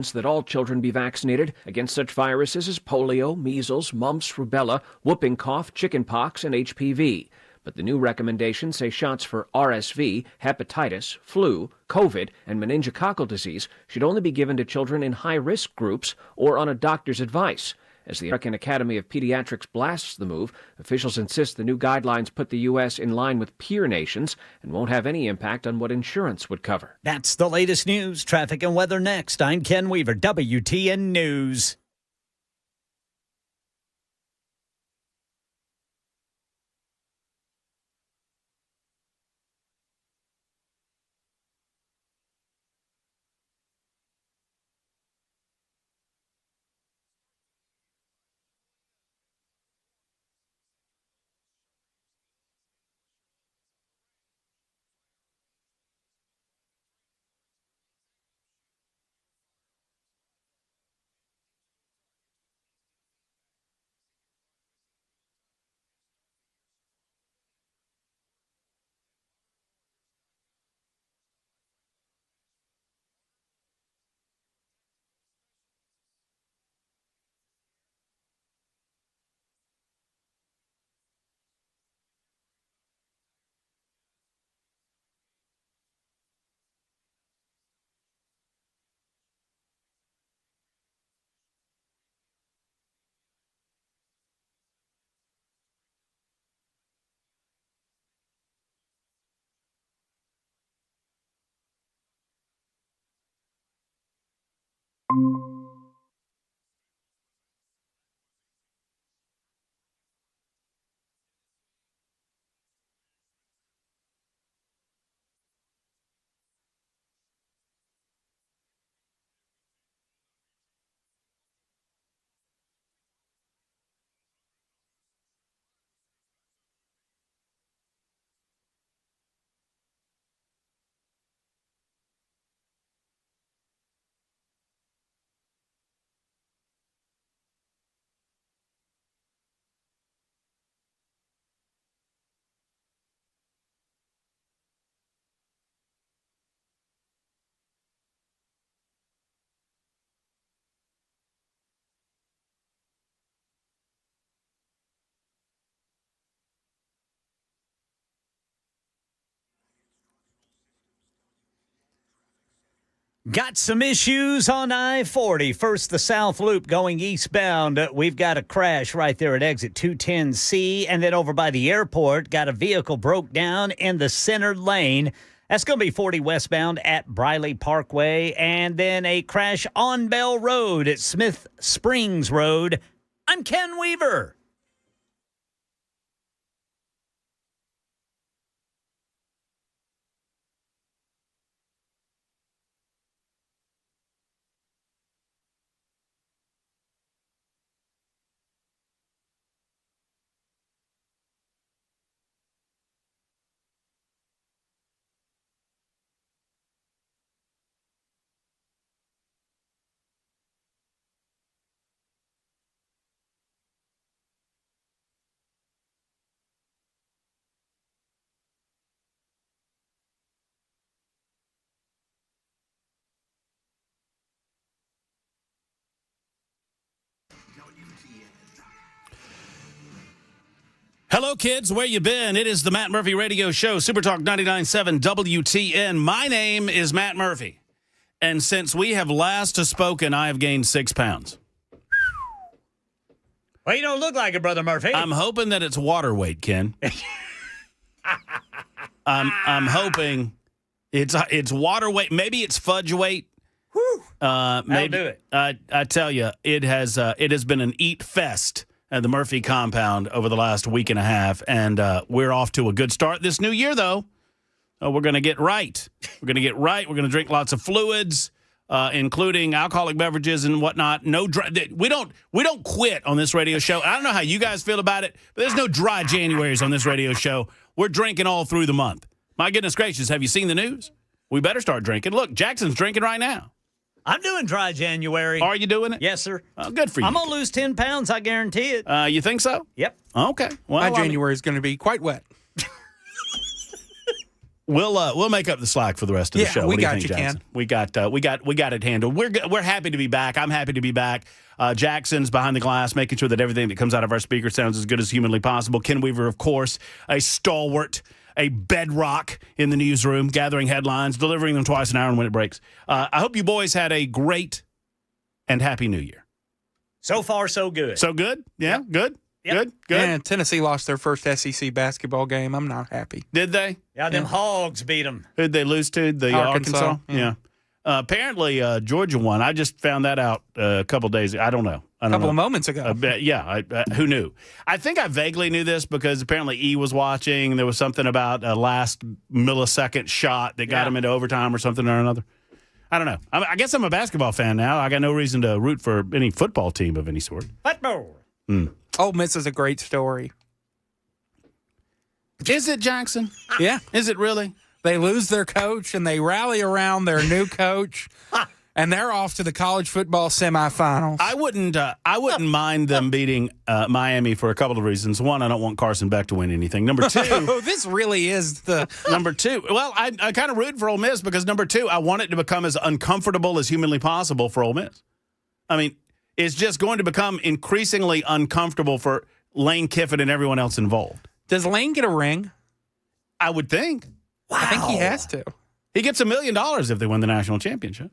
that all children be vaccinated against such viruses as polio, measles, mumps, rubella, whooping cough, chickenpox, and HPV. But the new recommendations say shots for RSV, hepatitis, flu, COVID, and meningococcal disease should only be given to children in high-risk groups or on a doctor's advice. As the American Academy of Pediatrics blasts the move, officials insist the new guidelines put the U.S. in line with peer nations and won't have any impact on what insurance would cover. That's the latest news, traffic, and weather next. I'm Ken Weaver, WTN News. Got some issues on I-40. First, the South Loop going eastbound. We've got a crash right there at exit 210C. And then over by the airport, got a vehicle broke down in the center lane. That's going to be 40 westbound at Briley Parkway. And then a crash on Bell Road at Smith Springs Road. I'm Ken Weaver. Hello, kids. Where you been? It is the Matt Murphy Radio Show, Super Talk 99.7 WTN. My name is Matt Murphy, and since we have last spoken, I have gained 6 pounds. Well, you don't look like it, Brother Murphy. I'm hoping that it's water weight, Ken. I'm hoping it's water weight. Maybe it's fudge weight. Whew. Maybe, I'll do it. I tell you, it has been an eat fest at the Murphy compound over the last week and a half, and we're off to a good start this new year, though. We're going to get right. We're going to get right. We're going to drink lots of fluids, including alcoholic beverages and whatnot. We don't quit on this radio show. I don't know how you guys feel about it, but there's no dry Januaries on this radio show. We're drinking all through the month. My goodness gracious, have you seen the news? We better start drinking. Look, Jackson's drinking right now. I'm doing dry January. Are you doing it? Yes, sir. Good for you. I'm going to lose 10 pounds, I guarantee it. You think so? Yep. Okay. Well, My January is going to be quite wet. We'll make up the slack for the rest of the show. We What do you got think, you, Jackson? Ken. We got it handled. We're happy to be back. I'm happy to be back. Jackson's behind the glass, making sure that everything that comes out of our speaker sounds as good as humanly possible. Ken Weaver, of course, a stalwart, a bedrock in the newsroom, gathering headlines, delivering them twice an hour when it breaks. I hope you boys had a great and happy New Year. So far, so good. So good? Yeah, Yep. good? Yep. Good? And Tennessee lost their first SEC basketball game. I'm not happy. Did they? Yeah, them Hogs beat them. Who'd they lose to? The Arkansas. Yeah. Apparently, Georgia won. I just found that out a couple days ago. I don't know. A couple of moments ago. Who knew? I think I vaguely knew this because apparently E was watching. There was something about a last millisecond shot that got him into overtime or something or another. I don't know. I guess I'm a basketball fan now. I got no reason to root for any football team of any sort. Football. Ole Miss is a great story. Is it, Jackson? Yeah. Is it really? They lose their coach and they rally around their new coach, and they're off to the college football semifinals. I wouldn't mind them beating Miami for a couple of reasons. One, I don't want Carson Beck to win anything. Number two, This really is the number two. Well, I kind of root for Ole Miss because number two, I want it to become as uncomfortable as humanly possible for Ole Miss. I mean, it's just going to become increasingly uncomfortable for Lane Kiffin and everyone else involved. Does Lane get a ring? I would think. I think he has to. He gets $1 million if they win the national championship.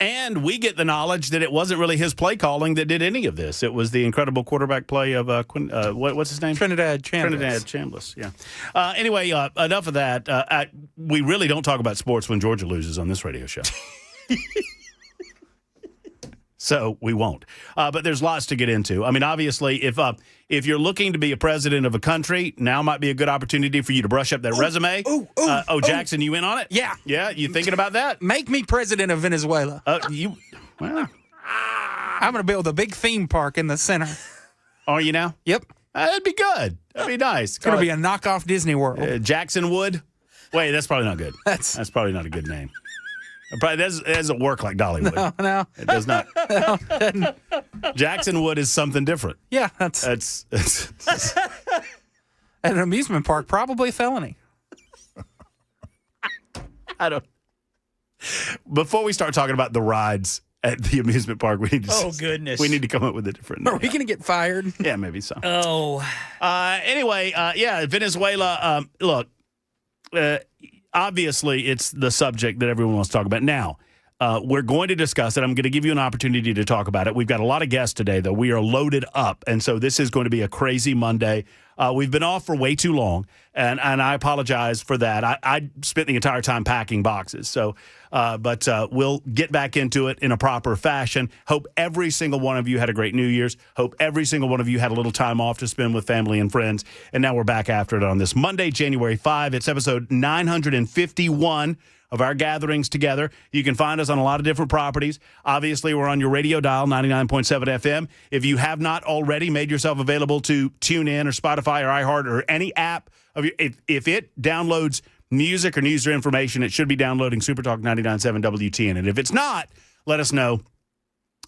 And we get the knowledge that it wasn't really his play calling that did any of this. It was the incredible quarterback play of what's his name? Trinidad Chambliss. Trinidad Chambliss, yeah. Anyway, enough of that. We really don't talk about sports when Georgia loses on this radio show. So we won't. But there's lots to get into. I mean, obviously, if you're looking to be a president of a country, now might be a good opportunity for you to brush up that resume. Jackson, you in on it? Yeah. Yeah, you thinking about that? Make me president of Venezuela. Well, I'm going to build a big theme park in the center. are you now? Yep. That'd be good. That'd be nice. It's going to be a knockoff Disney World. Jackson Wood. Wait, that's probably not good. That's probably not a good name. Probably that doesn't work like Dollywood. No. It does not. Jackson Wood is something different. Yeah, that's at an amusement park, probably a felony. I don't. Before we start talking about the rides at the amusement park, we need to. We need to come up with a different name. Are we going to get fired? Yeah, maybe so. Oh. Anyway, Venezuela. Look, obviously, it's the subject that everyone wants to talk about. Now, we're going to discuss it. I'm going to give you an opportunity to talk about it. We've got a lot of guests today, though. We are loaded up, and so this is going to be a crazy Monday. We've been off for way too long, and I apologize for that. I spent the entire time packing boxes. But we'll get back into it in a proper fashion. Hope every single one of you had a great New Year's. Hope every single one of you had a little time off to spend with family and friends. And now we're back after it on this Monday, January 5. It's episode 951 of our gatherings together. You can find us on a lot of different properties. Obviously, we're on your radio dial, 99.7 FM. If you have not already made yourself available to TuneIn or Spotify or iHeart or any app, if it downloads music or news or information, it should be downloading Supertalk 99.7 WTN. And if it's not, let us know,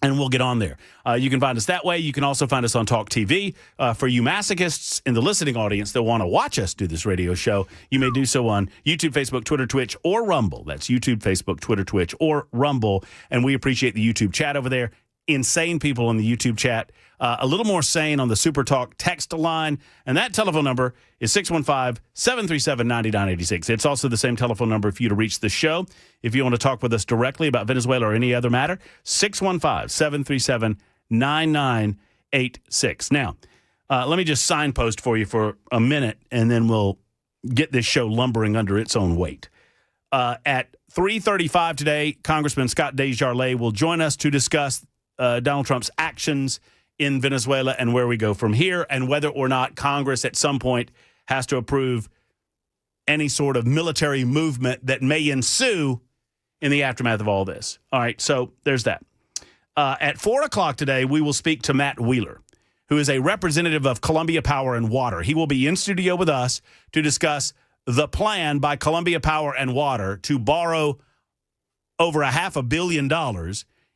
and we'll get on there. You can find us that way. You can also find us on Talk TV. For you masochists in the listening audience that want to watch us do this radio show, you may do so on YouTube, Facebook, Twitter, Twitch, or Rumble. That's YouTube, Facebook, Twitter, Twitch, or Rumble. And we appreciate the YouTube chat over there. Insane people in the YouTube chat. A little more sane on the Super Talk text line. And that telephone number is 615-737-9986. It's also the same telephone number for you to reach the show. If you want to talk with us directly about Venezuela or any other matter, 615-737-9986. Now, let me just signpost for you for a minute, and then we'll get this show lumbering under its own weight. At 3:35 today, Congressman Scott Desjardins will join us to discuss Donald Trump's actions in Venezuela and where we go from here, and whether or not Congress at some point has to approve any sort of military movement that may ensue in the aftermath of all this. All right, so there's that. At 4 o'clock today, we will speak to Matt Wheeler, who is a representative of Columbia Power and Water. He will be in studio with us to discuss the plan by Columbia Power and Water to borrow over $500 million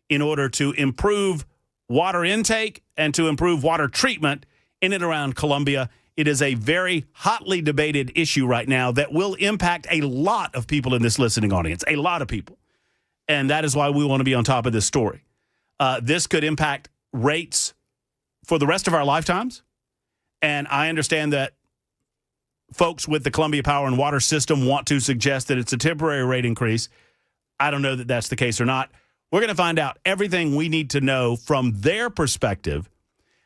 in order to improve water intake and to improve water treatment in and around Columbia It is a very hotly debated issue right now that will impact a lot of people in this listening audience, a lot of people. And that is why we want to be on top of this story. This could impact rates for the rest of our lifetimes. And I understand that folks with the Columbia Power and Water system want to suggest that it's a temporary rate increase. I don't know that that's the case or not. We're going to find out everything we need to know from their perspective.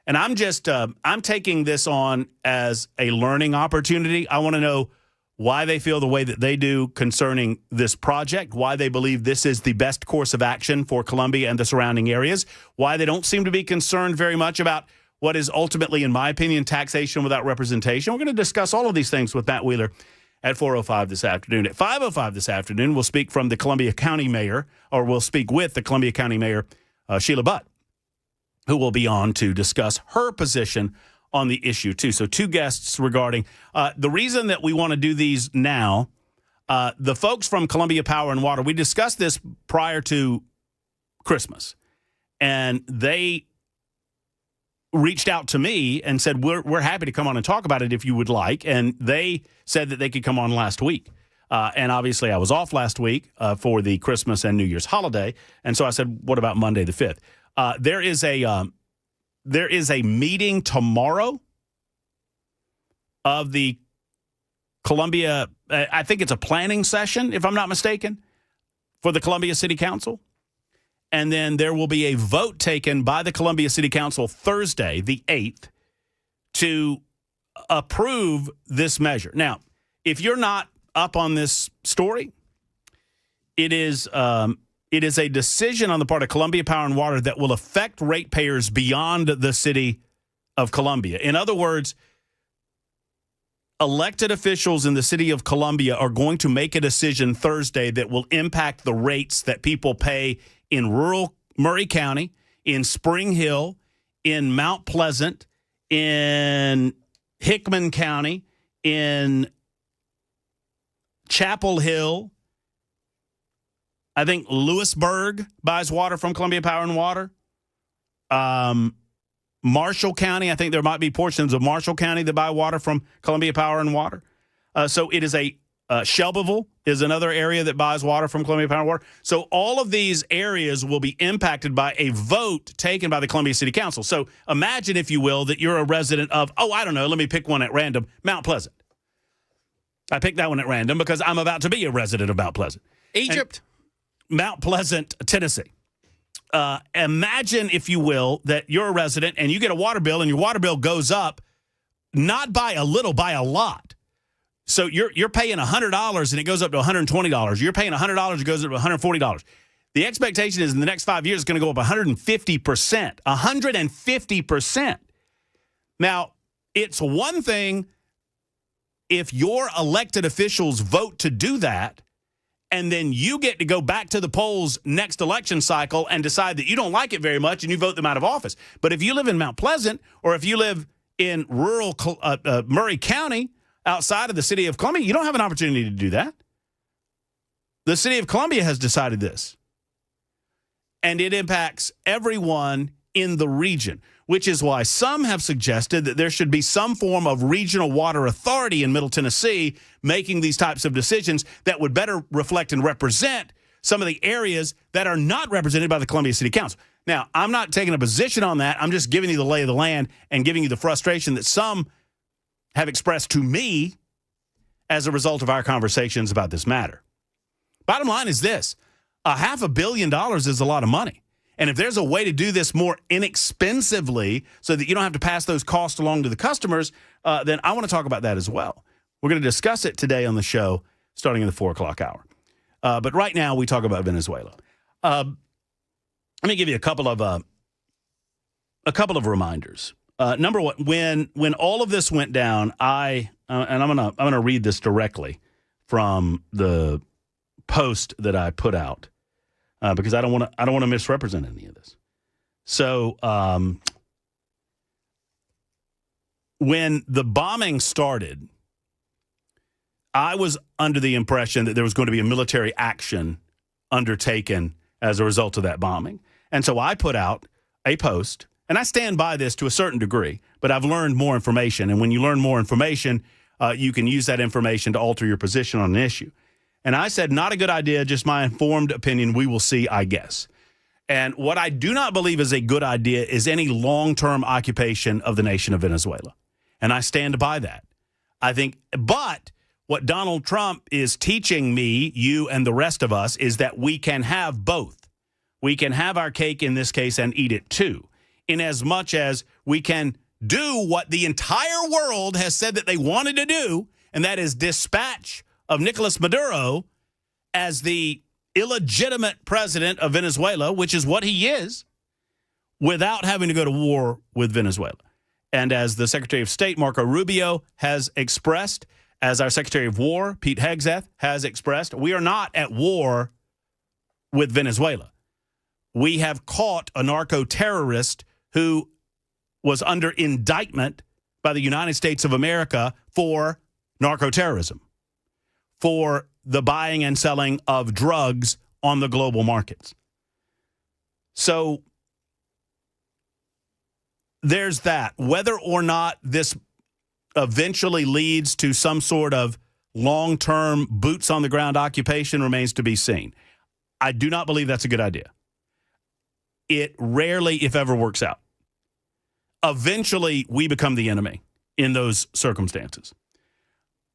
And I'm taking this on as a learning opportunity. I want to know why they feel the way that they do concerning this project, why they believe this is the best course of action for Columbia and the surrounding areas, why they don't seem to be concerned very much about what is ultimately, in my opinion, taxation without representation. We're going to discuss all of these things with Matt Wheeler at 4:05 this afternoon. At 5:05 this afternoon, we'll speak from the Columbia County Mayor, or we'll speak with the Columbia County Mayor, Sheila Butt, who will be on to discuss her position on the issue, too. So 2 guests regarding the reason that we want to do these now. The folks from Columbia Power and Water, we discussed this prior to Christmas, and they reached out to me and said, we're happy to come on and talk about it if you would like. And they said that they could come on last week. And obviously I was off last week for the Christmas and New Year's holiday. And so I said, what about Monday the 5th? There is a meeting tomorrow of the Columbia, I think it's a planning session, if I'm not mistaken, for the Columbia City Council. And then there will be a vote taken by the Columbia City Council Thursday, the 8th, to approve this measure. Now, if you're not up on this story, it is a decision on the part of Columbia Power and Water that will affect ratepayers beyond the city of Columbia. In other words, elected officials in the city of Columbia are going to make a decision Thursday that will impact the rates that people pay in rural Murray County, in Spring Hill, in Mount Pleasant, in Hickman County, in Chapel Hill. I think Lewisburg buys water from Columbia Power and Water. Marshall County, I think there might be portions of Marshall County that buy water from Columbia Power and Water. So it is Shelbyville is another area that buys water from Columbia Power and Water. So all of these areas will be impacted by a vote taken by the Columbia City Council. So imagine, if you will, that you're a resident of, I don't know, let me pick one at random, Mount Pleasant. I picked that one at random because I'm about to be a resident of Mount Pleasant. Egypt. And Mount Pleasant, Tennessee. Imagine, if you will, that you're a resident and you get a water bill and your water bill goes up, not by a little, by a lot. So you're paying $100 and it goes up to $120. You're paying $100, it goes up to $140. The expectation is in the next 5 years, it's going to go up 150%. 150%. Now, it's one thing if your elected officials vote to do that, and then you get to go back to the polls next election cycle and decide that you don't like it very much and you vote them out of office. But if you live in Mount Pleasant, or if you live in rural Murray County, outside of the city of Columbia, you don't have an opportunity to do that. The city of Columbia has decided this. And it impacts everyone in the region, which is why some have suggested that there should be some form of regional water authority in Middle Tennessee making these types of decisions that would better reflect and represent some of the areas that are not represented by the Columbia City Council. Now, I'm not taking a position on that. I'm just giving you the lay of the land and giving you the frustration that some have expressed to me as a result of our conversations about this matter. Bottom line is this: $500 million is a lot of money. And if there's a way to do this more inexpensively so that you don't have to pass those costs along to the customers, then I want to talk about that as well. We're going to discuss it today on the show starting in the 4 o'clock hour. But right now we talk about Venezuela. Let me give you a couple of reminders. Number one, when all of this went down, I'm gonna read this directly from the post that I put out because I don't want to misrepresent any of this. So when the bombing started, I was under the impression that there was going to be a military action undertaken as a result of that bombing, and so I put out a post. and I stand by this to a certain degree, but I've learned more information. And when you learn more information, you can use that information to alter your position on an issue. And I said, not a good idea, just my informed opinion. We will see, I guess. And what I do not believe is a good idea is any long-term occupation of the nation of Venezuela. And I stand by that. I think, but what Donald Trump is teaching me, you and the rest of us, is that we can have both. We can have our cake in this case and eat it too, in as much as we can do what the entire world has said that they wanted to do, and that is dispatch of Nicolas Maduro as the illegitimate president of Venezuela, which is what he is, without having to go to war with Venezuela. And as the Secretary of State, Marco Rubio, has expressed, as our Secretary of War, Pete Hegseth, has expressed, we are not at war with Venezuela. We have caught a narco-terrorist who was under indictment by the United States of America for narco-terrorism, for the buying and selling of drugs on the global markets. So there's that. Whether or not this eventually leads to some sort of long-term boots-on-the-ground occupation remains to be seen. I do not believe that's a good idea. It rarely, if ever, works out. Eventually, we become the enemy in those circumstances.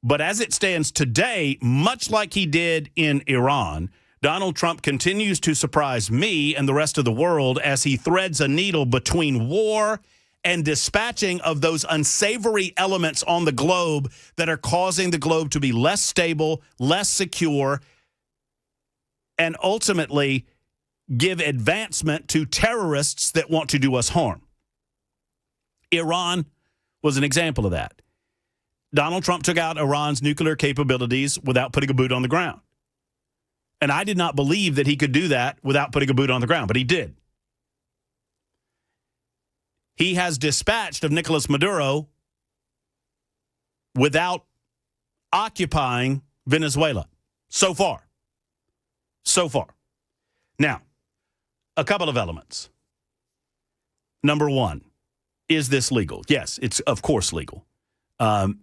But as it stands today, much like he did in Iran, Donald Trump continues to surprise me and the rest of the world as he threads a needle between war and dispatching of those unsavory elements on the globe that are causing the globe to be less stable, less secure, and ultimately give advancement to terrorists that want to do us harm. Iran was an example of that. Donald Trump took out Iran's nuclear capabilities without putting a boot on the ground. And I did not believe that he could do that without putting a boot on the ground, but he did. He has dispatched of Nicolas Maduro without occupying Venezuela so far. So far. Now, a couple of elements. Number one, is this legal? Yes, it's of course legal.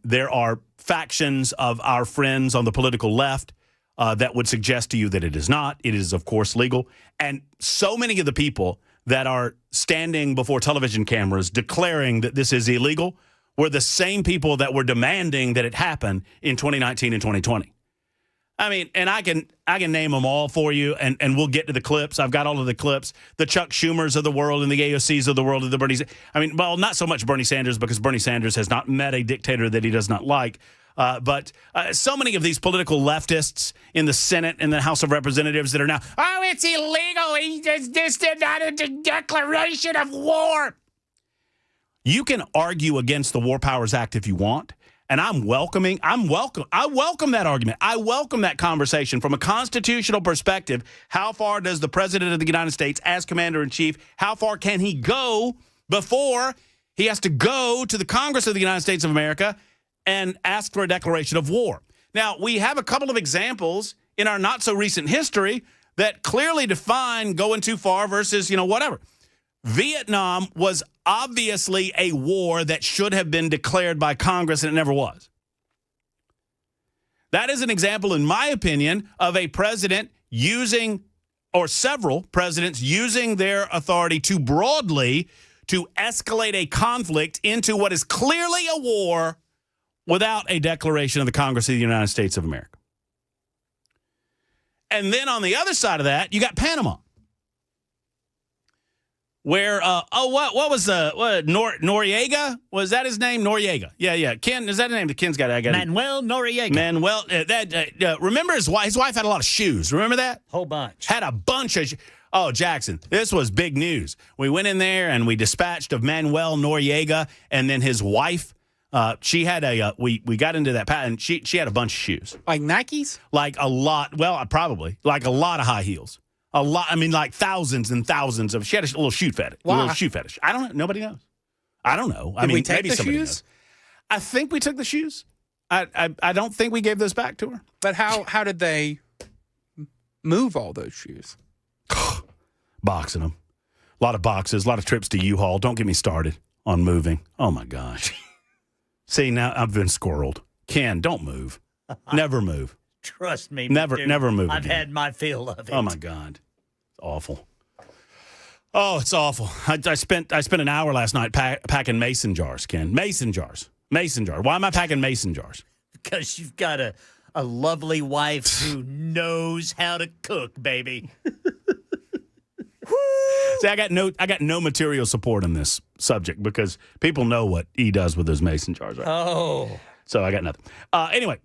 There are factions of our friends on the political left that would suggest to you that it is not. It is, of course, legal. And so many of the people that are standing before television cameras declaring that this is illegal were the same people that were demanding that it happen in 2019 and 2020. I mean, and I can name them all for you, and we'll get to the clips. I've got all of the clips. The Chuck Schumers of the world and the AOCs of the world and the Bernie. I mean, well, not so much Bernie Sanders, because Bernie Sanders has not met a dictator that he does not like. But so many of these political leftists in the Senate and the House of Representatives that are now, oh, it's illegal. He just did not a declaration of war. You can argue against the War Powers Act if you want. And I welcome that argument. I welcome that conversation from a constitutional perspective. How far does the President of the United States, as Commander-in-Chief, how far can he go before he has to go to the Congress of the United States of America and ask for a declaration of war? Now, we have a couple of examples in our not-so-recent history that clearly define going too far versus, whatever. Vietnam was obviously a war that should have been declared by Congress, and it never was. That is an example, in my opinion, of a president using, or several presidents using their authority too broadly to escalate a conflict into what is clearly a war without a declaration of the Congress of the United States of America. And then on the other side of that, you got Panama. Where, what was Noriega? Was that his name? Noriega. Yeah. Ken, is that the name that Ken's got? Manuel Noriega. Manuel, remember his wife had a lot of shoes. Remember that? Whole bunch. Had a bunch of Oh, Jackson, this was big news. We went in there and we dispatched of Manuel Noriega, and then his wife, she had we got into that patent. She had a bunch of shoes. Like Nikes? Like a lot. Well, probably. Like a lot of high heels. A lot. I mean, like thousands and thousands of. She had a little shoe fetish. Why? A little shoe fetish. I don't know. Nobody knows. I don't know. Did we take maybe the somebody shoes? knows. I think we took the shoes. I don't think we gave those back to her. But how did they move all those shoes? Boxing them. A lot of boxes, a lot of trips to U-Haul. Don't get me started on moving. Oh, my gosh. See, now I've been squirreled. Ken, don't move. Never move. Trust me. Never move I've again. had my fill of it. Oh, my God. It's awful. Oh, it's awful. I spent an hour last night packing mason jars, Ken. Mason jars. Mason jar. Why am I packing mason jars? Because you've got a lovely wife who knows how to cook, baby. See, I got no material support in this subject because people know what he does with those mason jars. Right? Oh. So I got nothing. Anyway,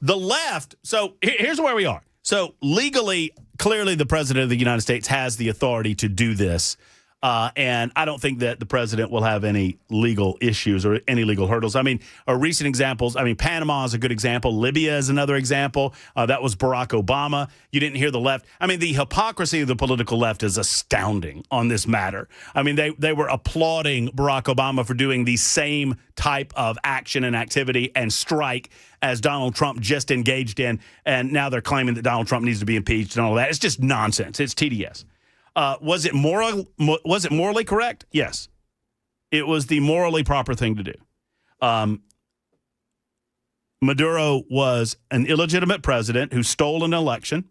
the left. So here's where we are. So legally, clearly, the president of the United States has the authority to do this. And I don't think that the president will have any legal issues or any legal hurdles. I mean, recent examples, Panama is a good example. Libya is another example. That was Barack Obama. You didn't hear the left. I mean, the hypocrisy of the political left is astounding on this matter. I mean, they were applauding Barack Obama for doing the same type of action and activity and strike as Donald Trump just engaged in. And now they're claiming that Donald Trump needs to be impeached and all that. It's just nonsense. It's TDS. Was it morally correct? Yes. It was the morally proper thing to do. Maduro was an illegitimate president who stole an election.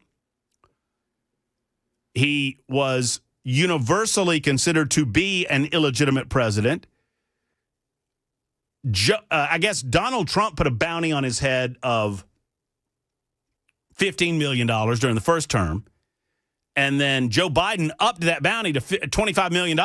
He was universally considered to be an illegitimate president. I guess Donald Trump put a bounty on his head of $15 million during the first term. And then Joe Biden upped that bounty to $25 million.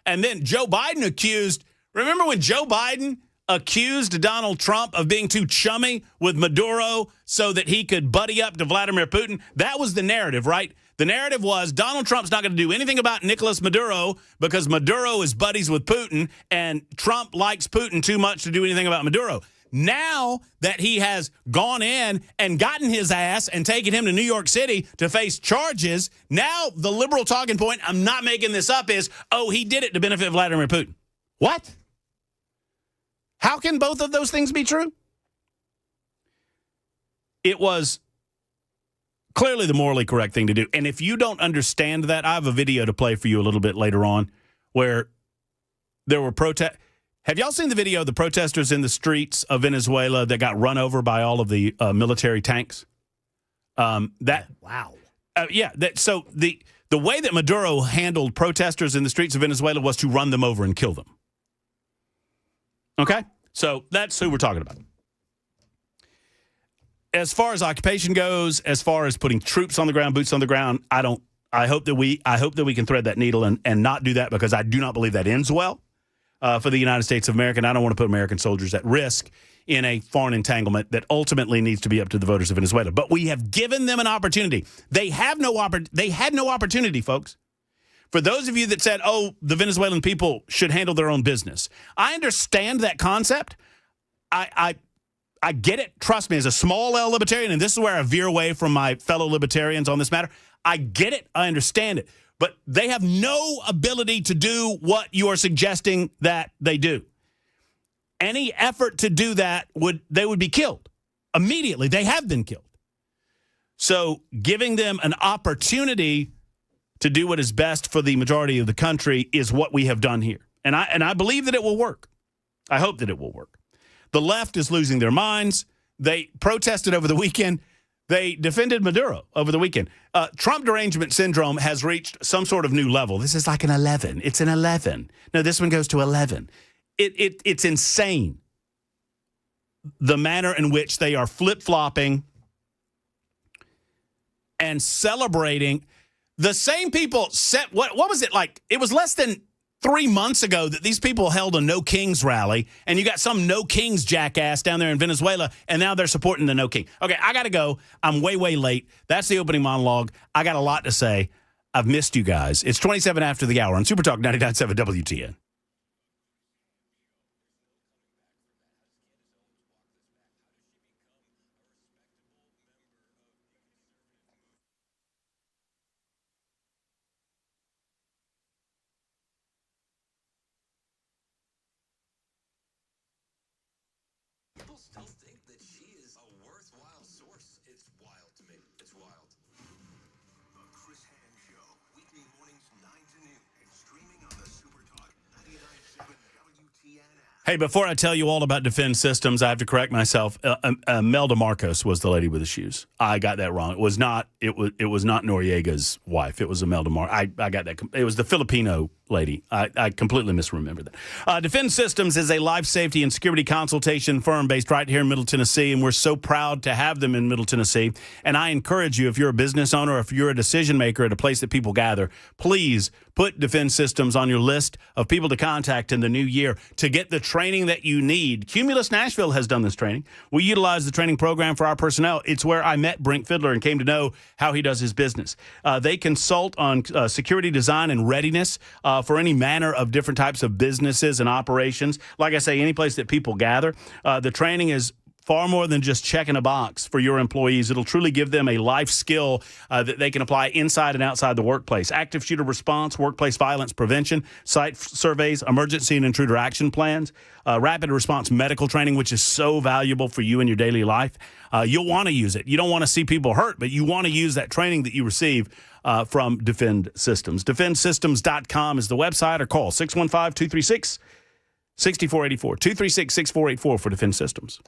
And then Joe Biden remember when Joe Biden accused Donald Trump of being too chummy with Maduro so that he could buddy up to Vladimir Putin? That was the narrative, right? The narrative was Donald Trump's not going to do anything about Nicolas Maduro because Maduro is buddies with Putin and Trump likes Putin too much to do anything about Maduro. Now that he has gone in and gotten his ass and taken him to New York City to face charges, now the liberal talking point, I'm not making this up, is, oh, he did it to benefit Vladimir Putin. What? How can both of those things be true? It was clearly the morally correct thing to do. And if you don't understand that, I have a video to play for you a little bit later on where there were protests. Have y'all seen the video of the protesters in the streets of Venezuela that got run over by all of the military tanks? Wow. So the way that Maduro handled protesters in the streets of Venezuela was to run them over and kill them. Okay? So that's who we're talking about. As far as occupation goes, as far as putting troops on the ground, boots on the ground, I hope that we can thread that needle and not do that because I do not believe that ends well. For the United States of America, and I don't want to put American soldiers at risk in a foreign entanglement that ultimately needs to be up to the voters of Venezuela. But we have given them an opportunity. They had no opportunity, folks. For those of you that said, oh, the Venezuelan people should handle their own business, I understand that concept. I get it. Trust me, as a small L libertarian, and this is where I veer away from my fellow libertarians on this matter, I get it. I understand it. But they have no ability to do what you are suggesting that they do. Any effort to do that, they would be killed immediately. They have been killed. So giving them an opportunity to do what is best for the majority of the country is what we have done here. And I believe that it will work. I hope that it will work. The left is losing their minds. They protested over the weekend. They defended Maduro over the weekend. Trump derangement syndrome has reached some sort of new level. This is like an 11. It's an 11. No, this one goes to 11. It's insane, the manner in which they are flip-flopping and celebrating. The same people set, what was it like? It was less than 3 months ago that these people held a No Kings rally, and you got some No Kings jackass down there in Venezuela, and now they're supporting the No King. Okay, I got to go. I'm way, way late. That's the opening monologue. I got a lot to say. I've missed you guys. It's 27 after the hour on Super Talk 99.7 WTN. Still think that she is a worthwhile source. It's wild to me. It's wild. The Chris Hand Show, weekday mornings 9 to noon, and stream Hey, before I tell you all about Defend Systems, I have to correct myself. Melda Marcos was the lady with the shoes. I got that wrong. It was not. It was not Noriega's wife. It was Imelda Marcos. I got that. It was the Filipino lady. I completely misremembered that. Defend Systems is a life safety and security consultation firm based right here in Middle Tennessee, and we're so proud to have them in Middle Tennessee. And I encourage you, if you're a business owner or if you're a decision maker at a place that people gather, please put Defend Systems on your list of people to contact in the new year to get the training that you need. Cumulus Nashville has done this training. We utilize the training program for our personnel. It's where I met Brink Fiddler and came to know how he does his business. They consult on security design and readiness for any manner of different types of businesses and operations. Like I say, any place that people gather. The training is far more than just checking a box for your employees. It'll truly give them a life skill that they can apply inside and outside the workplace. Active shooter response, workplace violence prevention, site surveys, emergency and intruder action plans, rapid response medical training, which is so valuable for you in your daily life. You'll want to use it. You don't want to see people hurt, but you want to use that training that you receive from Defend Systems. DefendSystems.com is the website, or call 615-236-6484. 236-6484 for Defend Systems.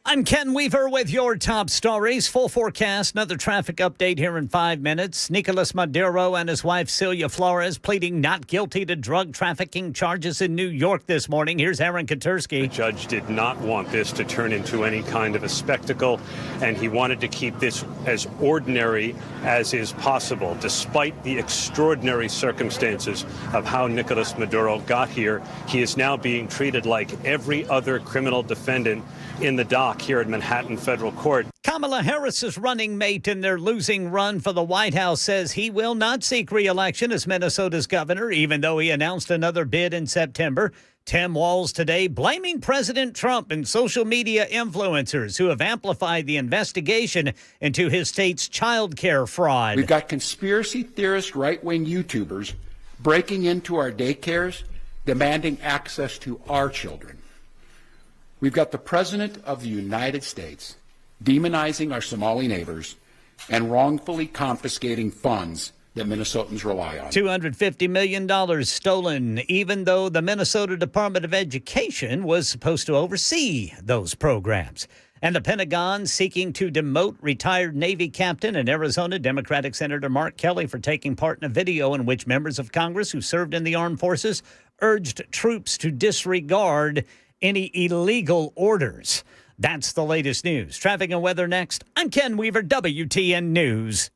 I'm Ken Weaver with your top stories. Full forecast, another traffic update here in 5 minutes. Nicolas Maduro and his wife Celia Flores pleading not guilty to drug trafficking charges in New York this morning. Here's Aaron Katursky. The judge did not want this to turn into any kind of a spectacle, and he wanted to keep this as ordinary as is possible, despite the extraordinary circumstances of how Nicolas Maduro got here. He is now being treated like every other criminal defendant in the dock here at Manhattan Federal Court. Kamala Harris's running mate in their losing run for the White House says he will not seek re-election as Minnesota's governor, even though he announced another bid in September. Tim Walz today blaming President Trump and social media influencers who have amplified the investigation into his state's child care fraud. We've got conspiracy theorist right-wing YouTubers breaking into our daycares, demanding access to our children. We've got the President of the United States demonizing our Somali neighbors and wrongfully confiscating funds that Minnesotans rely on. $250 million stolen, even though the Minnesota Department of Education was supposed to oversee those programs. And the Pentagon seeking to demote retired Navy captain and Arizona Democratic Senator Mark Kelly for taking part in a video in which members of Congress who served in the armed forces urged troops to disregard any illegal orders. That's the latest news. Traffic and weather next. I'm Ken Weaver, WTN News.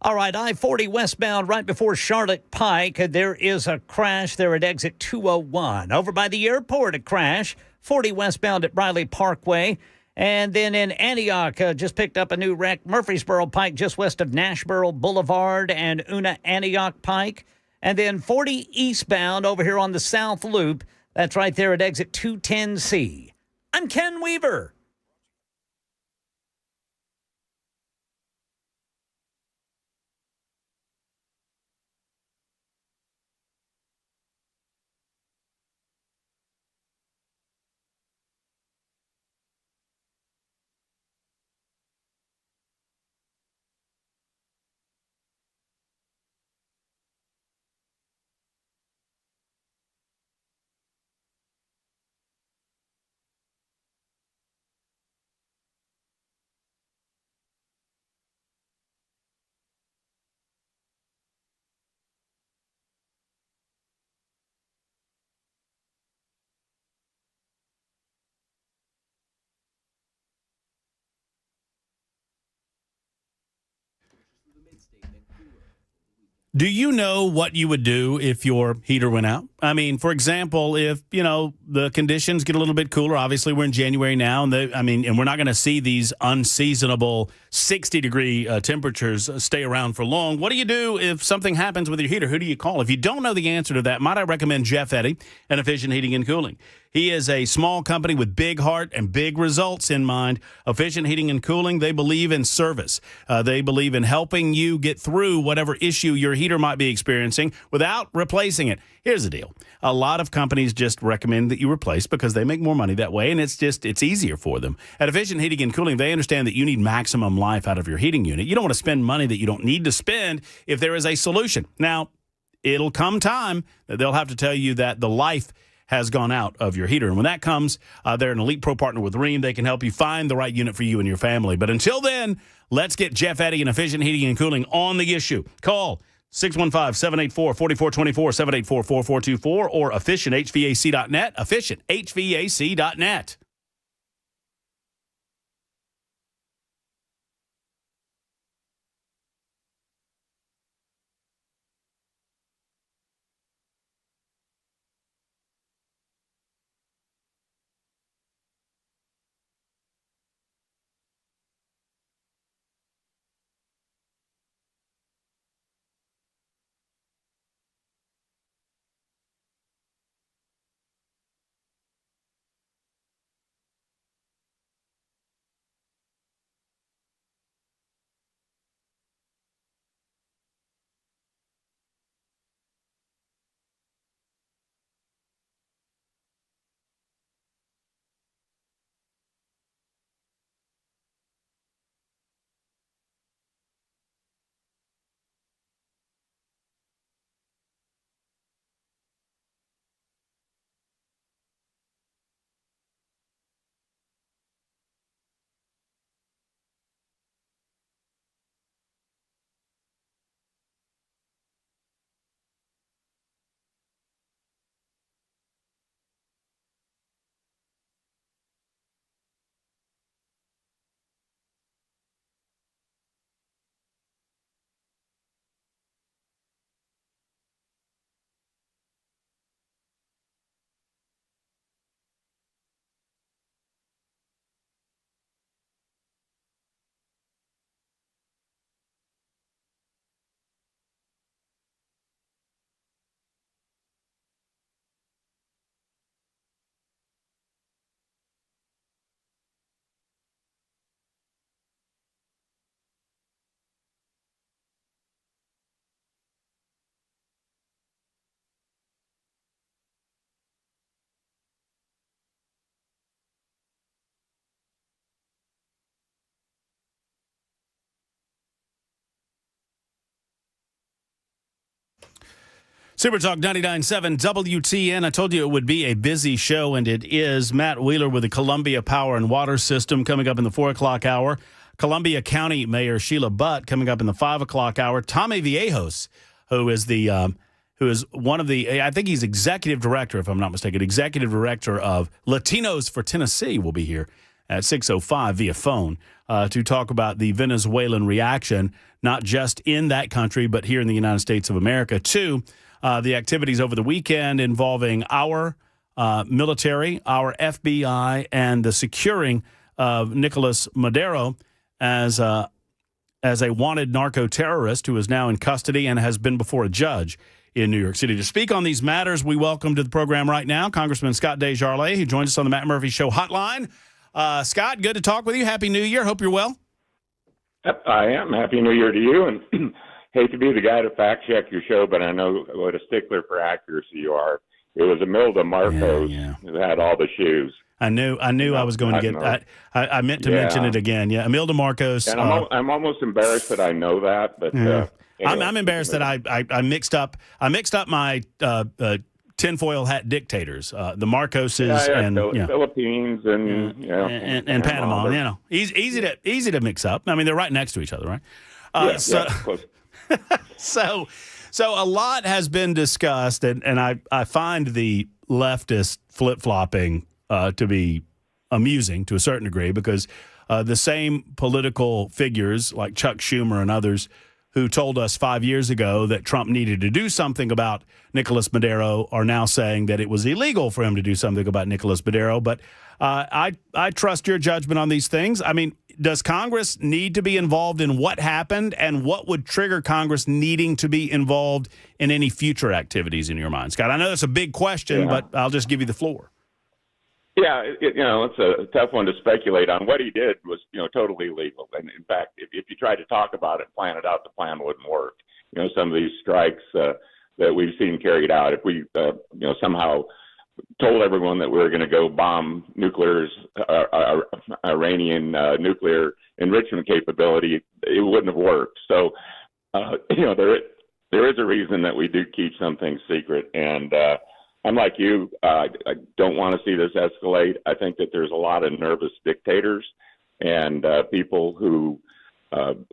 All right, I-40 westbound right before Charlotte Pike. There is a crash there at exit 201. Over by the airport, a crash. 40 westbound at Briley Parkway. And then in Antioch, just picked up a new wreck. Murfreesboro Pike just west of Nashboro Boulevard and Una Antioch Pike. And then 40 eastbound over here on the South Loop. That's right there at exit 210C. I'm Ken Weaver. Do you know what you would do if your heater went out? I mean, for example, if, the conditions get a little bit cooler, obviously we're in January now, and we're not going to see these unseasonable 60-degree temperatures stay around for long. What do you do if something happens with your heater? Who do you call? If you don't know the answer to that, might I recommend Jeff Eddy and Efficient Heating and Cooling. He is a small company with big heart and big results in mind. Efficient Heating and Cooling, they believe in service. They believe in helping you get through whatever issue your heater might be experiencing without replacing it. Here's the deal. A lot of companies just recommend that you replace because they make more money that way, and it's easier for them. At Efficient Heating and Cooling, they understand that you need maximum life out of your heating unit. You don't want to spend money that you don't need to spend if there is a solution. Now, it'll come time that they'll have to tell you that the life has gone out of your heater. And when that comes, they're an Elite Pro partner with Rheem. They can help you find the right unit for you and your family. But until then, let's get Jeff Eddy and Efficient Heating and Cooling on the issue. Call 615-784-4424, 784-4424, or efficienthvac.net, efficienthvac.net. Super Talk 99.7 WTN. I told you it would be a busy show, and it is. Matt Wheeler with the Columbia Power and Water System coming up in the 4 o'clock hour. Columbia County Mayor Sheila Butt coming up in the 5 o'clock hour. Tommy Viejos, who is one of the, I think he's executive director, if I'm not mistaken, executive director of Latinos for Tennessee, will be here at 6:05 via phone to talk about the Venezuelan reaction, not just in that country, but here in the United States of America, to the activities over the weekend involving our military, our FBI, and the securing of Nicolas Maduro as a wanted narco-terrorist who is now in custody and has been before a judge in New York City. To speak on these matters, we welcome to the program right now Congressman Scott DesJarlais, who joins us on the Matt Murphy Show hotline. Scott, good to talk with you. Happy New Year. Hope you're well. I am. Happy New Year to you. And hate to be the guy to fact check your show, but I know what a stickler for accuracy you are. It was Imelda Marcos who had all the shoes. I knew I was going to get. I meant to mention it again. Yeah, Imelda Marcos. And I'm almost embarrassed that I know that, but anyway. I'm embarrassed that I mixed up my tinfoil hat dictators, the Marcoses and Philippines and Panama. You know, easy to mix up. I mean, they're right next to each other, right? Close. So a lot has been discussed, and I find the leftist flip-flopping to be amusing to a certain degree, because the same political figures like Chuck Schumer and others who told us 5 years ago that Trump needed to do something about Nicolas Maduro are now saying that it was illegal for him to do something about Nicolas Maduro. But I trust your judgment on these things. I mean, does Congress need to be involved in what happened, and what would trigger Congress needing to be involved in any future activities in your mind? Scott, I know that's a big question, but I'll just give you the floor. Yeah, it's a tough one to speculate on. What he did was, totally illegal. And in fact, if you tried to talk about it, plan it out, the plan wouldn't work. Some of these strikes that we've seen carried out, if we, somehow told everyone that we were going to go bomb Iranian nuclear enrichment capability, it wouldn't have worked. So, there is a reason that we do keep some things secret. And unlike you, I don't want to see this escalate. I think that there's a lot of nervous dictators and people who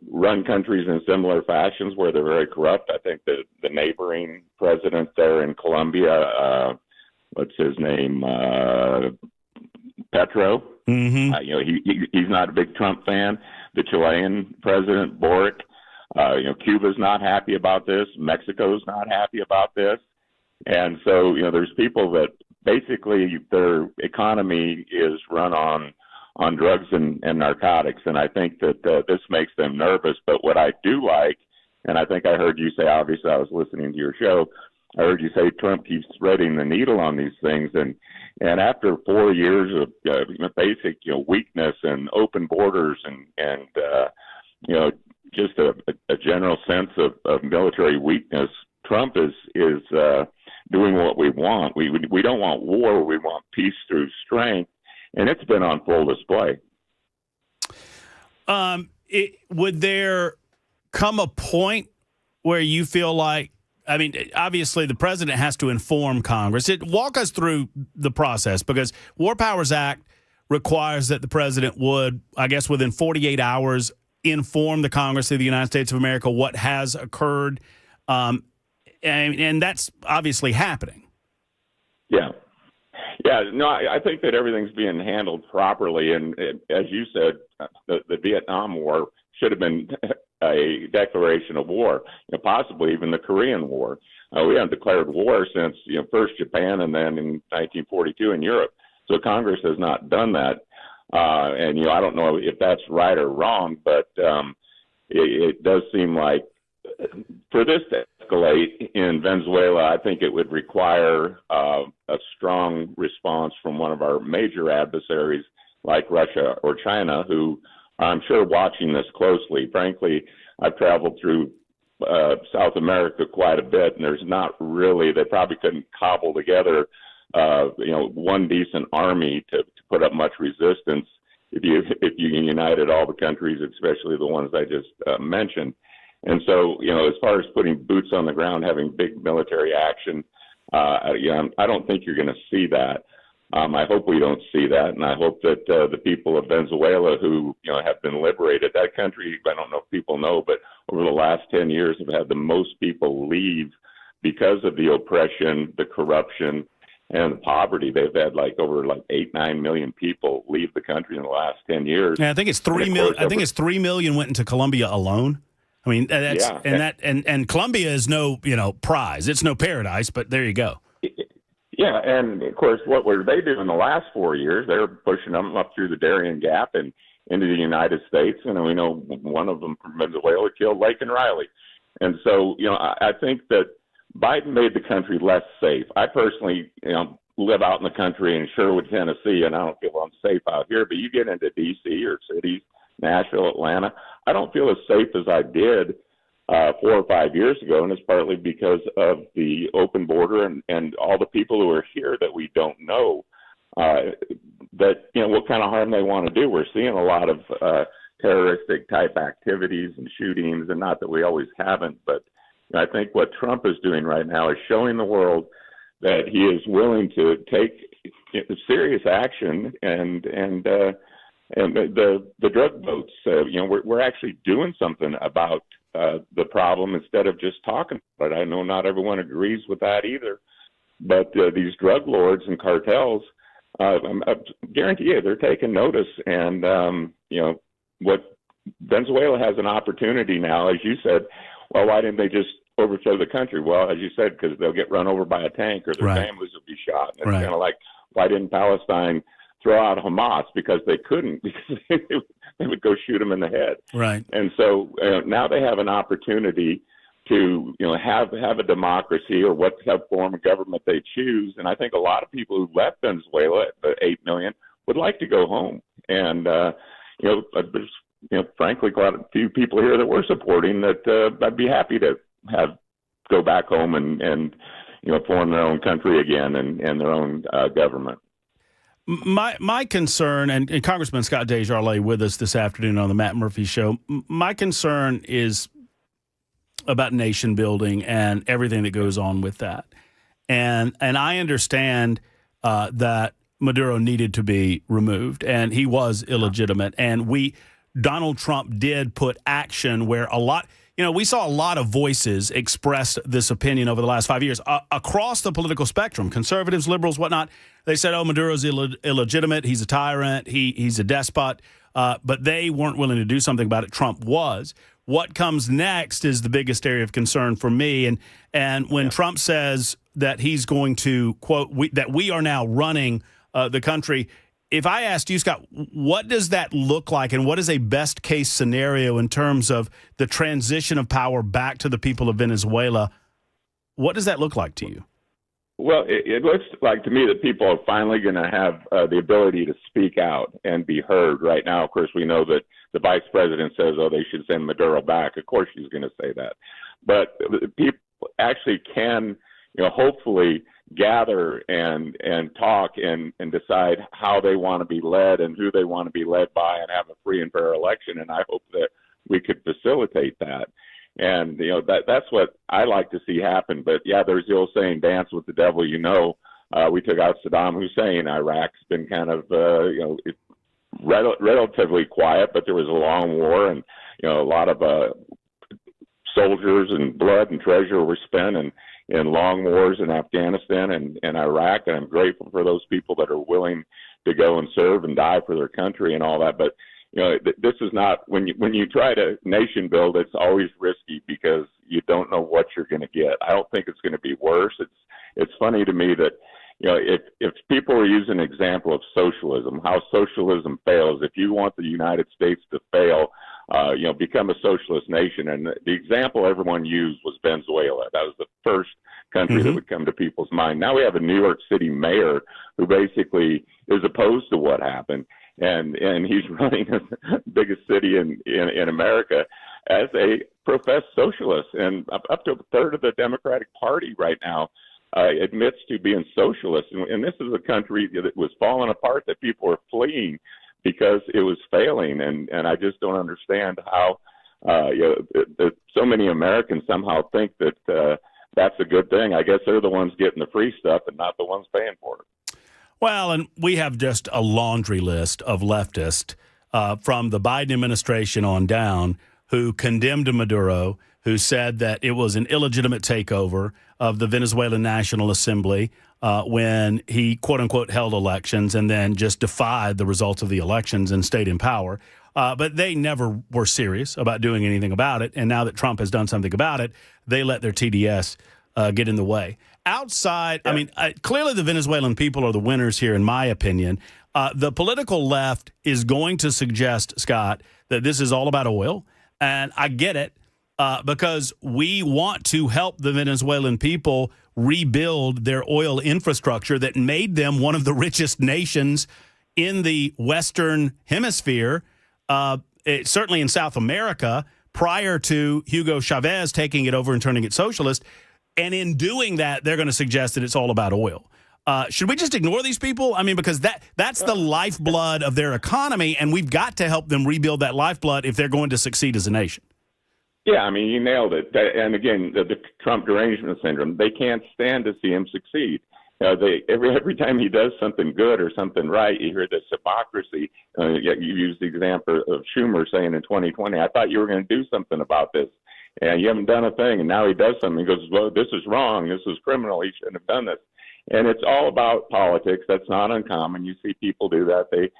run countries in similar fashions where they're very corrupt. I think that the neighboring president there in Colombia, what's his name, Petro. Mm-hmm. He's not a big Trump fan. The Chilean president, Boric. Cuba's not happy about this. Mexico's not happy about this. And so, there's people that basically their economy is run on drugs and narcotics. And I think that this makes them nervous. But what I do like, and I think I heard you say, obviously I was listening to your show, I heard you say Trump keeps threading the needle on these things. And after 4 years of basic, weakness and open borders and just a general sense of military weakness, Trump is doing what we want. We don't want war. We want peace through strength, and it's been on full display. Would there come a point where you feel like, I mean, obviously the president has to inform Congress. Walk us through the process, because War Powers Act requires that the president would, I guess, within 48 hours, inform the Congress of the United States of America what has occurred. And that's obviously happening. Yeah. No, I think that everything's being handled properly. And as you said, the Vietnam War should have been a declaration of war, possibly even the Korean War. We haven't declared war since, first Japan and then in 1942 in Europe. So Congress has not done that. And, I don't know if that's right or wrong, but it does seem like for this to escalate in Venezuela, I think it would require a strong response from one of our major adversaries like Russia or China, who I'm sure watching this closely. Frankly, I've traveled through South America quite a bit, and there's not really, they probably couldn't cobble together, one decent army to put up much resistance if you united all the countries, especially the ones I just mentioned. And so, as far as putting boots on the ground, having big military action, I don't think you're going to see that. I hope we don't see that, and I hope that the people of Venezuela who have been liberated, that country, I don't know if people know, but over the last 10 years have had the most people leave because of the oppression, the corruption, and the poverty. They've had over 8-9 million people leave the country in the last 10 years. Yeah, I think it's 3 million. I think it's 3 million went into Colombia alone. I mean, and Colombia is no prize. It's no paradise, but there you go. Yeah, and of course, what were they doing in the last 4 years? They're pushing them up through the Darien Gap and into the United States. And we know one of them from Venezuela killed Laken Riley. And so, I think that Biden made the country less safe. I personally, live out in the country in Sherwood, Tennessee, and I don't feel I'm safe out here. But you get into D.C. or cities, Nashville, Atlanta, I don't feel as safe as I did 4 or 5 years ago, and it's partly because of the open border and all the people who are here that we don't know what kind of harm they want to do. We're seeing a lot of terroristic type activities and shootings, and not that we always haven't, but I think what Trump is doing right now is showing the world that he is willing to take serious action and the drug boats. We're actually doing something about the problem instead of just talking about it. I know not everyone agrees with that either, but these drug lords and cartels, I guarantee you, they're taking notice. And what Venezuela has an opportunity now, as you said. Well, why didn't they just overthrow the country? Well, as you said, because they'll get run over by a tank or their families will be shot. And it's kind of like, why didn't Palestine throw out Hamas? Because they couldn't, because they would go shoot them in the head. Right. And so now they have an opportunity to have a democracy or what form of government they choose. And I think a lot of people who left Venezuela, the 8 million, would like to go home. And there's frankly quite a few people here that we're supporting that I'd be happy to have go back home and form their own country again and their own government. My concern, and Congressman Scott Desjardins with us this afternoon on the Matt Murphy Show, my concern is about nation building and everything that goes on with that. And I understand that Maduro needed to be removed, and he was illegitimate. And Donald Trump did put action where we saw a lot of voices express this opinion over the last 5 years across the political spectrum, conservatives, liberals, whatnot. They said, Maduro's illegitimate. He's a tyrant. He's a despot. But they weren't willing to do something about it. Trump was. What comes next is the biggest area of concern for me. And when Trump says that he's going to, quote, that we are now running the country, if I asked you, Scott, what does that look like, and what is a best case scenario in terms of the transition of power back to the people of Venezuela? What does that look like to you? Well, it looks like to me that people are finally going to have the ability to speak out and be heard. Right now, of course, we know that the vice president says, they should send Maduro back. Of course she's going to say that. But people actually can, hopefully gather and talk and decide how they want to be led and who they want to be led by and have a free and fair election. And I hope that we could facilitate that. And, that's what I like to see happen. But, there's the old saying, dance with the devil, we took out Saddam Hussein. Iraq's been kind of, relatively quiet, but there was a long war and, a lot of soldiers and blood and treasure were spent in long wars in Afghanistan and Iraq. And I'm grateful for those people that are willing to go and serve and die for their country and all that. But, this is not, when you try to nation build, it's always risky because you don't know what you're going to get. I don't think it's going to be worse. It's funny to me that, if people are using an example of socialism, how socialism fails, if you want the United States to fail, become a socialist nation. And the example everyone used was Venezuela. That was the first country that would come to people's mind. Now we have a New York City mayor who basically is opposed to what happened. And he's running the biggest city in America as a professed socialist. And up to a third of the Democratic Party right now admits to being socialist. And this is a country that was falling apart, that people were fleeing because it was failing. And I just don't understand how So many Americans somehow think that that's a good thing. I guess they're the ones getting the free stuff and not the ones paying for it. Well, and we have just a laundry list of leftists from the Biden administration on down who condemned Maduro, who said that it was an illegitimate takeover of the Venezuelan National Assembly when he, quote unquote, held elections and then just defied the results of the elections and stayed in power. But they never were serious about doing anything about it. And now that Trump has done something about it, they let their TDS get in the way. Outside, I mean, clearly the Venezuelan people are the winners here, in my opinion. The political left is going to suggest, Scott, that this is all about oil. And I get it because we want to help the Venezuelan people rebuild their oil infrastructure that made them one of the richest nations in the Western Hemisphere, certainly in South America, prior to Hugo Chavez taking it over and turning it socialist. And in doing that, they're going to suggest that it's all about oil. Should we just ignore these people? I mean, because that's the lifeblood of their economy, and we've got to help them rebuild that lifeblood if they're going to succeed as a nation. Yeah, I mean, you nailed it. And again, the Trump derangement syndrome, they can't stand to see him succeed. Every time he does something good or something right, you hear this hypocrisy. You use the example of Schumer saying in 2020, I thought you were going to do something about this. And you haven't done a thing. And now he does something. He goes, well, this is wrong. This is criminal. He shouldn't have done this. And it's all about politics. That's not uncommon. You see people do that. They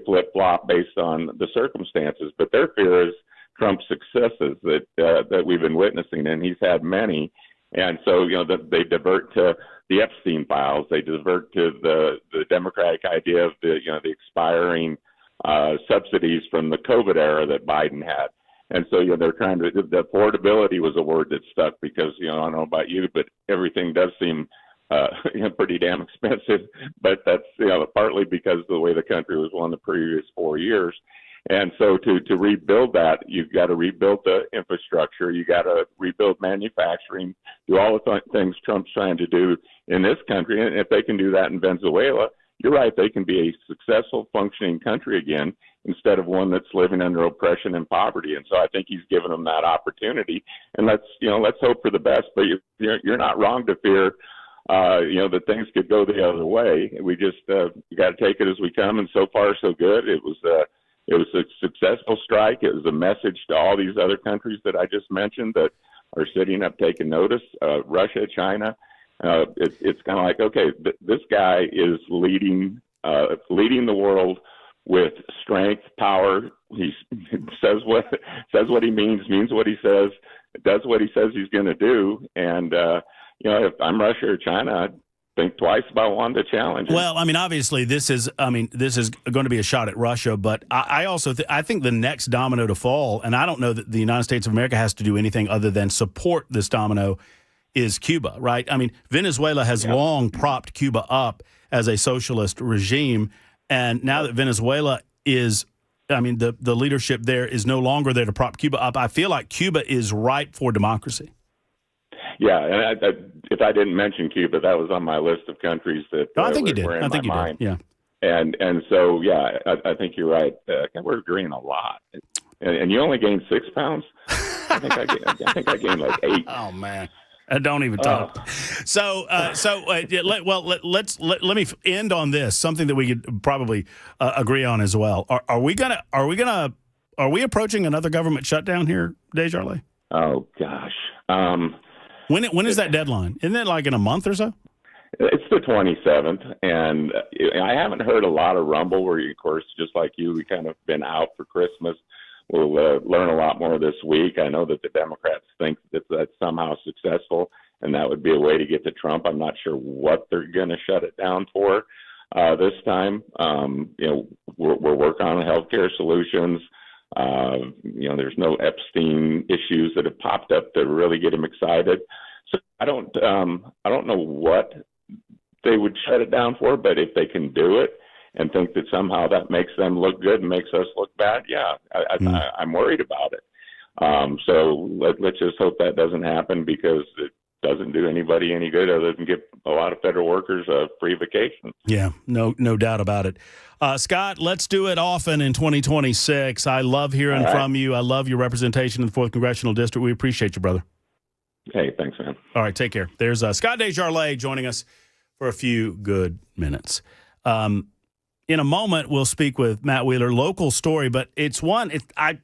flip-flop based on the circumstances. But their fear is Trump's successes that we've been witnessing, and he's had many. And so, they divert to the Epstein files. They divert to the Democratic idea of the expiring subsidies from the COVID era that Biden had. And so, they're trying to, the affordability was a word that stuck because, I don't know about you, but everything does seem pretty damn expensive. But that's, partly because of the way the country was won the previous 4 years. And so to rebuild that, you've got to rebuild the infrastructure. You got to rebuild manufacturing, do all the things Trump's trying to do in this country. And if they can do that in Venezuela, you're right, they can be a successful, functioning country again instead of one that's living under oppression and poverty. And so I think he's given them that opportunity. And let's hope for the best. But you're not wrong to fear, that things could go the other way. We just you got to take it as we come. And so far, so good. It was a successful strike. It was a message to all these other countries that I just mentioned that are sitting up taking notice. Russia, China. It's kind of like, okay, this guy is leading the world with strength, power. He says what he means what he says, does what he says he's going to do. And if I'm Russia or China, I'd think twice about wanting to challenge him. Well, I mean, obviously, this is going to be a shot at Russia, but I also I think the next domino to fall, and I don't know that the United States of America has to do anything other than support this domino, is Cuba, right? I mean, Venezuela has long propped Cuba up as a socialist regime, and now that Venezuela is, I mean, the leadership there is no longer there to prop Cuba up, I feel like Cuba is ripe for democracy. Yeah, and if I didn't mention Cuba, that was on my list of countries that I think you did. were in I think my you mind. did. Yeah. And so, yeah, I think you're right. We're agreeing a lot. And you only gained 6 pounds? I think I gained like 8. Oh, man. Don't even talk. So let me end on this. Something that we could probably agree on as well. Are we approaching another government shutdown here, Desjardins? Oh gosh. When is that deadline? Isn't it like in a month or so? It's the 27th, and I haven't heard a lot of rumble. Where, of course, just like you, we kind of been out for Christmas. We'll learn a lot more this week. I know that the Democrats think that that's somehow successful, and that would be a way to get to Trump. I'm not sure what they're going to shut it down for this time. We're working on healthcare solutions. There's no Epstein issues that have popped up to really get him excited. So I don't know what they would shut it down for, but if they can do it and think that somehow that makes them look good and makes us look bad, yeah, I'm worried about it. So let's just hope that doesn't happen, because doesn't do anybody any good other than give a lot of federal workers a free vacation. Yeah, no doubt about it. Scott, let's do it often in 2026. I love hearing from you. I love your representation in the 4th Congressional District. We appreciate you, brother. Hey, thanks, man. All right, take care. There's Scott DesJarlais joining us for a few good minutes. In a moment, we'll speak with Matt Wheeler, local story, but it's one, I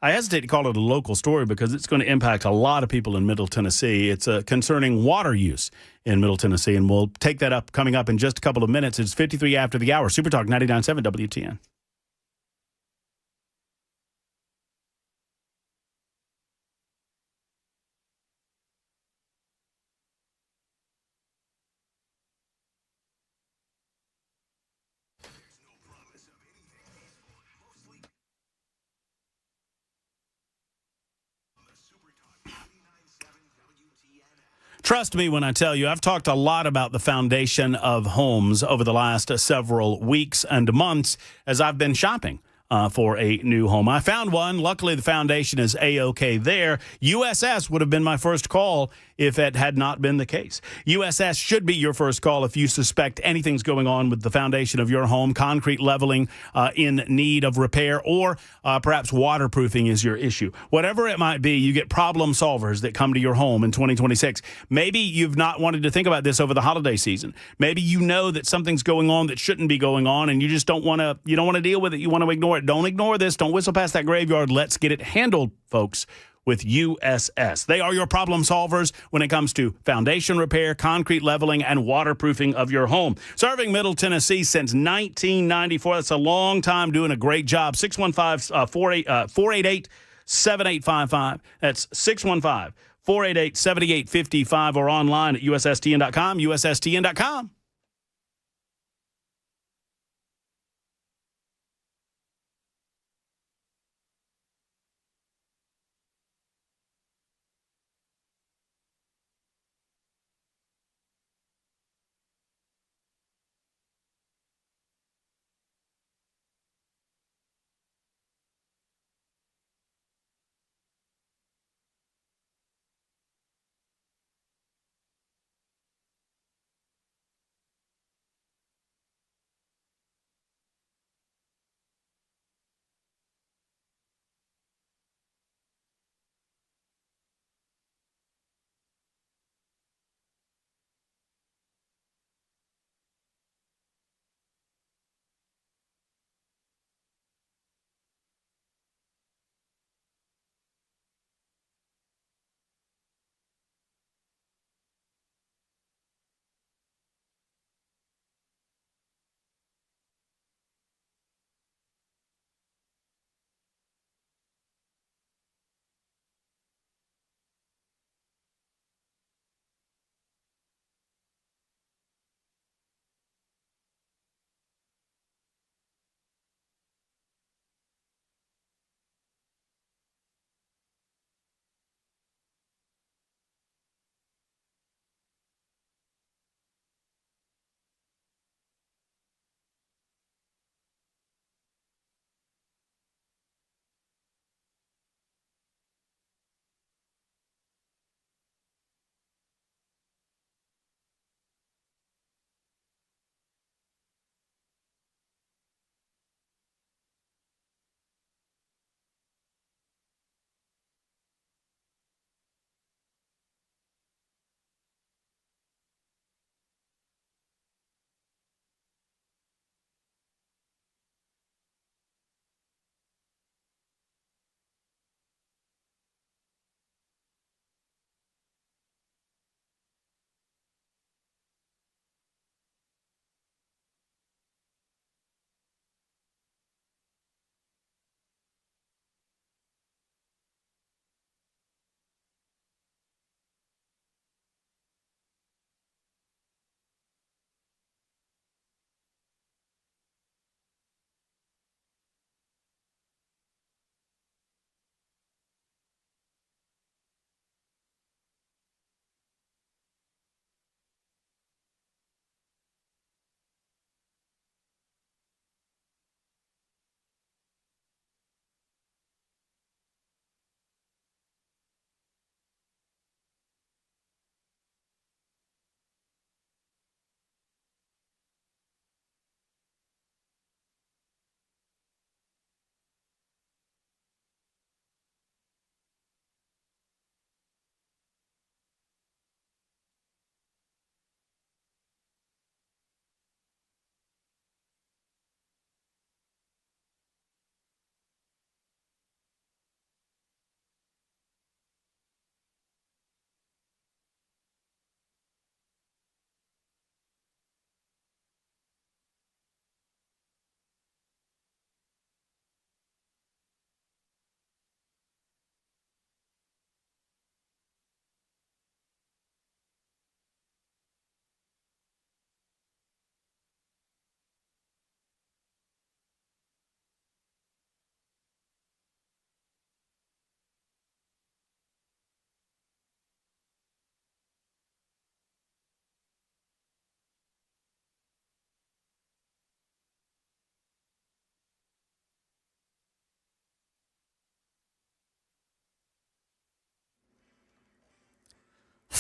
hesitate to call it a local story because it's going to impact a lot of people in Middle Tennessee. It's concerning water use in Middle Tennessee, and we'll take that up coming up in just a couple of minutes. It's 53 after the hour. Super Talk 99.7 WTN. Trust me when I tell you, I've talked a lot about the foundation of homes over the last several weeks and months as I've been shopping for a new home. I found one. Luckily, the foundation is A-OK there. USS would have been my first call if it had not been the case. USS should be your first call if you suspect anything's going on with the foundation of your home, concrete leveling in need of repair, or perhaps waterproofing is your issue. Whatever it might be, you get problem solvers that come to your home in 2026. Maybe you've not wanted to think about this over the holiday season. Maybe you know that something's going on that shouldn't be going on, and you just don't want to deal with it. You want to ignore it. Don't ignore this. Don't whistle past that graveyard. Let's get it handled, folks, with USS. They are your problem solvers when it comes to foundation repair, concrete leveling, and waterproofing of your home. Serving Middle Tennessee since 1994. That's a long time, doing a great job. 615-488-7855. That's 615-488-7855 or online at USSTN.com, USSTN.com.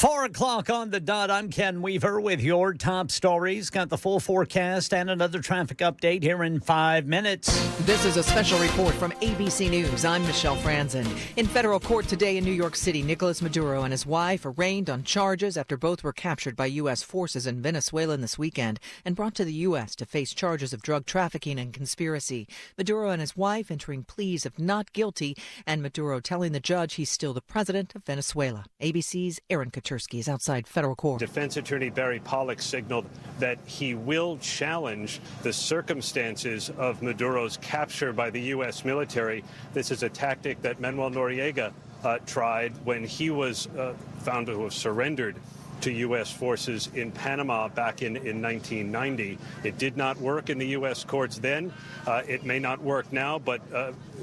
4 o'clock on the dot. I'm Ken Weaver with your top stories. Got the full forecast and another traffic update here in 5 minutes. This is a special report from ABC News. I'm Michelle Franzen. In federal court today in New York City, Nicolas Maduro and his wife arraigned on charges after both were captured by U.S. forces in Venezuela this weekend and brought to the U.S. to face charges of drug trafficking and conspiracy. Maduro and his wife entering pleas of not guilty, and Maduro telling the judge he's still the president of Venezuela. ABC's Aaron Katersky is outside federal court. Defense attorney Barry Pollock signaled that he will challenge the circumstances of Maduro's capture by the U.S. military. This is a tactic that Manuel Noriega tried when he was found to have surrendered to U.S. forces in Panama back in 1990. It did not work in the U.S. courts then. It may not work now, but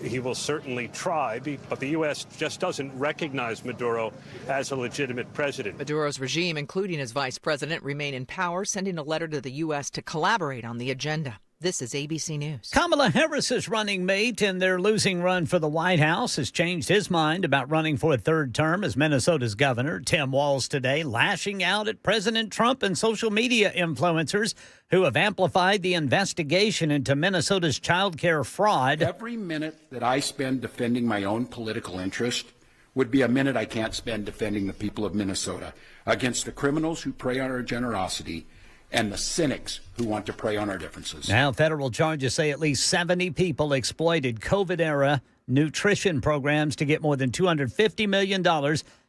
he will certainly try. But the U.S. just doesn't recognize Maduro as a legitimate president. Maduro's regime, including his vice president, remain in power, sending a letter to the U.S. to collaborate on the agenda. This is ABC News. Kamala Harris's running mate in their losing run for the White House has changed his mind about running for a third term as Minnesota's governor. Tim Walz today lashing out at President Trump and social media influencers who have amplified the investigation into Minnesota's child care fraud. Every minute that I spend defending my own political interest would be a minute I can't spend defending the people of Minnesota against the criminals who prey on our generosity and the cynics who want to prey on our differences. Now, federal charges say at least 70 people exploited COVID-era nutrition programs to get more than $250 million,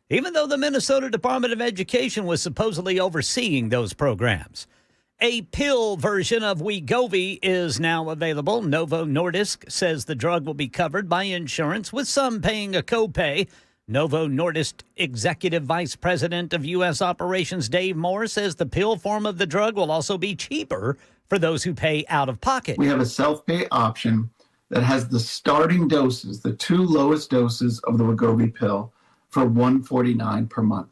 even though the Minnesota Department of Education was supposedly overseeing those programs. A pill version of Wegovy is now available. Novo Nordisk says the drug will be covered by insurance, with some paying a copay. Novo Nordisk Executive Vice President of U.S. Operations Dave Moore says the pill form of the drug will also be cheaper for those who pay out of pocket. We have a self-pay option that has the starting doses, the two lowest doses of the Wegovy pill, for $149 per month.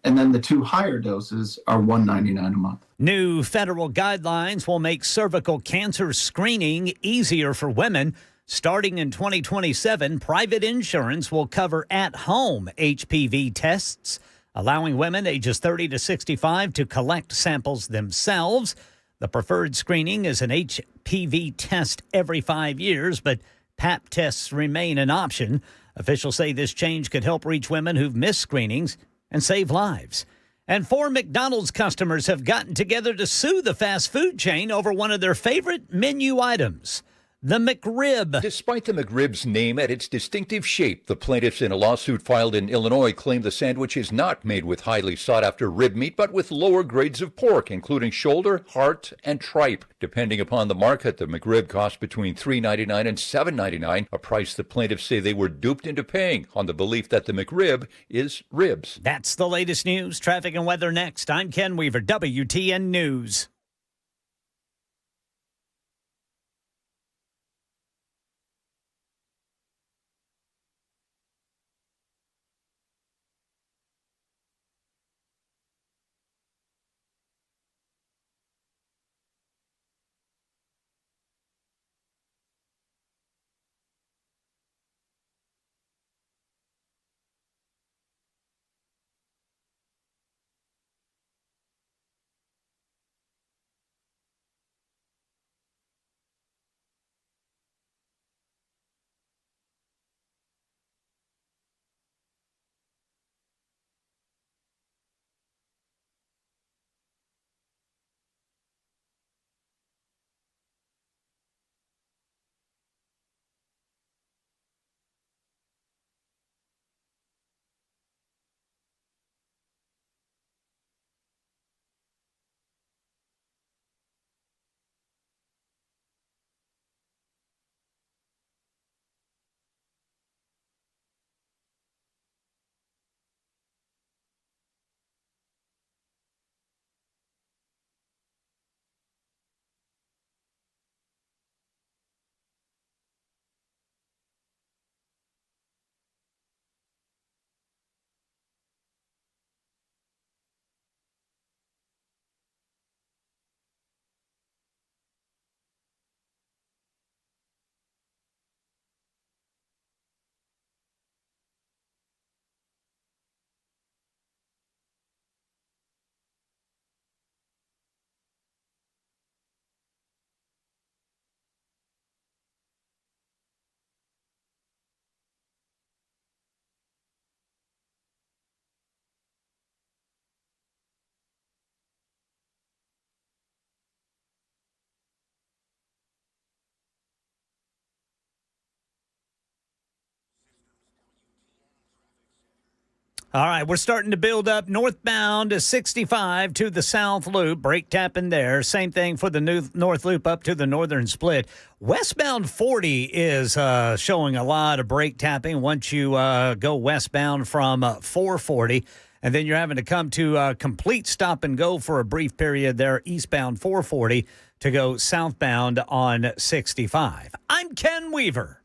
And then the two higher doses are $199 a month. New federal guidelines will make cervical cancer screening easier for women. Starting in 2027, private insurance will cover at-home HPV tests, allowing women ages 30 to 65 to collect samples themselves. The preferred screening is an HPV test every 5 years, but Pap tests remain an option. Officials say this change could help reach women who've missed screenings and save lives. And 4 McDonald's customers have gotten together to sue the fast food chain over one of their favorite menu items, the McRib. Despite the McRib's name and its distinctive shape, the plaintiffs in a lawsuit filed in Illinois claim the sandwich is not made with highly sought-after rib meat, but with lower grades of pork, including shoulder, heart, and tripe. Depending upon the market, the McRib costs between $3.99 and $7.99, a price the plaintiffs say they were duped into paying on the belief that the McRib is ribs. That's the latest news. Traffic and weather next. I'm Ken Weaver, WTN News. All right, we're starting to build up northbound to 65 to the South Loop. Brake tapping there. Same thing for the new North Loop up to the Northern Split. Westbound 40 is showing a lot of brake tapping once you go westbound from 440. And then you're having to come to a complete stop and go for a brief period there, eastbound 440 to go southbound on 65. I'm Ken Weaver.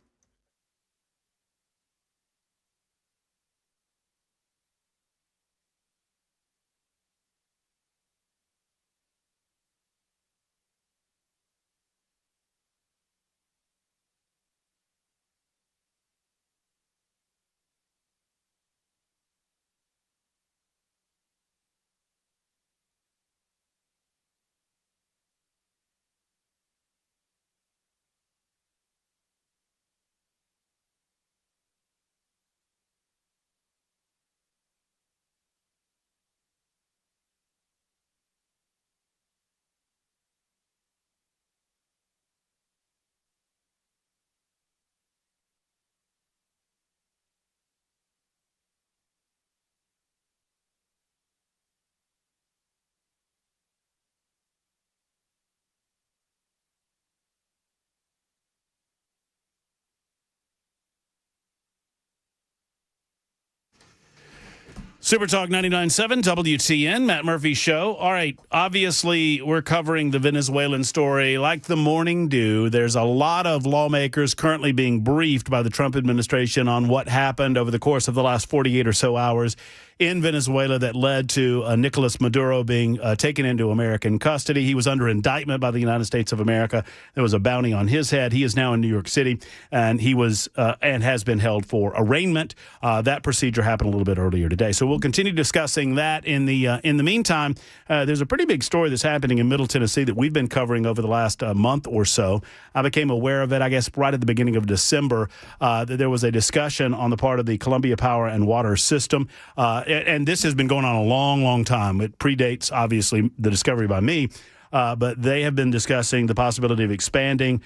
Super Talk 99.7 WTN, Matt Murphy Show. All right, obviously we're covering the Venezuelan story like the morning dew. There's a lot of lawmakers currently being briefed by the Trump administration on what happened over the course of the last 48 or so hours in Venezuela that led to Nicolas Maduro being taken into American custody. He was under indictment by the United States of America. There was a bounty on his head. He is now in New York City, and he was and has been held for arraignment. That procedure happened a little bit earlier today. So we'll continue discussing that. In the meantime, there's a pretty big story that's happening in Middle Tennessee that we've been covering over the last month or so. I became aware of it, I guess, right at the beginning of December, that there was a discussion on the part of the Columbia Power and Water System. And this has been going on a long, long time. It predates, obviously, the discovery by me. But they have been discussing the possibility of expanding,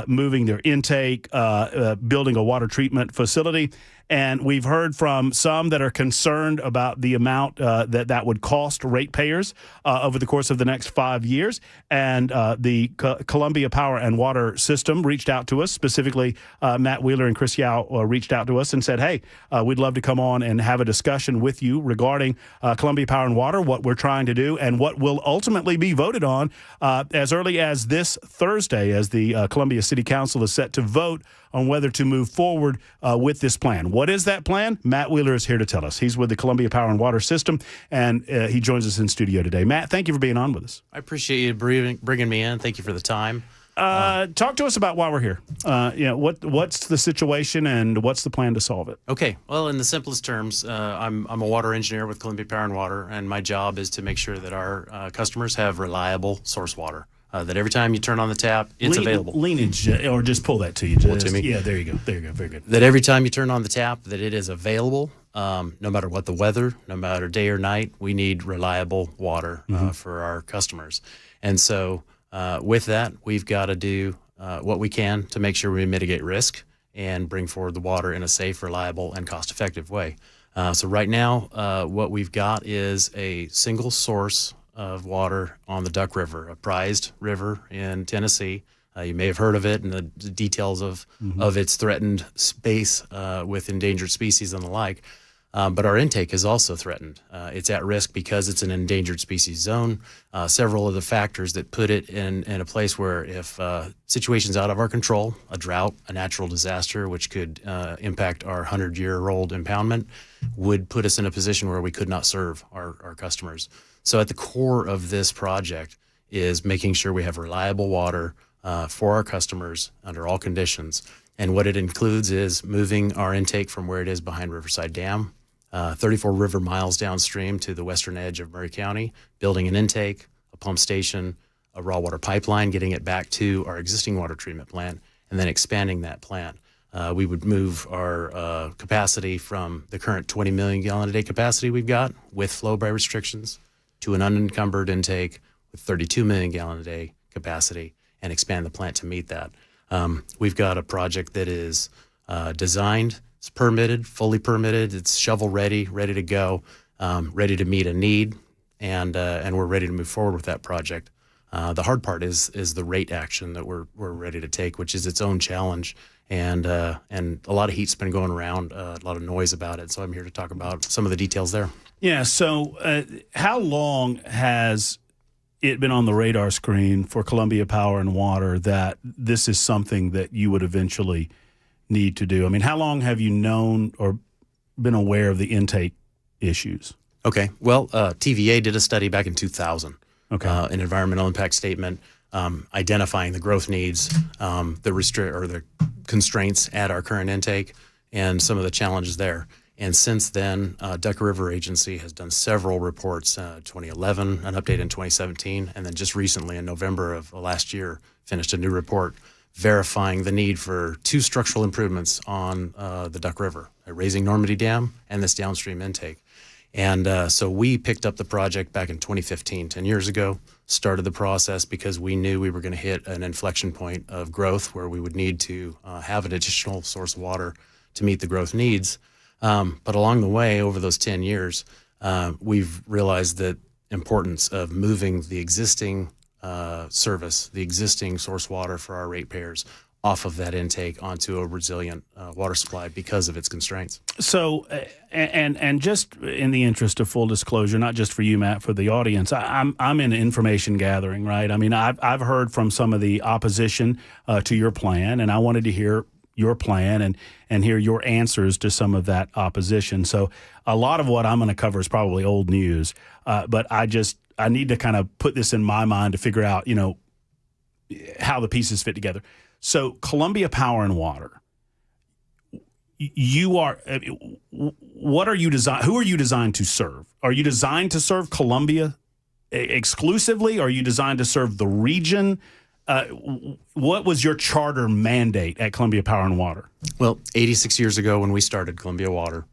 moving their intake, building a water treatment facility. And we've heard from some that are concerned about the amount that would cost ratepayers over the course of the next 5 years. And the Columbia Power and Water System reached out to us, specifically Matt Wheeler and Chris Yao reached out to us and said, hey, we'd love to come on and have a discussion with you regarding Columbia Power and Water, what we're trying to do, and what will ultimately be voted on as early as this Thursday, as the Columbia City Council is set to vote on whether to move forward with this plan. What is that plan? Matt Wheeler is here to tell us. He's with the Columbia Power and Water System, and he joins us in studio today. Matt, thank you for being on with us. I appreciate you bringing me in. Thank you for the time. Talk to us about why we're here. What's the situation and what's the plan to solve it? Okay. Well, in the simplest terms, I'm a water engineer with Columbia Power and Water, and my job is to make sure that our customers have reliable source water. That every time you turn on the tap, it's available. Leanage, or just pull that to you. Pull it to me. Yeah, there you go. There you go. Very good. That every time you turn on the tap, that it is available, no matter what the weather, no matter day or night. We need reliable water for our customers. And so with that, we've got to do what we can to make sure we mitigate risk and bring forward the water in a safe, reliable, and cost-effective way. So right now, what we've got is a single source of water on the Duck River, a prized river in Tennessee. You may have heard of it and the details of its threatened space with endangered species and the like. But our intake is also threatened. It's at risk because it's an endangered species zone. Several of the factors that put it in a place where if situations out of our control, a drought, a natural disaster, which could impact our 100-year-old impoundment, would put us in a position where we could not serve our customers. So at the core of this project is making sure we have reliable water for our customers under all conditions. And what it includes is moving our intake from where it is behind Riverside Dam, 34 river miles downstream to the western edge of Murray County, building an intake, a pump station, a raw water pipeline, getting it back to our existing water treatment plant, and then expanding that plant. We would move our capacity from the current 20 million gallon a day capacity we've got with flow by restrictions to an unencumbered intake with 32 million gallon a day capacity and expand the plant to meet that. We've got a project that is designed It's permitted, fully permitted. It's shovel ready, ready to go, ready to meet a need, and we're ready to move forward with that project. The hard part is the rate action that we're ready to take, which is its own challenge, and a lot of heat's been going around, a lot of noise about it. So I'm here to talk about some of the details there. Yeah. So how long has it been on the radar screen for Columbia Power and Water that this is something that you would eventually need to do? I mean, how long have you known or been aware of the intake issues? Okay. Well, TVA did a study back in 2000. Okay. An environmental impact statement identifying the growth needs, the constraints at our current intake, and some of the challenges there. And since then, Duck River Agency has done several reports, 2011, an update in 2017, and then just recently in November of last year, finished a new report verifying the need for 2 structural improvements on the Duck River, raising Normandy Dam and this downstream intake. And so we picked up the project back in 2015, 10 years ago, started the process because we knew we were going to hit an inflection point of growth where we would need to have an additional source of water to meet the growth needs. But along the way, over those 10 years, we've realized the importance of moving the existing service, the existing source water for our ratepayers, off of that intake onto a resilient water supply because of its constraints. So, and just in the interest of full disclosure, not just for you, Matt, for the audience, I'm in information gathering, right? I mean, I've heard from some of the opposition to your plan, and I wanted to hear your plan and hear your answers to some of that opposition. So a lot of what I'm going to cover is probably old news, but I need to kind of put this in my mind to figure out, how the pieces fit together. So Columbia Power and Water, who are you designed to serve? Are you designed to serve Columbia exclusively? Are you designed to serve the region? What was your charter mandate at Columbia Power and Water? Well, 86 years ago when we started Columbia Water,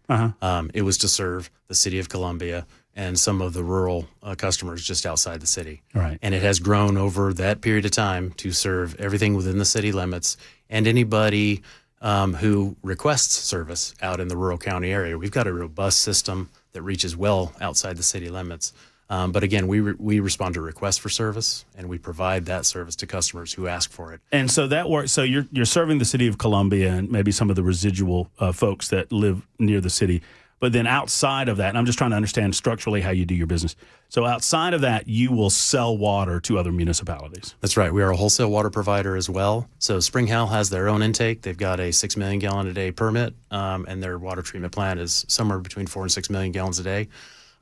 it was to serve the city of Columbia and some of the rural customers just outside the city. Right. And it has grown over that period of time to serve everything within the city limits and anybody who requests service out in the rural county area. We've got a robust system that reaches well outside the city limits. But again, we respond to requests for service, and we provide that service to customers who ask for it. And so that works. So you're serving the city of Columbia and maybe some of the residual folks that live near the city. But then outside of that, and I'm just trying to understand structurally how you do your business. So outside of that, you will sell water to other municipalities. That's right. We are a wholesale water provider as well. So Spring Hill has their own intake. They've got a 6 million gallon a day permit, and their water treatment plant is somewhere between 4 and 6 million gallons a day.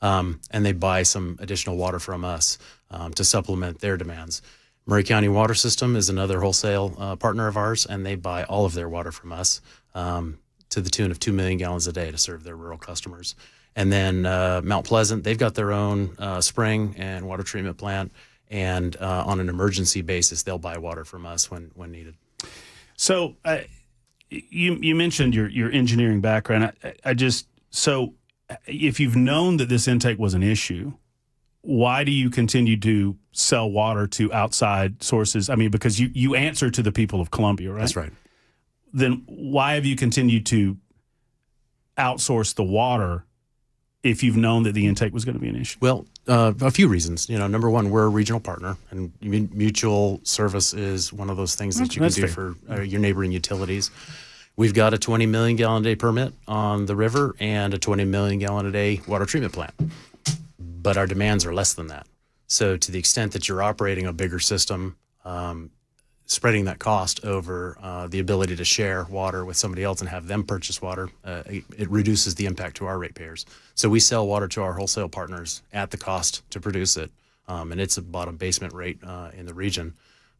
And they buy some additional water from us to supplement their demands. Murray County Water System is another wholesale partner of ours, and they buy all of their water from us to the tune of 2 million gallons a day to serve their rural customers. And then Mount Pleasant, they've got their own spring and water treatment plant, and on an emergency basis, they'll buy water from us when needed. So you mentioned your engineering background. So if you've known that this intake was an issue, why do you continue to sell water to outside sources? I mean, because you answer to the people of Columbia, right? That's right. Then why have you continued to outsource the water if you've known that the intake was going to be an issue? Well, a few reasons. Number one, we're a regional partner, and mutual service is one of those things that you can do for your neighboring utilities. We've got a 20 million gallon a day permit on the river and a 20 million gallon a day water treatment plant. But our demands are less than that. So to the extent that you're operating a bigger system, spreading that cost over the ability to share water with somebody else and have them purchase water, it reduces the impact to our ratepayers. So we sell water to our wholesale partners at the cost to produce it, and it's a bottom basement rate in the region.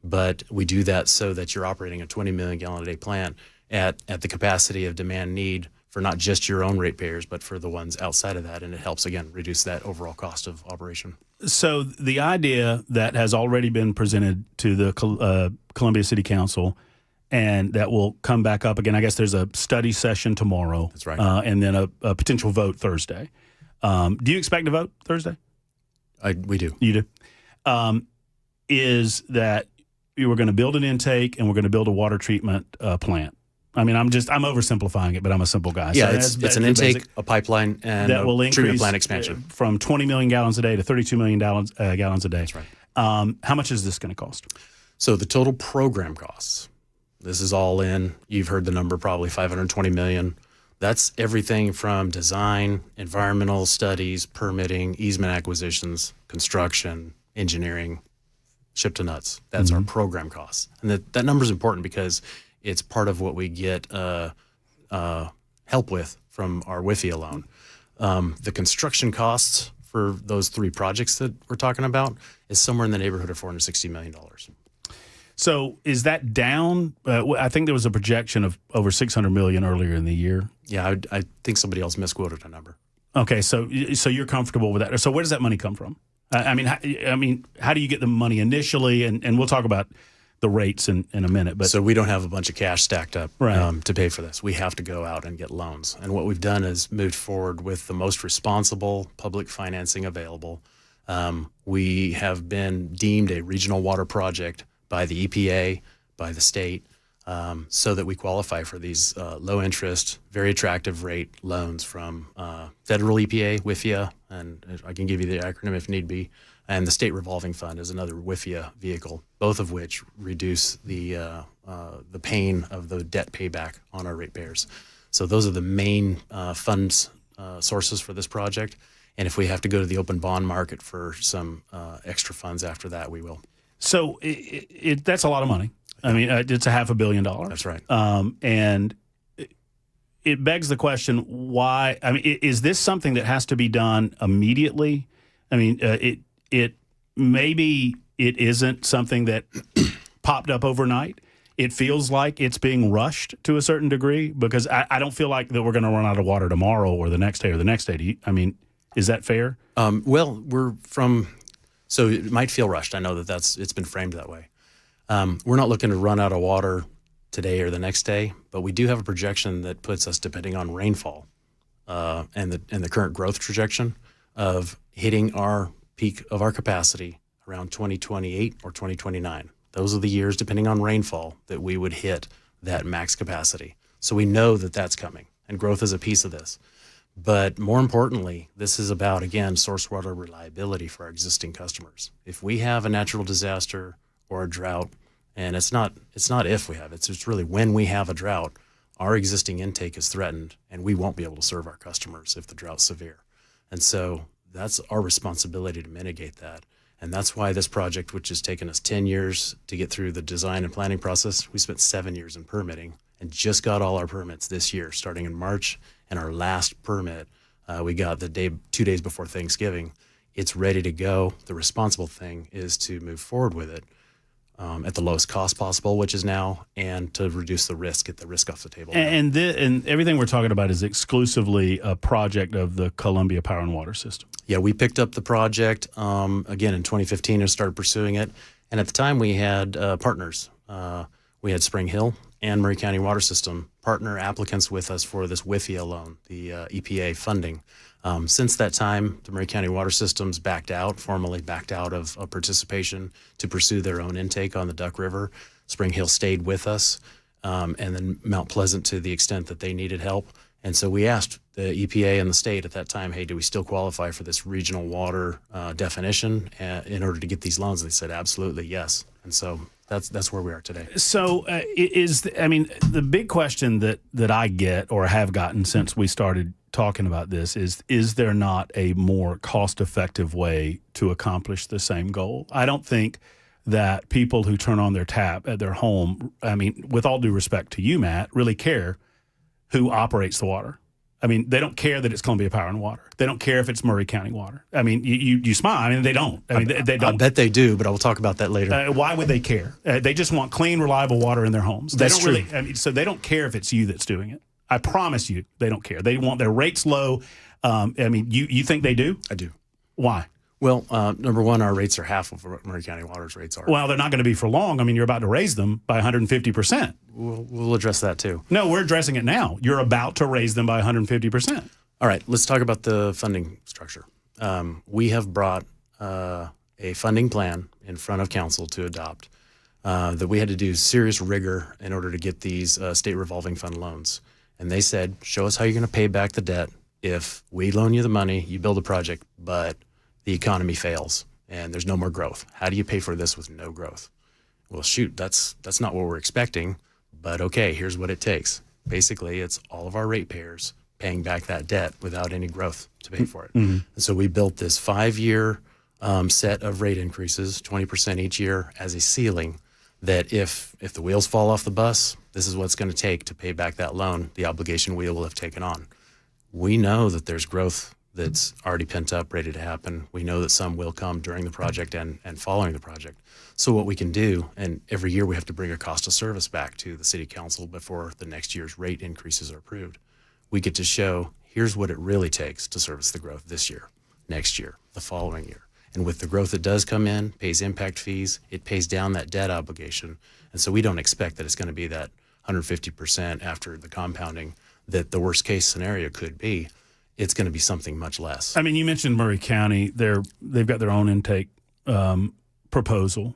But we do that so that you're operating a 20 million gallon a day plant at the capacity of demand need for not just your own ratepayers, but for the ones outside of that. And it helps, again, reduce that overall cost of operation. So the idea that has already been presented to the Columbia City Council and that will come back up again, I guess there's a study session tomorrow. That's right. And then a potential vote Thursday. Do you expect to vote Thursday? We do. You do? Is that we were going to build an intake and we're going to build a water treatment plant. I mean, I'm oversimplifying it, but I'm a simple guy. Yeah, So it's an intake, a pipeline, and that will a increase treatment plant expansion. From 20 million gallons a day to 32 million gallons a day. That's right. How much is this going to cost? So the total program costs, this is all in, you've heard the number, probably $520 million. That's everything from design, environmental studies, permitting, easement acquisitions, construction, engineering, ship to nuts. That's our program costs. And that number is important because it's part of what we get help with from our WIFIA loan. The construction costs for those 3 projects that we're talking about is somewhere in the neighborhood of $460 million. So is that down? I think there was a projection of over $600 million earlier in the year. Yeah, I think somebody else misquoted a number. Okay, so you're comfortable with that. So where does that money come from? I mean, how do you get the money initially? And we'll talk about the rates in a minute. But so we don't have a bunch of cash stacked up Right. to pay for this. We have to go out and get loans. And what we've done is moved forward with the most responsible public financing available. We have been deemed a regional water project by the EPA, by the state, so that we qualify for these low interest, very attractive rate loans from federal EPA, WIFIA, and I can give you the acronym if need be, and the State Revolving Fund is another WIFIA vehicle, both of which reduce the pain of the debt payback on our ratepayers. So those are the main funds sources for this project. And if we have to go to the open bond market for some extra funds after that, we will. So that's a lot of money. I mean, it's $500 million. That's right. And it begs the question, why? I mean, is this something that has to be done immediately? I mean, it maybe it isn't something that popped up overnight. It feels like it's being rushed to a certain degree because I don't feel like that we're going to run out of water tomorrow or the next day or the next day. I mean, is that fair? Well, so it might feel rushed. I know it's been framed that way. We're not looking to run out of water today or the next day, but we do have a projection that puts us, depending on rainfall and the current growth projection, of hitting our peak of our capacity around 2028 or 2029. Those are the years, depending on rainfall, that we would hit that max capacity. So we know that that's coming, and growth is a piece of this. But more importantly, this is about, again, source water reliability for our existing customers. If we have a natural disaster or a drought, and it's not if we have it, it's really when we have a drought, our existing intake is threatened, and we won't be able to serve our customers if the drought's severe. And so that's our responsibility to mitigate that. And that's why this project, which has taken us 10 years to get through the design and planning process, we spent 7 years in permitting and just got all our permits this year, starting in March. And our last permit, we got 2 days before Thanksgiving. It's ready to go. The responsible thing is to move forward with it at the lowest cost possible, which is now, and to reduce the risk, get the risk off the table. And everything we're talking about is exclusively a project of the Columbia Power and Water System. Yeah, we picked up the project again in 2015 and started pursuing it. And at the time, we had partners. We had Spring Hill and Murray County Water System partner applicants with us for this WIFIA loan, the EPA funding. Since that time, the Murray County Water System's formally backed out of participation to pursue their own intake on the Duck River. Spring Hill stayed with us, and then Mount Pleasant to the extent that they needed help. And so we asked the EPA and the state at that time, hey, do we still qualify for this regional water definition in order to get these loans? And they said, absolutely, yes. And so that's where we are today. So the big question that I get or have gotten since we started talking about this is there not a more cost-effective way to accomplish the same goal? I don't think that people who turn on their tap at their home, I mean, with all due respect to you, Matt, really care who operates the water. I mean, they don't care that it's Columbia Power and Water. They don't care if it's Murray County Water. I mean, you smile. I mean, they don't. I mean, they don't. I bet they do, but I will talk about that later. Why would they care? They just want clean, reliable water in their homes. They don't really. I mean, so they don't care if it's you that's doing it. I promise you, they don't care. They want their rates low. I mean, you think they do? I do. Why? Well, number one, our rates are half of what Murray County Water's rates are. Well, they're not going to be for long. I mean, you're about to raise them by 150%. We'll address that too. No, we're addressing it now. You're about to raise them by 150%. All right, let's talk about the funding structure. We have brought a funding plan in front of council to adopt. that we had to do serious rigor in order to get these state revolving fund loans. And they said, show us how you're going to pay back the debt if we loan you the money, you build a project, but the economy fails and there's no more growth. How do you pay for this with no growth? Well, shoot, that's not what we're expecting, but okay, here's what it takes. Basically, it's all of our ratepayers paying back that debt without any growth to pay for it. And so we built this 5-year set of rate increases, 20% each year as a ceiling, that if the wheels fall off the bus, this is what it's going to take to pay back that loan, the obligation we will have taken on. We know that there's growth that's already pent up, ready to happen. We know that some will come during the project and following the project. So what we can do, and every year we have to bring a cost of service back to the city council before the next year's rate increases are approved. We get to show, here's what it really takes to service the growth this year, next year, the following year. And with the growth that does come in, pays impact fees, it pays down that debt obligation. And so we don't expect that it's going to be that 150% after the compounding that the worst case scenario could be. It's going to be something much less. I mean, you mentioned Murray County. They've got their own intake proposal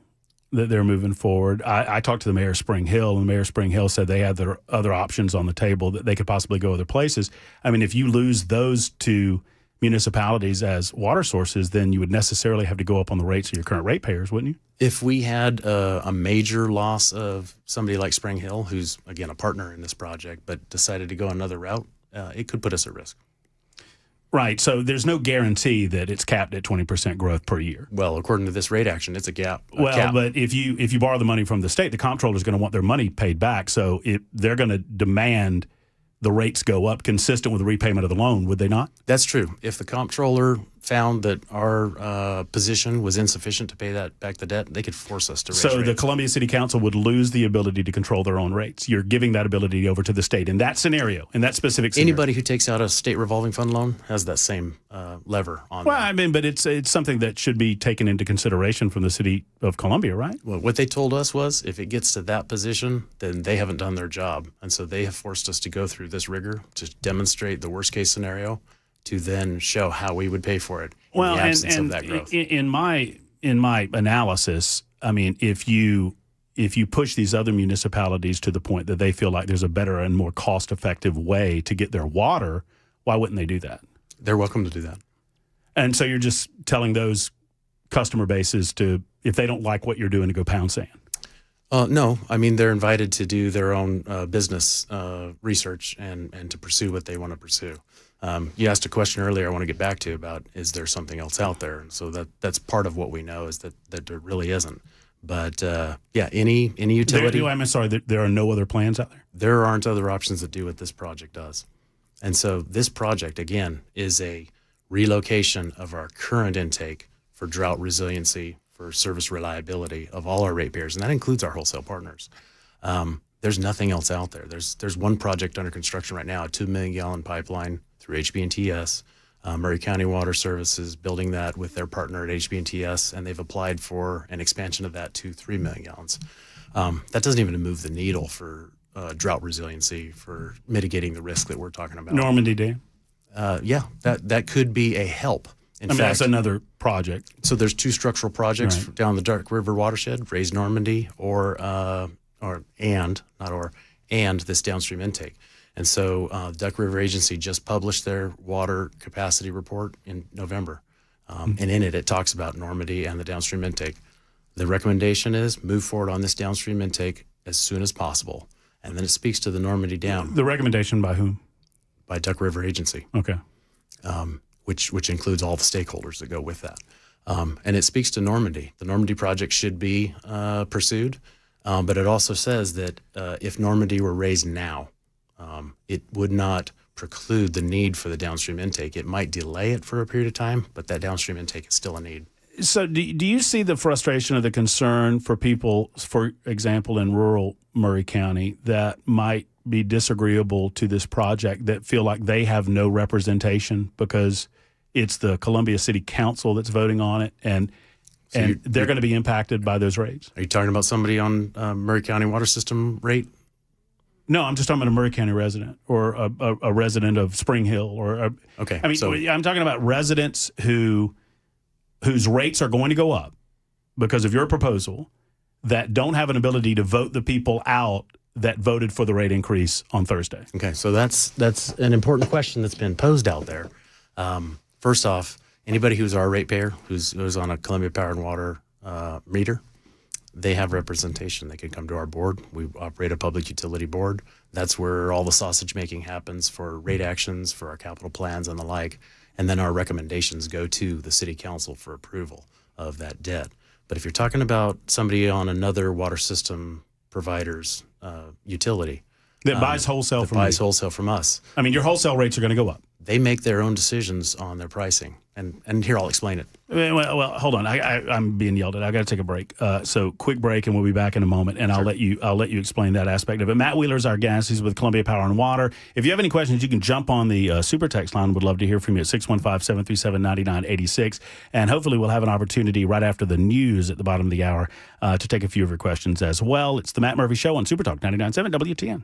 that they're moving forward. I talked to the mayor of Spring Hill, and Mayor of Spring Hill said they had their other options on the table, that they could possibly go other places. I mean, if you lose those two municipalities as water sources, then you would necessarily have to go up on the rates of your current ratepayers, wouldn't you? If we had a major loss of somebody like Spring Hill, who's, again, a partner in this project, but decided to go another route, it could put us at risk. Right. So there's no guarantee that it's capped at 20% growth per year. Well, according to this rate action, it's a cap. But if you borrow the money from the state, the comptroller is going to want their money paid back. So they're going to demand the rates go up consistent with the repayment of the loan, would they not? That's true. If the comptroller found that our position was insufficient to pay that back the debt, they could force us to raise rates. So the Columbia City Council would lose the ability to control their own rates. You're giving that ability over to the state in that scenario, in that specific scenario. Anybody who takes out a state revolving fund loan has that same lever on them. Well, I mean, but it's something that should be taken into consideration from the city of Columbia, right? Well, what they told us was if it gets to that position, then they haven't done their job. And so they have forced us to go through this rigor to demonstrate the worst case scenario, to then show how we would pay for it in the absence of that growth. In my analysis, I mean, if you push these other municipalities to the point that they feel like there's a better and more cost-effective way to get their water, why wouldn't they do that? They're welcome to do that. And so you're just telling those customer bases to, if they don't like what you're doing, to go pound sand. No, I mean, they're invited to do their own business research and to pursue what they want to pursue. You asked a question earlier I want to get back to about, is there something else out there? And so that's part of what we know, is that there really isn't. But yeah, any utility. I'm sorry, there are no other plans out there? There aren't other options that do what this project does. And so this project, again, is a relocation of our current intake for drought resiliency, for service reliability of all our ratepayers, and that includes our wholesale partners. There's nothing else out there. There's one project under construction right now, a 2 million gallon pipeline through HB&TS. Murray County Water Services building that with their partner at HB&TS, and they've applied for an expansion of that to 3 million gallons. That doesn't even move the needle for drought resiliency, for mitigating the risk that we're talking about. Normandy Dam? Yeah, that could be a help. In fact, that's another project. So there's two structural projects down the Duck River watershed, Raise Normandy and this downstream intake. And so the Duck River Agency just published their water capacity report in November. And in it talks about Normandy and the downstream intake. The recommendation is move forward on this downstream intake as soon as possible. And then it speaks to the Normandy Dam. The recommendation by whom? By Duck River Agency. Okay. Which includes all the stakeholders that go with that. And it speaks to Normandy. The Normandy project should be pursued, but it also says that if Normandy were raised now, it would not preclude the need for the downstream intake. It might delay it for a period of time, but that downstream intake is still a need. So do you see the frustration or the concern for people, for example, in rural Murray County that might be disagreeable to this project, that feel like they have no representation because it's the Columbia City Council that's voting on it, and they're going to be impacted by those rates? Are you talking about somebody on Murray County water system rate? No, I'm just talking about a Murray County resident or a resident of Spring Hill. Okay. I mean, I'm talking about residents whose rates are going to go up because of your proposal, that don't have an ability to vote the people out that voted for the rate increase on Thursday? Okay, so that's an important question that's been posed out there. First off, anybody who's our ratepayer, who's on a Columbia Power and Water meter, they have representation. They can come to our board. We operate a public utility board. That's where all the sausage making happens for rate actions, for our capital plans and the like. And then our recommendations go to the city council for approval of that debt. But if you're talking about somebody on another water system provider's utility That buys wholesale from buys you. wholesale from us, I mean, your wholesale rates are going to go up. they make their own decisions on their pricing. And here, I'll explain it. Well, hold on. I'm being yelled at. I got to take a break. So quick break, and we'll be back in a moment. And I'll let you explain that aspect of it. Matt Wheeler's our guest. He's with Columbia Power and Water. If you have any questions, you can jump on the super text line. Would love to hear from you at 615-737-9986. And hopefully, we'll have an opportunity right after the news at the bottom of the hour to take a few of your questions as well. It's the Matt Murphy Show on Super Talk 99.7 WTN.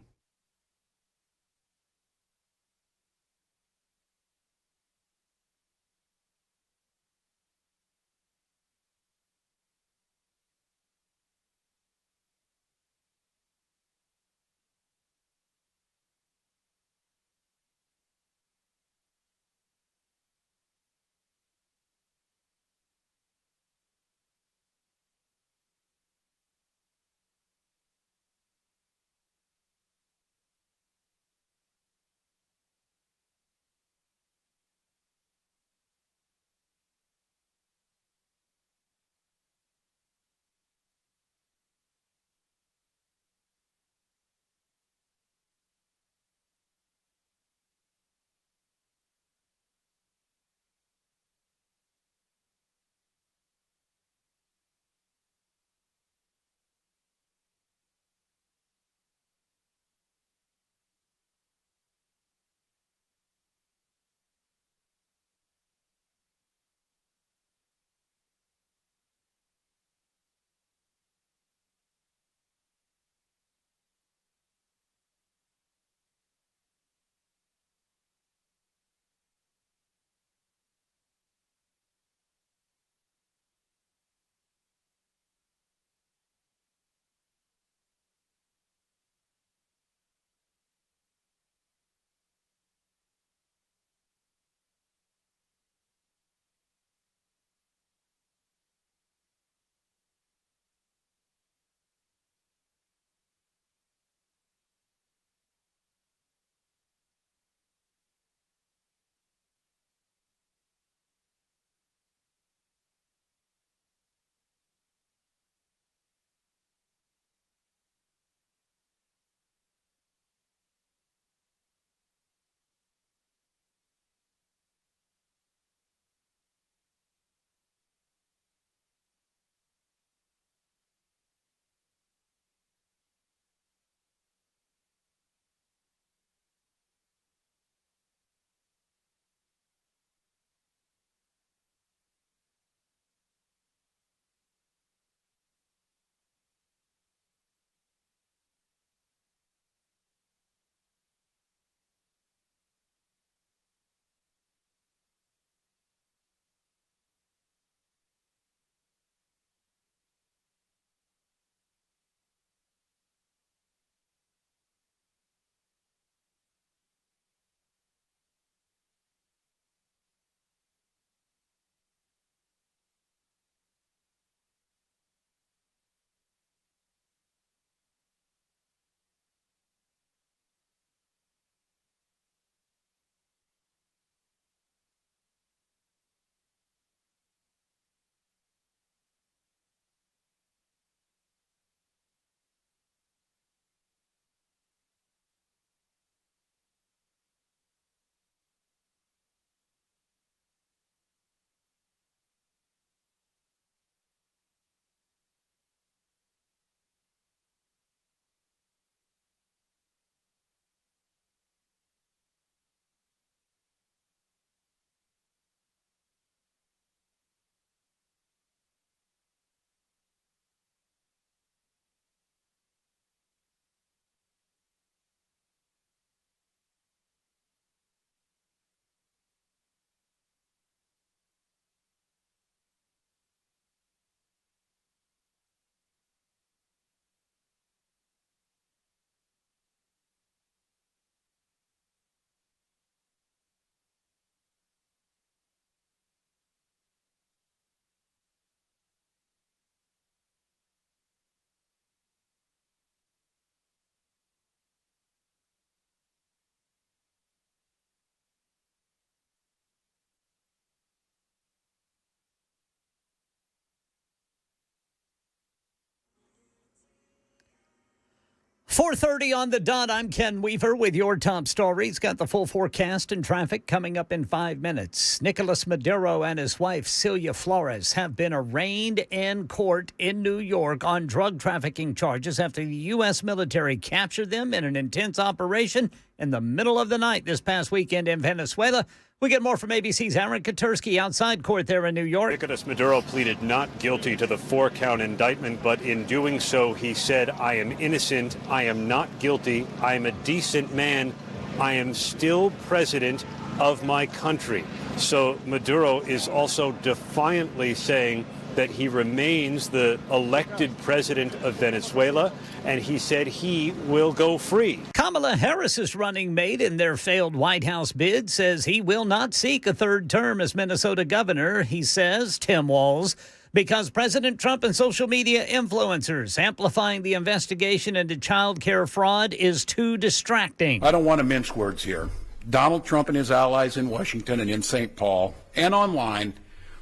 4:30 on the dot. I'm Ken Weaver with your top stories. Got the full forecast and traffic coming up in 5 minutes. Nicolas Maduro and his wife, Celia Flores, have been arraigned in court in New York on drug trafficking charges after the U.S. military captured them in an intense operation in the middle of the night this past weekend in Venezuela. We get more from ABC's Aaron Katursky outside court there in New York. Nicolas Maduro pleaded not guilty to the 4-count indictment, but in doing so, he said, "I am innocent. I am not guilty. I am a decent man. I am still president of my country." So Maduro is also defiantly saying that he remains the elected president of Venezuela, and he said he will go free. Kamala Harris's running mate in their failed White House bid says he will not seek a third term as Minnesota governor. He says, Tim Walz, because President Trump and social media influencers amplifying the investigation into child care fraud is too distracting. I don't want to mince words here. Donald Trump and his allies in Washington and in St. Paul and online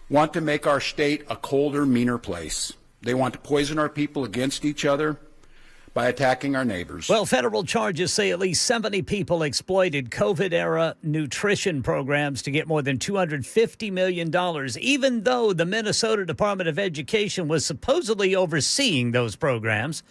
want to make our state a colder, meaner place. They want to poison our people against each other by attacking our neighbors. Well, federal charges say at least 70 people exploited COVID-era nutrition programs to get more than $250 million, even though the Minnesota Department of Education was supposedly overseeing those programs.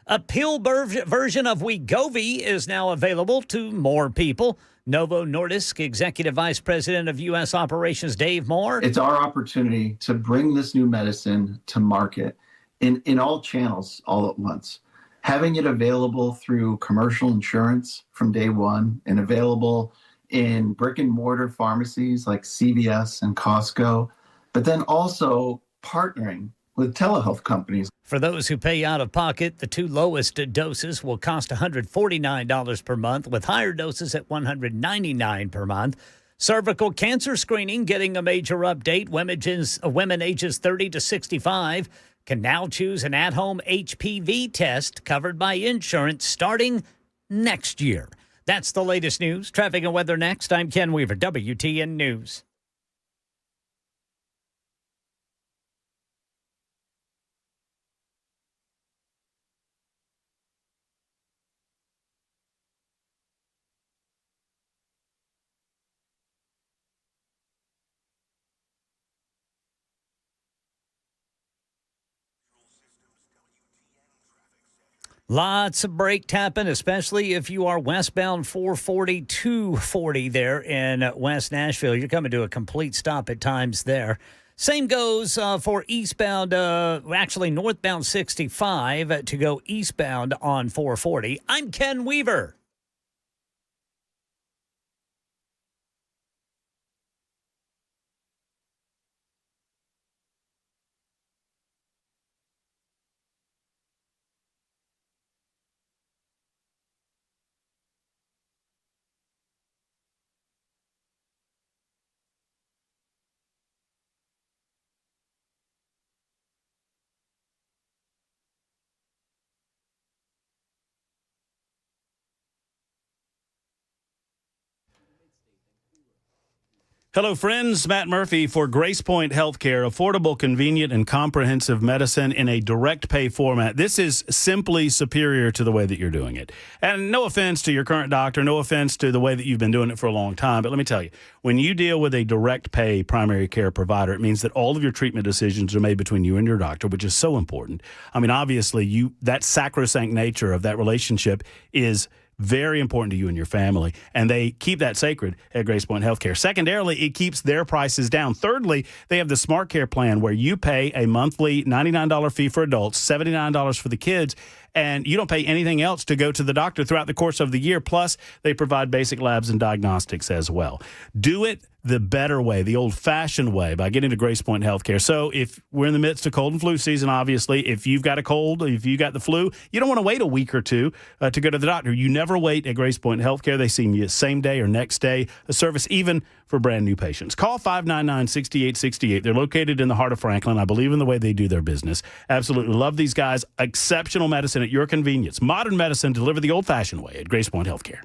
A pill version of Wegovy is now available to more people. Novo Nordisk Executive Vice President of U.S. Operations Dave Moore. It's our opportunity to bring this new medicine to market in all channels all at once. Having it available through commercial insurance from day one and available in brick and mortar pharmacies like CVS and Costco, but then also partnering with telehealth companies. For those who pay out of pocket, the two lowest doses will cost $149 per month, with higher doses at $199 per month. Cervical cancer screening getting a major update. Women ages 30 to 65 can now choose an at-home HPV test covered by insurance starting next year. That's the latest news. Traffic and weather next. I'm Ken Weaver, WTN News. Lots of brake tapping, especially if you are westbound 440, 240 there in West Nashville. You're coming to a complete stop at times there. Same goes for eastbound, northbound 65 to go eastbound on 440. I'm Ken Weaver. Hello, friends. Matt Murphy for Grace Point Healthcare. Affordable, convenient, and comprehensive medicine in a direct pay format. This is simply superior to the way that you're doing it. And no offense to your current doctor, no offense to the way that you've been doing it for a long time. But let me tell you, when you deal with a direct pay primary care provider, it means that all of your treatment decisions are made between you and your doctor, which is so important. I mean, obviously, that sacrosanct nature of that relationship is very important to you and your family, and they keep that sacred at Grace Point Healthcare. Secondarily, it keeps their prices down. Thirdly, they have the Smart Care plan where you pay a monthly $99 fee for adults, $79 for the kids, and you don't pay anything else to go to the doctor throughout the course of the year. Plus, they provide basic labs and diagnostics as well. Do it the better way, the old-fashioned way, by getting to Grace Point Healthcare. So if we're in the midst of cold and flu season, obviously, if you've got a cold, if you got the flu, you don't want to wait a week or two to go to the doctor. You never wait at Grace Point Healthcare. They see you same day or next day, a service even for brand new patients. Call 599-6868. They're located in the heart of Franklin. I believe in the way they do their business. Absolutely love these guys. Exceptional medicine at your convenience. Modern medicine delivered the old-fashioned way at Grace Point Healthcare.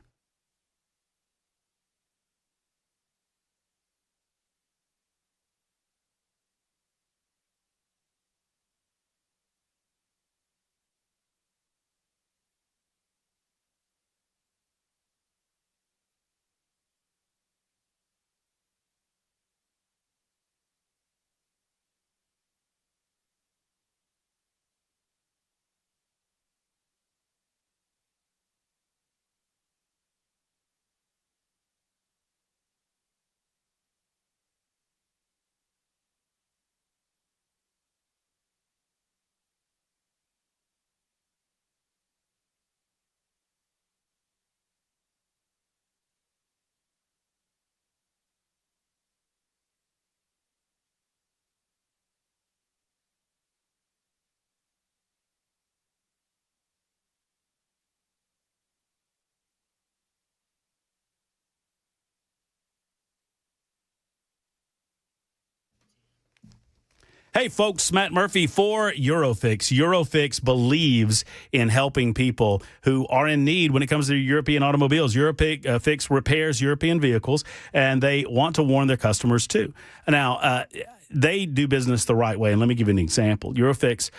Hey, folks, Matt Murphy for Eurofix. Eurofix believes in helping people who are in need when it comes to European automobiles. Eurofix repairs European vehicles, and they want to warn their customers, too. Now, they do business the right way, and let me give you an example. Eurofix,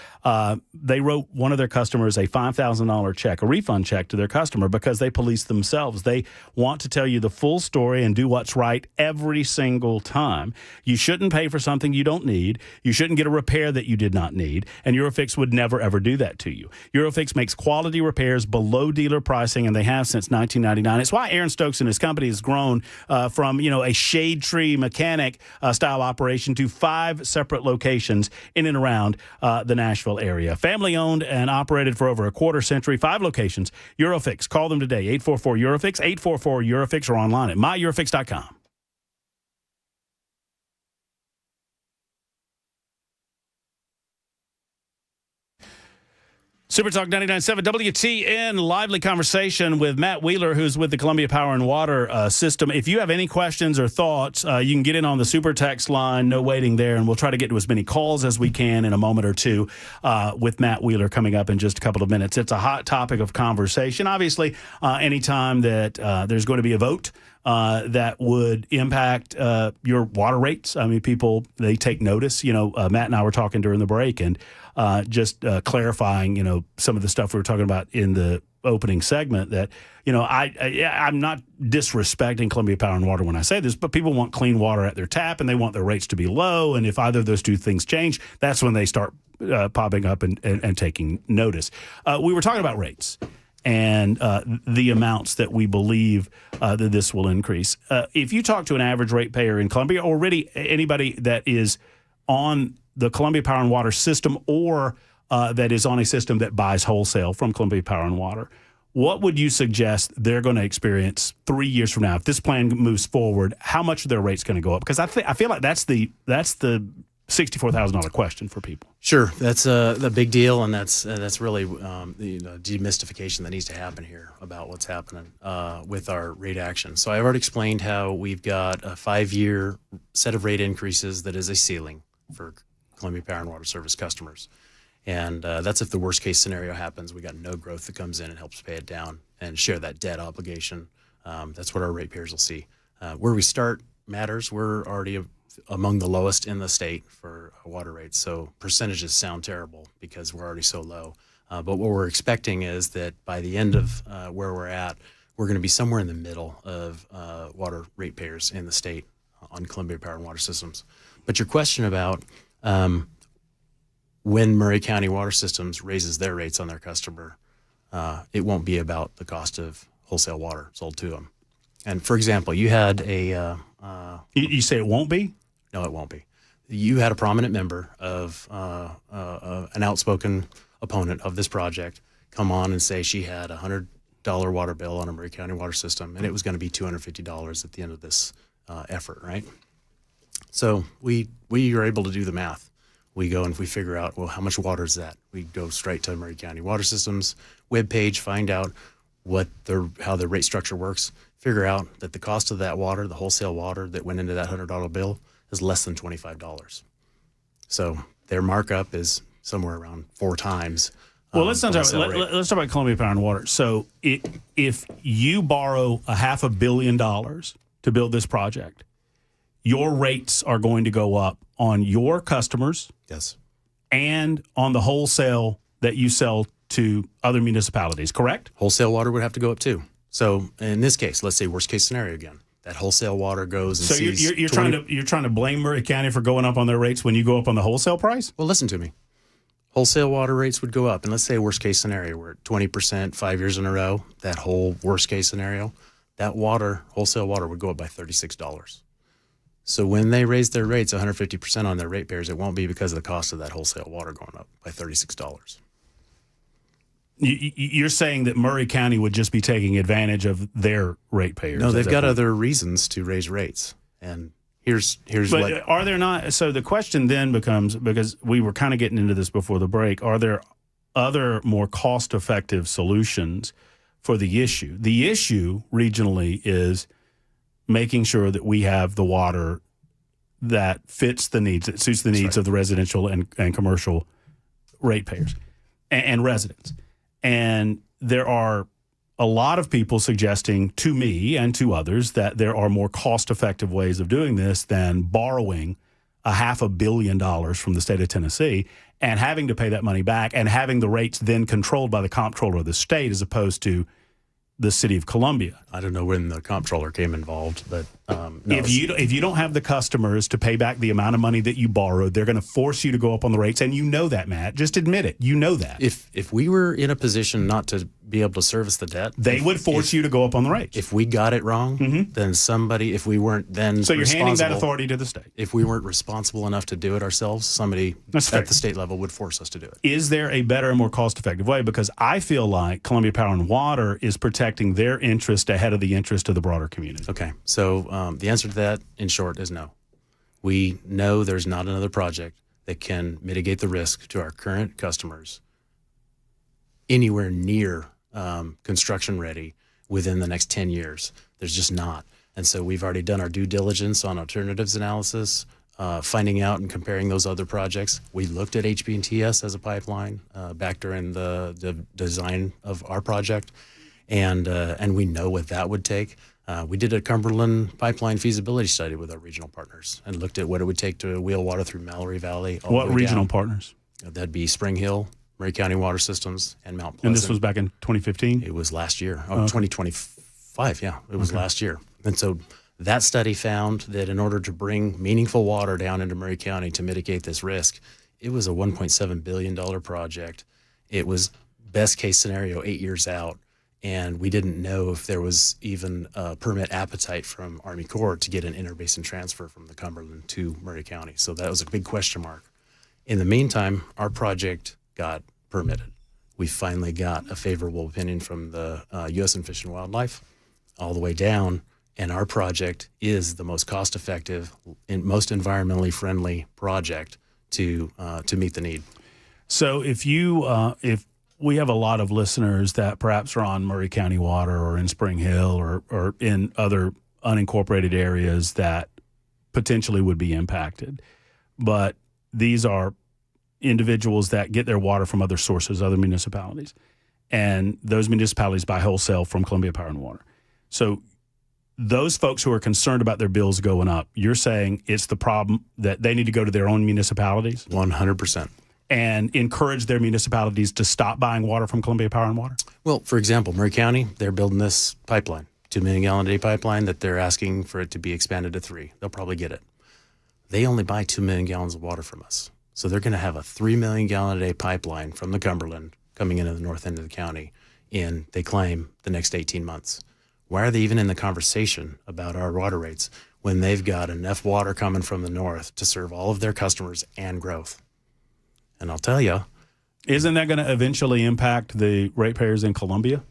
they wrote one of their customers a $5,000 check, a refund check to their customer because they police themselves. They want to tell you the full story and do what's right every single time. You shouldn't pay for something you don't need. You shouldn't get a repair that you did not need, and Eurofix would never, ever do that to you. Eurofix makes quality repairs below dealer pricing, and they have since 1999. It's why Aaron Stokes and his company has grown from, a shade tree mechanic style operation to 5 separate locations in and around the Nashville area. Family owned and operated for over a quarter century, 5 locations. Eurofix. Call them today, 844-EUROFIX, 844-EUROFIX, or online at myeurofix.com. Super Talk 99.7 WTN, lively conversation with Matt Wheeler, who's with the Columbia Power and Water System. If you have any questions or thoughts, you can get in on the super text line, no waiting there, and we'll try to get to as many calls as we can in a moment or two with Matt Wheeler coming up in just a couple of minutes. It's a hot topic of conversation. Obviously, anytime that there's going to be a vote that would impact your water rates. I mean, people, they take notice. Matt and I were talking during the break and just clarifying, some of the stuff we were talking about in the opening segment that, I'm not disrespecting Columbia Power and Water when I say this, but people want clean water at their tap and they want their rates to be low. And if either of those two things change, that's when they start popping up and taking notice. We were talking about rates and the amounts that we believe that this will increase. If you talk to an average ratepayer in Columbia, or really anybody that is on the Columbia Power and Water system or that is on a system that buys wholesale from Columbia Power and Water, what would you suggest they're going to experience 3 years from now? If this plan moves forward, how much are their rates going to go up? Because I feel like that's the $64,000 question for people. Sure, that's the big deal, and that's really the demystification that needs to happen here about what's happening with our rate action. So I've already explained how we've got a 5-year set of rate increases that is a ceiling for Columbia Power and Water Service customers. And that's if the worst case scenario happens. We got no growth that comes in and helps pay it down and share that debt obligation. That's what our ratepayers will see. Where we start matters. We're already among the lowest in the state for water rates. So percentages sound terrible because we're already so low. But what we're expecting is that by the end of where we're at, we're going to be somewhere in the middle of water ratepayers in the state on Columbia Power and Water Systems. But your question about when Murray County Water Systems raises their rates on their customer, it won't be about the cost of wholesale water sold to them. And for example, you had a... you say it won't be? No, it won't be. You had a prominent member of an outspoken opponent of this project come on and say she had a $100 water bill on a Murray County Water System, and it was going to be $250 at the end of this effort, right? So we are able to do the math. We go and we figure out, well, how much water is that? We go straight to Murray County Water Systems webpage, find out how the rate structure works, figure out that the cost of that water, the wholesale water that went into that $100 bill, is less than $25. So their markup is somewhere around 4 times. Well, let's talk about Columbia Power and Water. So if you borrow $500 million to build this project, your rates are going to go up on your customers, yes, and on the wholesale that you sell to other municipalities, correct? Wholesale water would have to go up too. So in this case, let's say worst case scenario again, that wholesale water goes and so you're trying to blame Murray County for going up on their rates when you go up on the wholesale price? Well, listen to me. Wholesale water rates would go up, and let's say worst case scenario, we're at 20% 5 years in a row. That whole worst case scenario, that wholesale water would go up by $36. So when they raise their rates 150% on their ratepayers, it won't be because of the cost of that wholesale water going up by $36. You're saying that Murray County would just be taking advantage of their ratepayers? No, they've got other reasons to raise rates. And here's but are there not? So the question then becomes, because we were kind of getting into this before the break, are there other more cost-effective solutions for the issue? The issue regionally is making sure that we have the water that fits the needs, that suits the needs of the residential and commercial ratepayers and residents. And there are a lot of people suggesting to me and to others that there are more cost-effective ways of doing this than borrowing $500 million from the state of Tennessee and having to pay that money back and having the rates then controlled by the comptroller of the state as opposed to the city of Columbia. I don't know when the comptroller came involved, but no, if you don't have the customers to pay back the amount of money that you borrowed, they're going to force you to go up on the rates, and you know that, Matt. Just admit it. You know that. If we were in a position not to be able to service the debt, they would force you to go up on the rates. If we got it wrong, then somebody, if we weren't then so you're handing that authority to the state. If we weren't responsible enough to do it ourselves, somebody at the state level would force us to do it. Is there a better and more cost-effective way? Because I feel like Columbia Power and Water is protecting their interest ahead of the interest of the broader community. Okay, so the answer to that, in short, is no. We know there's not another project that can mitigate the risk to our current customers anywhere near construction ready within the next 10 years. There's just not. And so we've already done our due diligence on alternatives analysis, finding out and comparing those other projects. We looked at HB&TS as a pipeline back during the design of our project, and we know what that would take. We did a Cumberland pipeline feasibility study with our regional partners and looked at what it would take to wheel water through Mallory Valley. What regional partners? That'd be Spring Hill, Murray County Water Systems, and Mount Pleasant. And this was back in 2015? It was last year. 2025, yeah. It was last year. And so that study found that in order to bring meaningful water down into Murray County to mitigate this risk, it was a $1.7 billion project. It was best case scenario 8 years out. And we didn't know if there was even a permit appetite from Army Corps to get an interbasin transfer from the Cumberland to Murray County. So that was a big question mark. In the meantime, our project got permitted. We finally got a favorable opinion from the U.S. Fish and Wildlife all the way down, and our project is the most cost-effective and most environmentally friendly project to meet the need. So if we have a lot of listeners that perhaps are on Murray County Water or in Spring Hill or in other unincorporated areas that potentially would be impacted. But these are individuals that get their water from other sources, other municipalities. And those municipalities buy wholesale from Columbia Power and Water. So those folks who are concerned about their bills going up, you're saying it's the problem that they need to go to their own municipalities? 100%. And encourage their municipalities to stop buying water from Columbia Power and Water? Well, for example, Murray County, they're building this pipeline, 2 million gallon a day pipeline that they're asking for it to be expanded to 3. They'll probably get it. They only buy 2 million gallons of water from us. So they're going to have a 3 million gallon a day pipeline from the Cumberland coming into the north end of the county in, they claim, the next 18 months. Why are they even in the conversation about our water rates when they've got enough water coming from the north to serve all of their customers and growth? And I'll tell you, isn't that going to eventually impact the ratepayers in Columbia?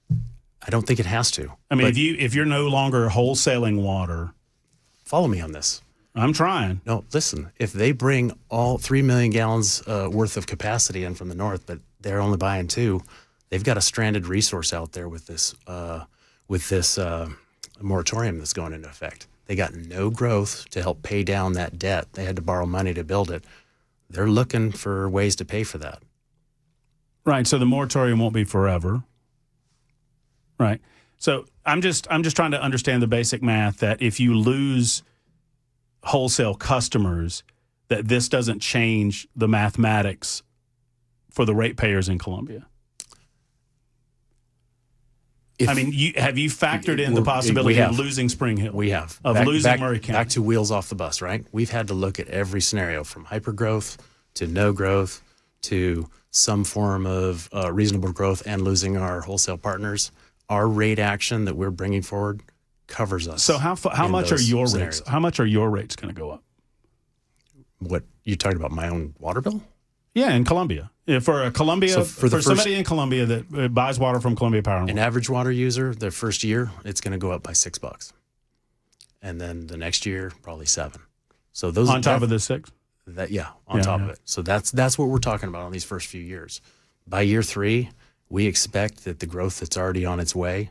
I don't think it has to. I mean, if you're no longer wholesaling water, follow me on this. I'm trying. No, listen. If they bring all 3 million gallons worth of capacity in from the north, but they're only buying 2, they've got a stranded resource out there with this moratorium that's going into effect. They got no growth to help pay down that debt. They had to borrow money to build it. They're looking for ways to pay for that. Right. So the moratorium won't be forever. Right. So I'm just trying to understand the basic math that if you lose wholesale customers, that this doesn't change the mathematics for the ratepayers in Columbia. Have you factored in the possibility of losing Spring Hill? We have. Losing Murray County? Back to wheels off the bus, right? We've had to look at every scenario from hypergrowth to no growth to some form of reasonable growth and losing our wholesale partners. Our rate action that we're bringing forward covers us. So how much are your rates? How much are your rates going to go up? What, you talking about my own water bill? Yeah, in Columbia. For somebody in Columbia that buys water from Columbia Power and Water. An average water user, their first year, it's going to go up by $6, and then the next year probably $7. So those on top of the 6. On top of it. So that's what we're talking about on these first few years. By year 3, we expect that the growth that's already on its way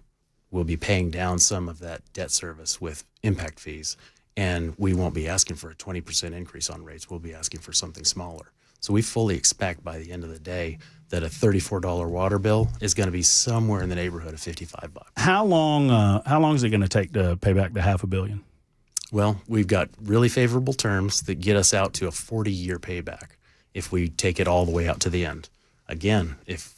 will be paying down some of that debt service with impact fees. and we won't be asking for a 20% increase on rates. We'll be asking for something smaller. So we fully expect by the end of the day that a $34 water bill is going to be somewhere in the neighborhood of $55. How long is it going to take to pay back the $500 million? Well, we've got really favorable terms that get us out to a 40-year payback if we take it all the way out to the end. Again, if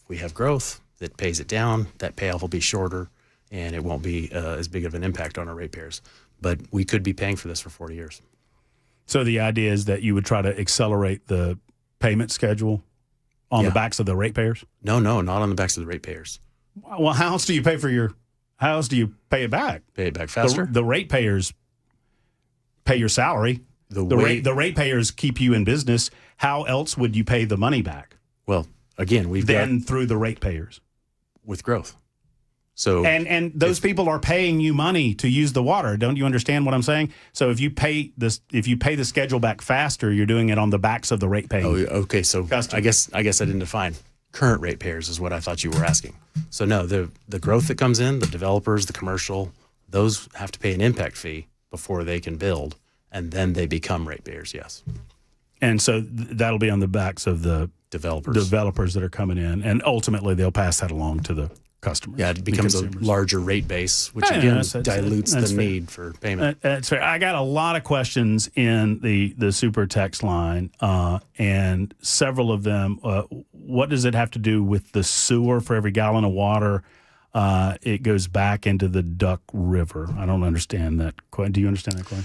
we have growth that pays it down, that payoff will be shorter, and it won't be as big of an impact on our ratepayers. But we could be paying for this for 40 years. So the idea is that you would try to accelerate the payment schedule on the backs of the ratepayers? No, not on the backs of the ratepayers. Well, how else do you pay it back? Pay it back faster? The ratepayers pay your salary. The ratepayers keep you in business. How else would you pay the money back? Well, again, through the ratepayers with growth. So and those people are paying you money to use the water. Don't you understand what I'm saying? So if you pay the schedule back faster, you're doing it on the backs of the ratepaying. Oh, okay. So customers. I guess I didn't define current ratepayers is what I thought you were asking. So no, the growth that comes in, the developers, the commercial, those have to pay an impact fee before they can build, and then they become ratepayers. Yes. And so that'll be on the backs of the developers that are coming in, and ultimately they'll pass that along to the customers. Yeah, it becomes a larger rate base, which again dilutes the need for payment. That's fair. I got a lot of questions in the super text line, and several of them. What does it have to do with the sewer? For every gallon of water, it goes back into the Duck River. I don't understand that. Do you understand that, Clay?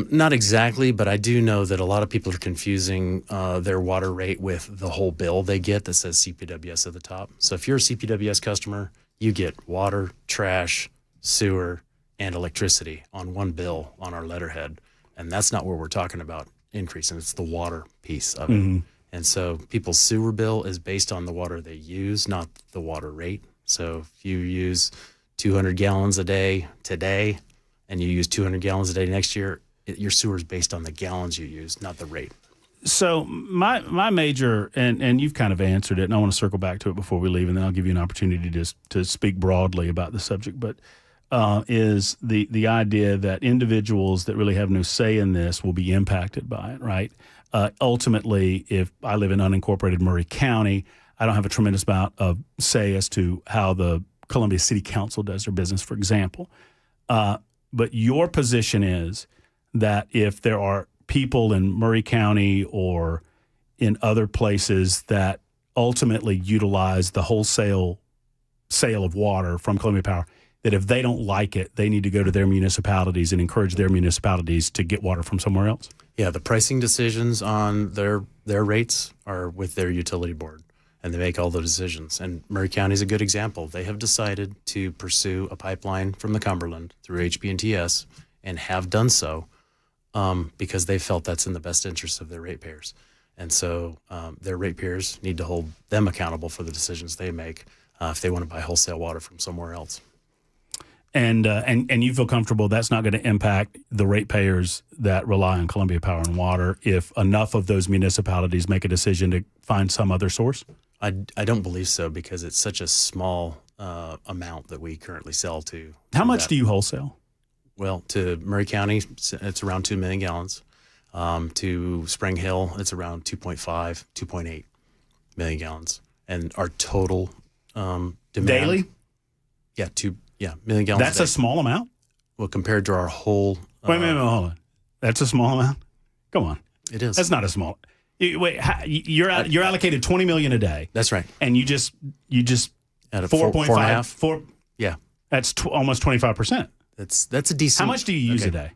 Not exactly, but I do know that a lot of people are confusing their water rate with the whole bill they get that says CPWS at the top. So if you're a CPWS customer, you get water, trash, sewer, and electricity on one bill on our letterhead. And that's not where we're talking about increasing. It's the water piece of it. Mm-hmm. And so people's sewer bill is based on the water they use, not the water rate. So if you use 200 gallons a day today and you use 200 gallons a day next year, your sewer is based on the gallons you use, not the rate. So my major, and you've kind of answered it, and I want to circle back to it before we leave, and then I'll give you an opportunity to speak broadly about the subject, but is the idea that individuals that really have no say in this will be impacted by it, right? Ultimately, if I live in unincorporated Murray County, I don't have a tremendous amount of say as to how the Columbia City Council does their business, for example. But your position is that if there are people in Murray County or in other places that ultimately utilize the wholesale sale of water from Columbia Power, that if they don't like it, they need to go to their municipalities and encourage their municipalities to get water from somewhere else? Yeah, the pricing decisions on their rates are with their utility board, and they make all the decisions. And Murray County is a good example. They have decided to pursue a pipeline from the Cumberland through HB&TS and have done so because they felt that's in the best interest of their ratepayers. And so their ratepayers need to hold them accountable for the decisions they make if they want to buy wholesale water from somewhere else. And you feel comfortable that's not going to impact the ratepayers that rely on Columbia Power and Water if enough of those municipalities make a decision to find some other source? I don't believe so because it's such a small amount that we currently sell to. How much do you wholesale? Well, to Murray County, it's around 2 million gallons. To Spring Hill, it's around 2.5, 2.8 million gallons. And our total demand. Daily? Yeah, million gallons. That's a small amount? Well, compared to our whole. Wait, hold on. That's a small amount? Come on. It is. That's not a small. You're allocated 20 million a day. That's right. And you just at a 4.5. Yeah. That's almost 25%. That's a decent. How much do you use a day?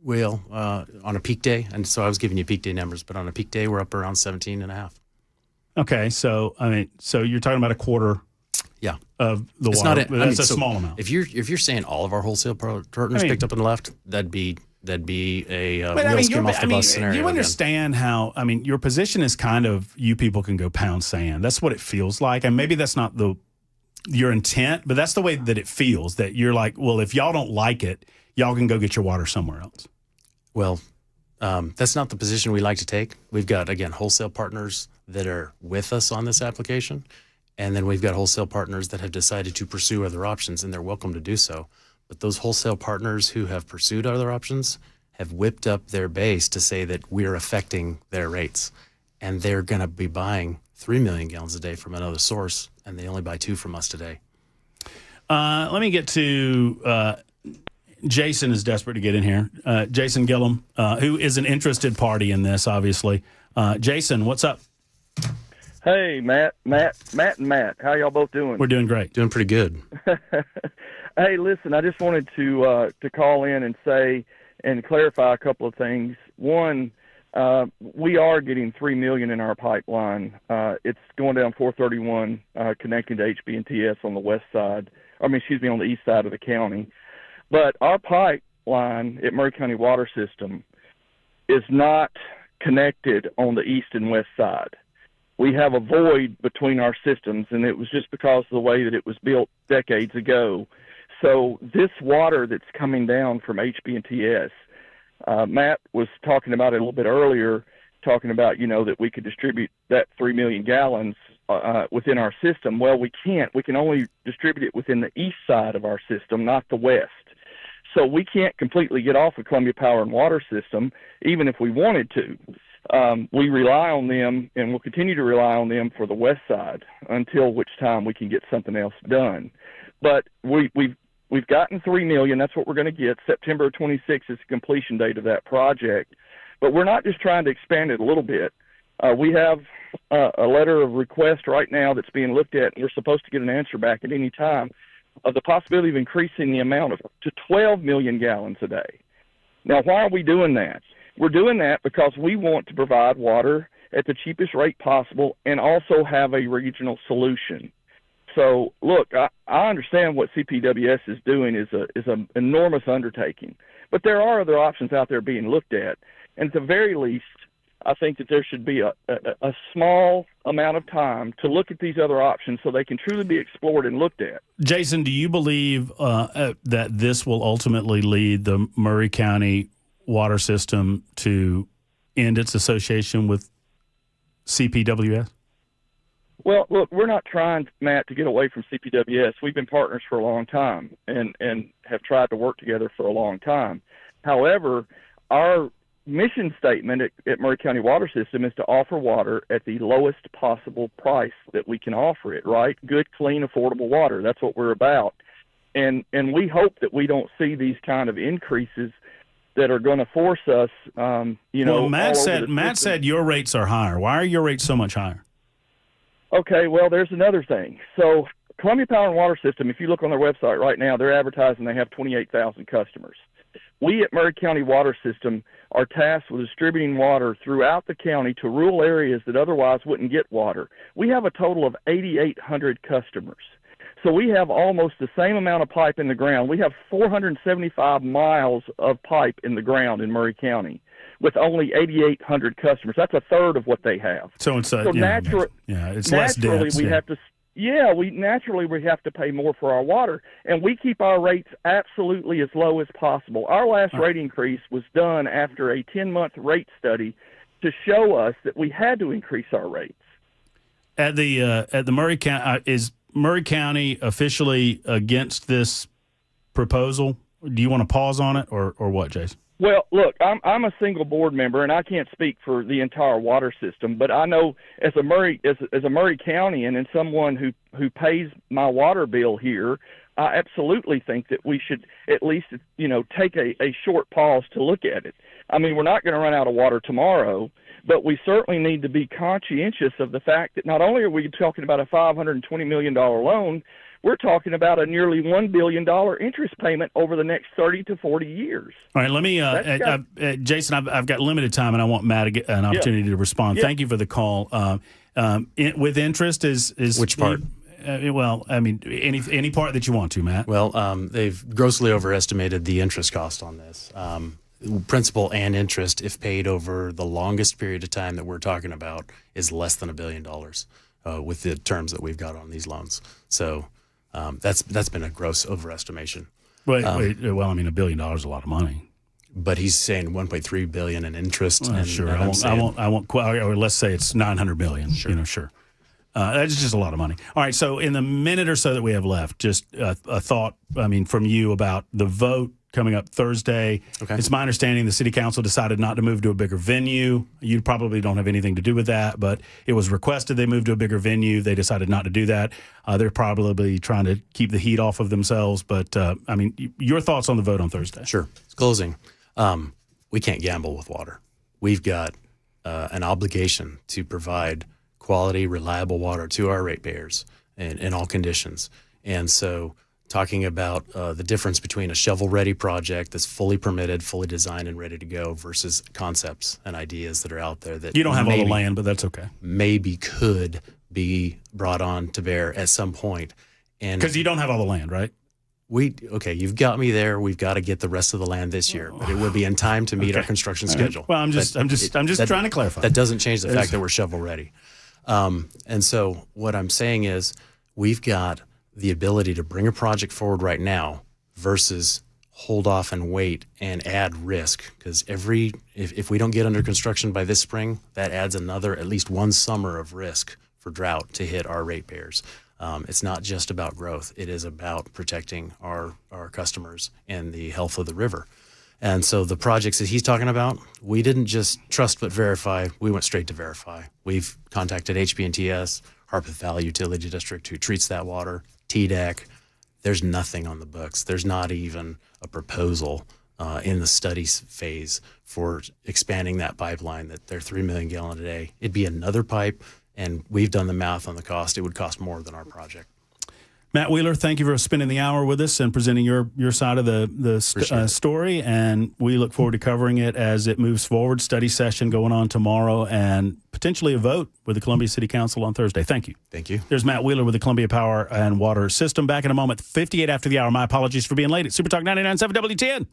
Well, on a peak day, and so I was giving you peak day numbers, but on a peak day, we're up around 17.5. Okay, so you're talking about a quarter. Yeah, of the it's water. Not that's a small amount. If you're saying all of our wholesale partners picked up on the left, that'd be a real skim off the bus scenario. You understand how? I mean, your position is kind of you people can go pound sand. That's what it feels like, and maybe that's not your intent, but that's the way that it feels. That you're like, well, if y'all don't like it, y'all can go get your water somewhere else. Well, that's not the position we like to take. We've got, again, wholesale partners that are with us on this application, and then we've got wholesale partners that have decided to pursue other options, and they're welcome to do so. But those wholesale partners who have pursued other options have whipped up their base to say that we're affecting their rates. And they're going to be buying 3 million gallons a day from another source, and they only buy 2 from us today. Let me get to Jason is desperate to get in here. Jason Gillum, who is an interested party in this, obviously. Jason, what's up? Hey, Matt. How y'all both doing? We're doing great. Doing pretty good. Hey, listen, I just wanted to call in and say and clarify a couple of things. One, we are getting $3 million in our pipeline. It's going down 431, connecting to HB&TS on the west side. On the east side of the county. But our pipeline at Maury County Water System is not connected on the east and west side. We have a void between our systems, and it was just because of the way that it was built decades ago. So this water that's coming down from HB&TS, Matt was talking about it a little bit earlier, talking about, that we could distribute that 3 million gallons within our system. Well, we can't. We can only distribute it within the east side of our system, not the west. So we can't completely get off of Columbia Power and Water System, even if we wanted to. We rely on them, and we'll continue to rely on them for the west side until which time we can get something else done. But we've gotten $3 million. That's what we're going to get. September 26th is the completion date of that project. But we're not just trying to expand it a little bit. We have a letter of request right now that's being looked at, and we're supposed to get an answer back at any time of the possibility of increasing the amount to 12 million gallons a day. Now, why are we doing that? We're doing that because we want to provide water at the cheapest rate possible and also have a regional solution. So, look, I understand what CPWS is doing is an enormous undertaking, but there are other options out there being looked at, and at the very least, I think that there should be a small amount of time to look at these other options so they can truly be explored and looked at. Jason, do you believe that this will ultimately lead the Maury County Water System to end its association with CPWS? Well, look, we're not trying, Matt, to get away from CPWS. We've been partners for a long time and have tried to work together for a long time. However, our mission statement at Maury County Water System is to offer water at the lowest possible price that we can offer it, right? Good, clean, affordable water. That's what we're about. And we hope that we don't see these kind of increases that are going to force us, Well, Matt said your rates are higher. Why are your rates so much higher? Okay, well, there's another thing. So Columbia Power and Water System, if you look on their website right now, they're advertising they have 28,000 customers. We at Maury County Water System are tasked with distributing water throughout the county to rural areas that otherwise wouldn't get water. We have a total of 8,800 customers. So we have almost the same amount of pipe in the ground. We have 475 miles of pipe in the ground in Maury County with only 8,800 customers. That's a third of what they have. So it's it's less dense. We have to pay more for our water, and we keep our rates absolutely as low as possible. Our last rate increase was done after a 10-month rate study to show us that we had to increase our rates. At the Maury County, is Maury County officially against this proposal? Do you want to pause on it or what, Jason? Well, look, I'm a single board member, and I can't speak for the entire water system, but I know as a Maury County and someone who pays my water bill here, I absolutely think that we should at least take a short pause to look at it. I mean, we're not going to run out of water tomorrow, but we certainly need to be conscientious of the fact that not only are we talking about a $520 million loan, we're talking about a nearly $1 billion interest payment over the next 30 to 40 years. All right, let me, Jason, I've got limited time, and I want Matt to get an opportunity to respond. Yeah. Thank you for the call. With interest is which part? Well, I mean, any part that you want to, Matt. Well, they've grossly overestimated the interest cost on this. Principal and interest, if paid over the longest period of time that we're talking about, is less than $1 billion with the terms that we've got on these loans. So that's been a gross overestimation. Well, I mean, $1 billion is a lot of money. But he's saying $1.3 billion in interest. Sure, I won't. Or let's say it's $900 million. Sure. Sure. That's just a lot of money. All right, so in the minute or so that we have left, just a thought, from you about the vote coming up Thursday. Okay. It's my understanding the city council decided not to move to a bigger venue. You probably don't have anything to do with that, but it was requested they move to a bigger venue. They decided not to do that. They're probably trying to keep the heat off of themselves. But, your thoughts on the vote on Thursday? Sure. It's closing. We can't gamble with water. We've got an obligation to provide quality, reliable water to our ratepayers in all conditions. And so talking about the difference between a shovel-ready project that's fully permitted, fully designed, and ready to go versus concepts and ideas that are out there that You don't have all the land, but that's okay. Maybe could be brought on to bear at some point. And Because you don't have all the land, right? You've got me there. We've got to get the rest of the land this year, but it will be in time to meet our construction schedule. Well, I'm just trying to clarify. That doesn't change the fact that we're shovel ready. And so what I'm saying is we've got the ability to bring a project forward right now versus hold off and wait and add risk. Because if we don't get under construction by this spring, that adds another at least one summer of risk for drought to hit our ratepayers. It's not just about growth. It is about protecting our customers and the health of the river. And so the projects that he's talking about, we didn't just trust but verify. We went straight to verify. We've contacted HB&TS, Harpeth Valley Utility District, who treats that water, TDEC. There's nothing on the books. There's not even a proposal in the studies phase for expanding that pipeline, that they're 3 million gallon a day. It'd be another pipe, and we've done the math on the cost. It would cost more than our project. Matt Wheeler, thank you for spending the hour with us and presenting your side of the story. And we look forward to covering it as it moves forward. Study session going on tomorrow and potentially a vote with the Columbia City Council on Thursday. Thank you. Thank you. There's Matt Wheeler with the Columbia Power and Water System. Back in a moment, 58 after the hour. My apologies for being late at Super Talk 99.7 WTN.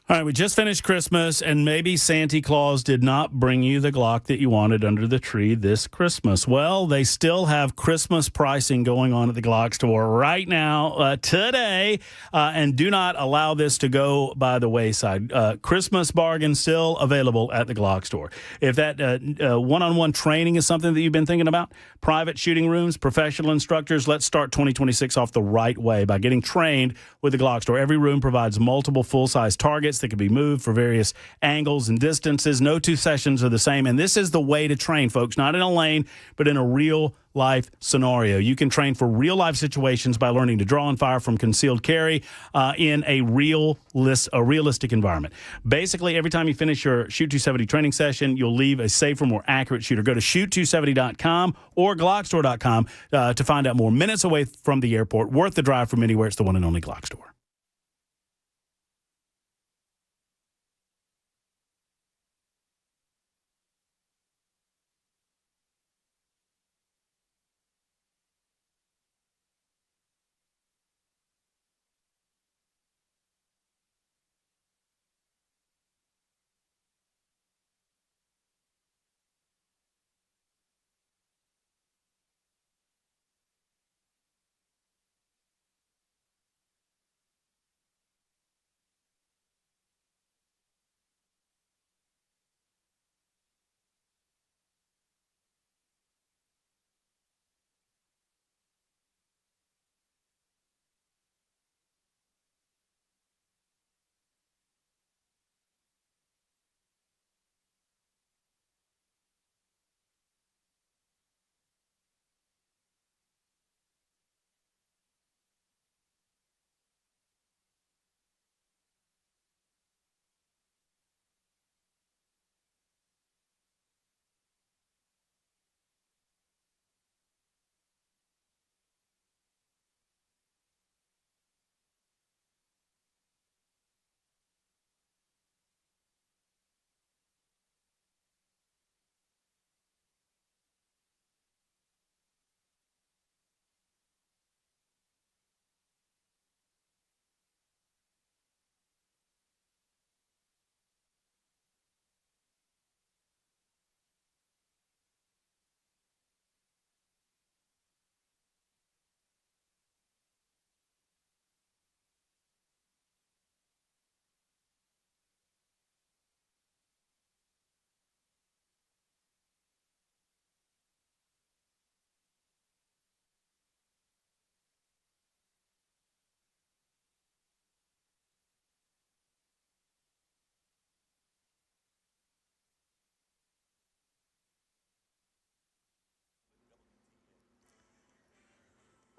All right, we just finished Christmas, and maybe Santa Claus did not bring you the Glock that you wanted under the tree this Christmas. Well, they still have Christmas pricing going on at the Glock store right now, today, and do not allow this to go by the wayside. Christmas bargain still available at the Glock store. If that one-on-one training is something that you've been thinking about, private shooting rooms, professional instructors, let's start 2026 off the right way by getting trained with the Glock store. Every room provides multiple full-size targets that can be moved for various angles and distances. No two sessions are the same, and this is the way to train, folks, not in a lane, but in a real-life scenario. You can train for real-life situations by learning to draw and fire from concealed carry in a realistic environment. Basically, every time you finish your Shoot 270 training session, you'll leave a safer, more accurate shooter. Go to shoot270.com or glockstore.com to find out more. Minutes away from the airport, worth the drive from anywhere. It's the one and only Glock store.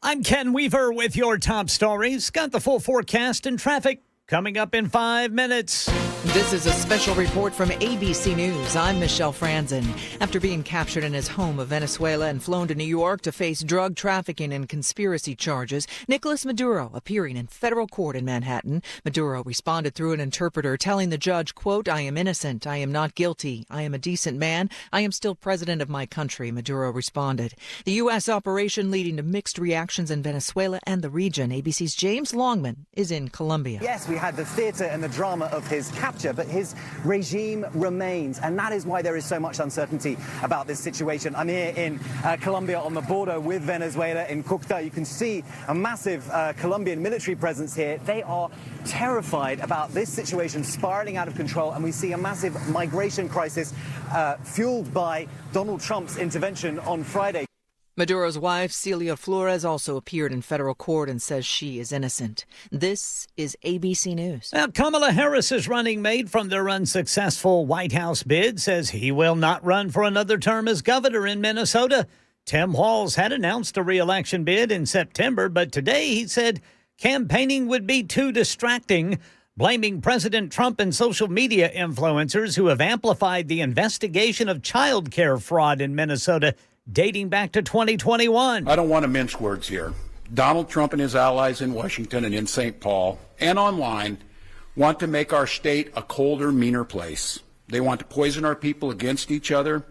I'm Ken Weaver with your top stories. Got the full forecast and traffic coming up in 5 minutes. This is a special report from ABC News. I'm Michelle Franzen. After being captured in his home of Venezuela and flown to New York to face drug trafficking and conspiracy charges, Nicolas Maduro appearing in federal court in Manhattan. Maduro responded through an interpreter, telling the judge, quote, "I am innocent. I am not guilty. I am a decent man. I am still president of my country," Maduro responded. The U.S. operation leading to mixed reactions in Venezuela and the region. ABC's James Longman is in Colombia. Yes, we had the theater and the drama of his capture, but his regime remains, and that is why there is so much uncertainty about this situation. I'm here in Colombia on the border with Venezuela in Cúcuta. You can see a massive Colombian military presence here. They are terrified about this situation spiraling out of control, and we see a massive migration crisis fueled by Donald Trump's intervention on Friday. Maduro's wife, Celia Flores, also appeared in federal court and says she is innocent. This is ABC News. Now, Kamala Harris's running mate from their unsuccessful White House bid says he will not run for another term as governor in Minnesota. Tim Walz had announced a re-election bid in September, but today he said campaigning would be too distracting, blaming President Trump and social media influencers who have amplified the investigation of child care fraud in Minnesota dating back to 2021. I don't want to mince words here. Donald Trump and his allies in Washington and in St. Paul and online want to make our state a colder, meaner place. They want to poison our people against each other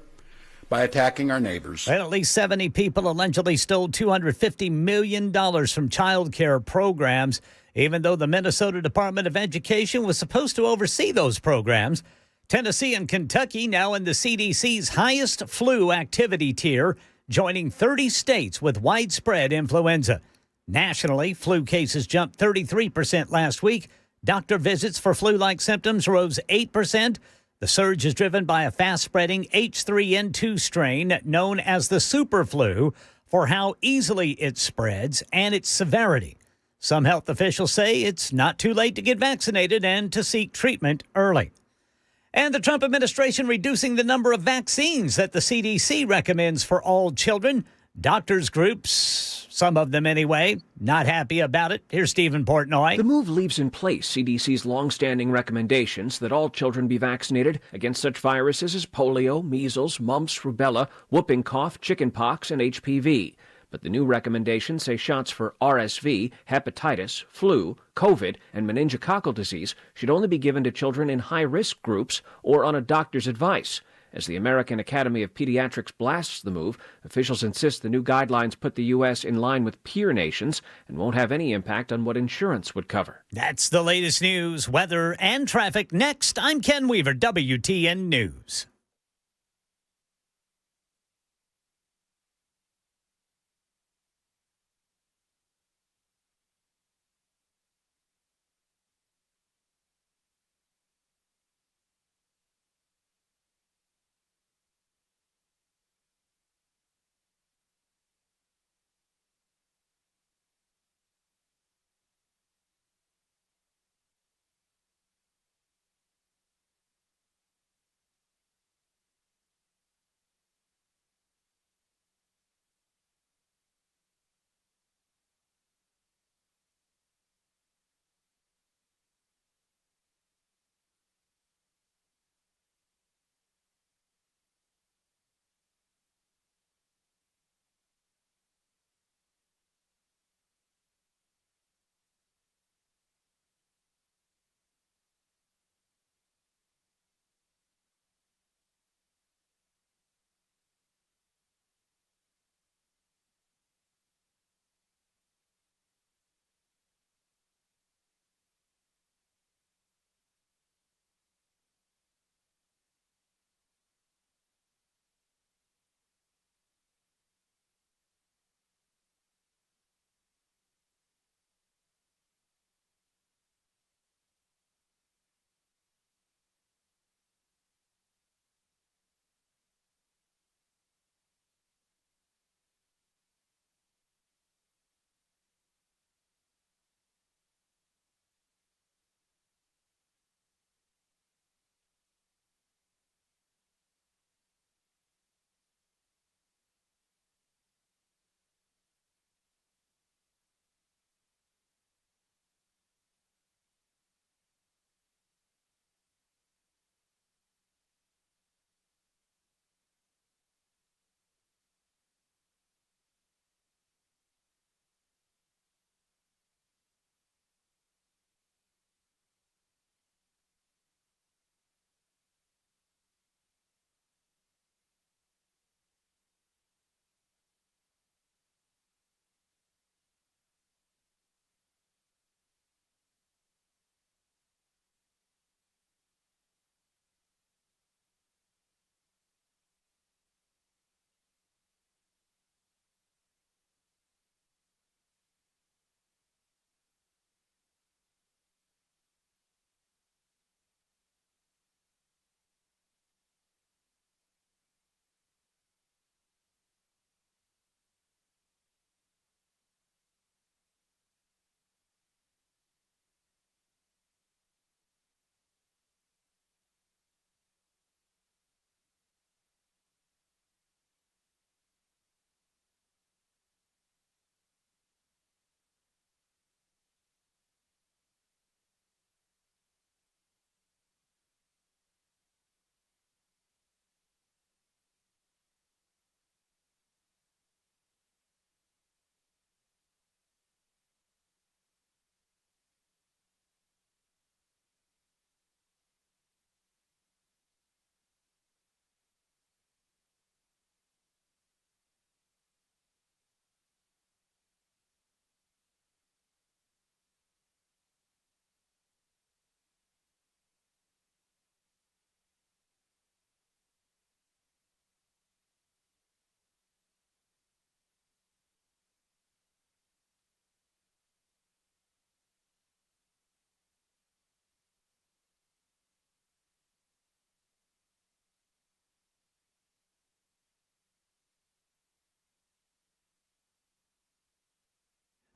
by attacking our neighbors. And at least 70 people allegedly stole $250 million from child care programs, even though the Minnesota Department of Education was supposed to oversee those programs. Tennessee and Kentucky now in the CDC's highest flu activity tier, joining 30 states with widespread influenza. Nationally, flu cases jumped 33% last week. Doctor visits for flu-like symptoms rose 8%. The surge is driven by a fast-spreading H3N2 strain known as the superflu for how easily it spreads and its severity. Some health officials say it's not too late to get vaccinated and to seek treatment early. And the Trump administration reducing the number of vaccines that the CDC recommends for all children. Doctors groups, some of them anyway, not happy about it. Here's Stephen Portnoy. The move leaves in place CDC's longstanding recommendations that all children be vaccinated against such viruses as polio, measles, mumps, rubella, whooping cough, chickenpox, and HPV. But the new recommendations say shots for RSV, hepatitis, flu, COVID, and meningococcal disease should only be given to children in high-risk groups or on a doctor's advice. As the American Academy of Pediatrics blasts the move, officials insist the new guidelines put the U.S. in line with peer nations and won't have any impact on what insurance would cover. That's the latest news, weather, and traffic. Next, I'm Ken Weaver, WTN News.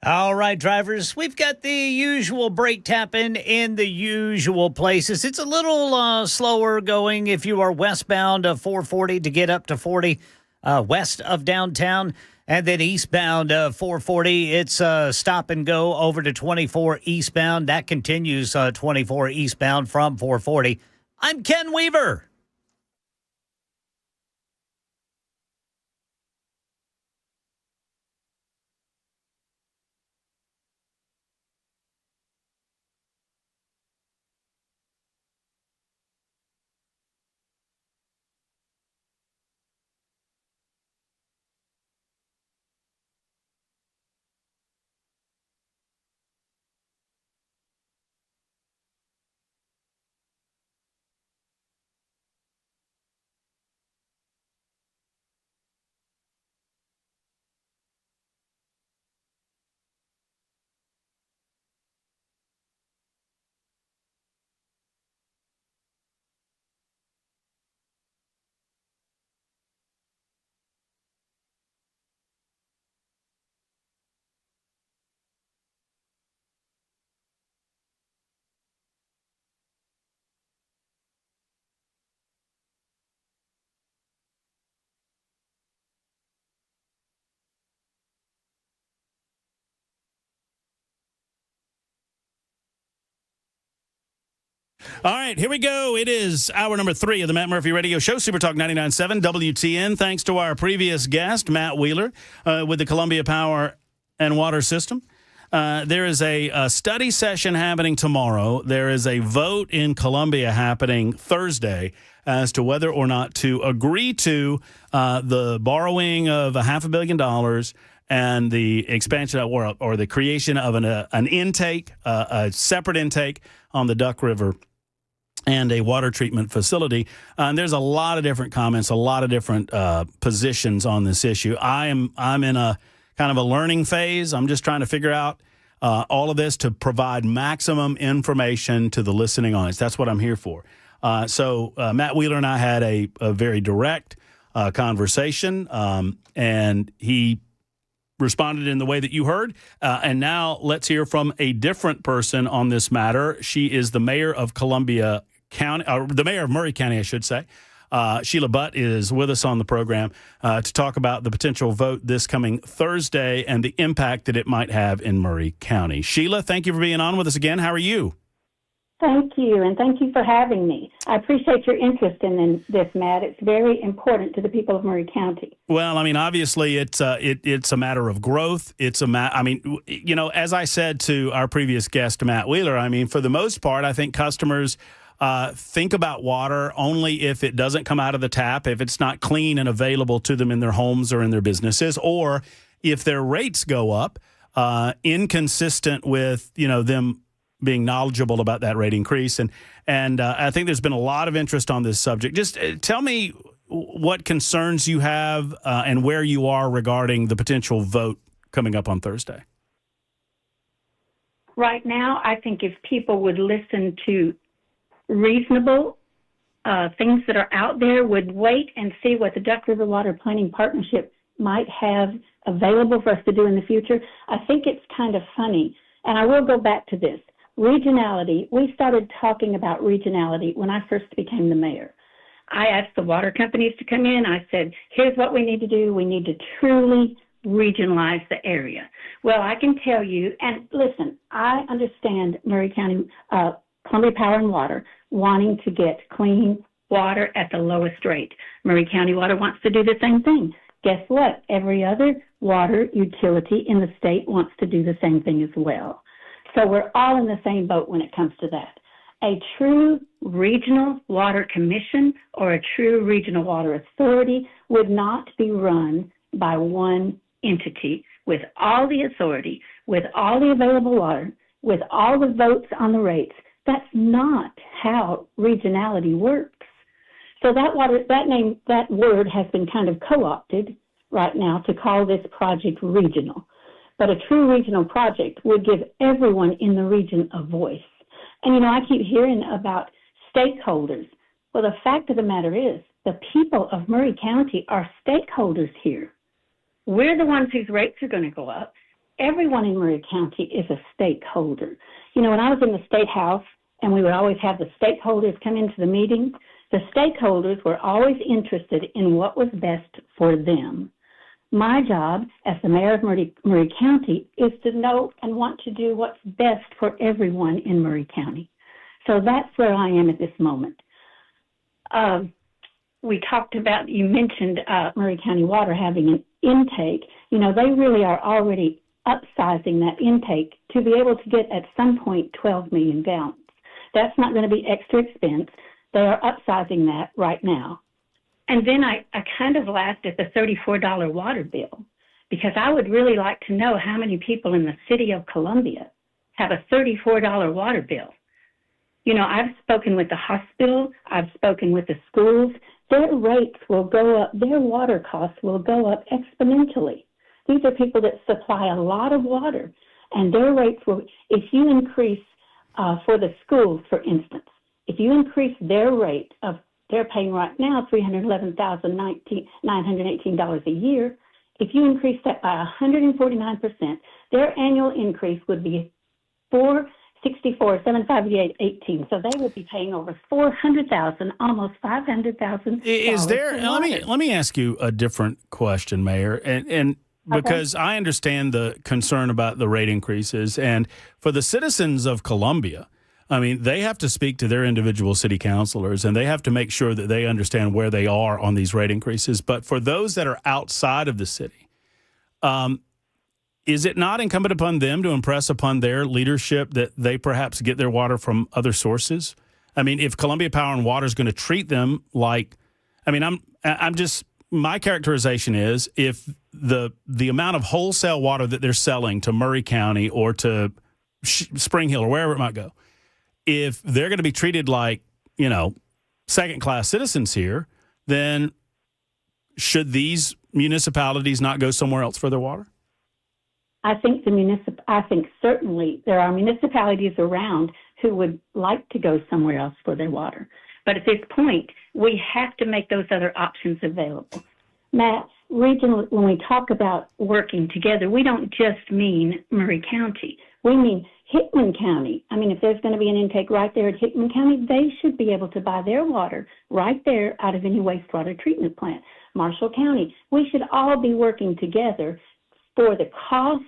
All right, drivers, we've got the usual brake tapping in the usual places. It's a little slower going if you are westbound of 440 to get up to 40 west of downtown. And then eastbound 440, it's stop and go over to 24 eastbound. That continues 24 eastbound from 440. I'm Ken Weaver. All right, here we go. It is hour number 3 of the Matt Murphy Radio Show, Super Talk 99.7 WTN. Thanks to our previous guest, Matt Wheeler, with the Columbia Power and Water System. There is a study session happening tomorrow. There is a vote in Columbia happening Thursday as to whether or not to agree to the borrowing of $500 million and the expansion or the creation of an intake, a separate intake on the Duck River and a water treatment facility. And there's a lot of different comments, a lot of different positions on this issue. I'm in a kind of a learning phase. I'm just trying to figure out all of this to provide maximum information to the listening audience. That's what I'm here for. So Matt Wheeler and I had a very direct conversation, and he responded in the way that you heard. And now let's hear from a different person on this matter. She is the mayor of Columbia County, or the mayor of Murray County, I should say. Sheila Butt is with us on the program to talk about the potential vote this coming Thursday and the impact that it might have in Murray County. Sheila, thank you for being on with us again. How are you? Thank you, and thank you for having me. I appreciate your interest in this, Matt. It's very important to the people of Murray County. Well, I mean, obviously, it's a matter of growth. It's I mean, you know, as I said to our previous guest, Matt Wheeler, I mean, for the most part, I think customers think about water only if it doesn't come out of the tap, if it's not clean and available to them in their homes or in their businesses, or if their rates go up, inconsistent with, you know, them being knowledgeable about that rate increase. And I think there's been a lot of interest on this subject. Just tell me what concerns you have and where you are regarding the potential vote coming up on Thursday. Right now, I think if people would listen to reasonable things that are out there, would wait and see what the Duck River Water Planning Partnership might have available for us to do in the future, I think it's kind of funny. And I will go back to this. Regionality, we started talking about regionality when I first became the mayor. I asked the water companies to come in. I said, here's what we need to do. We need to truly regionalize the area. Well, I can tell you, and listen, I understand Murray County, Columbia Power and Water wanting to get clean water at the lowest rate. Murray County Water wants to do the same thing. Guess what? Every other water utility in the state wants to do the same thing as well. So we're all in the same boat when it comes to that. A true regional water commission or a true regional water authority would not be run by one entity with all the authority, with all the available water, with all the votes on the rates. That's not how regionality works. So that word has been kind of co-opted right now to call this project regional. But a true regional project would give everyone in the region a voice. And, you know, I keep hearing about stakeholders. Well, the fact of the matter is the people of Murray County are stakeholders here. We're the ones whose rates are going to go up. everyone in Maury County is a stakeholder. You know, when I was in the State House and we would always have the stakeholders come into the meeting, the stakeholders were always interested in what was best for them. My job as the mayor of Maury County is to know and want to do what's best for everyone in Maury County. So that's where I am at this moment. We talked about, you mentioned Maury County Water having an intake. You know, they really are already upsizing that intake to be able to get at some point 12 million gallons. That's not going to be extra expense. They are upsizing that right now. And then I kind of laughed at the $34 water bill, because I would really like to know how many people in the city of Columbia have a $34 water bill. You know, I've spoken with the hospital, I've spoken with the schools. Their rates will go up, their water costs will go up exponentially. These are people that supply a lot of water, and their rates will, if you increase for the schools, for instance, if you increase their rate of, they're paying right now $311,918 a year. If you increase that by 149%, their annual increase would be $464,758.18. So they would be paying over $400,000, almost $500,000. Is there? Let me ask you a different question, Mayor, and because I understand the concern about the rate increases, and for the citizens of Columbia, I mean, they have to speak to their individual city councilors, and they have to make sure that they understand where they are on these rate increases. But for those that are outside of the city, is it not incumbent upon them to impress upon their leadership that they perhaps get their water from other sources? I mean, if Columbia Power and Water is going to treat them like, I mean, I'm just, my characterization is if the amount of wholesale water that they're selling to Maury County or to Spring Hill or wherever it might go, if they're going to be treated like, you know, second-class citizens here, then should these municipalities not go somewhere else for their water? I think certainly there are municipalities around who would like to go somewhere else for their water. But at this point, we have to make those other options available. Matt, regional, when we talk about working together, we don't just mean Maury County. We mean Hickman County. I mean, if there's going to be an intake right there at Hickman County, they should be able to buy their water right there out of any wastewater treatment plant. Marshall County, we should all be working together for the cost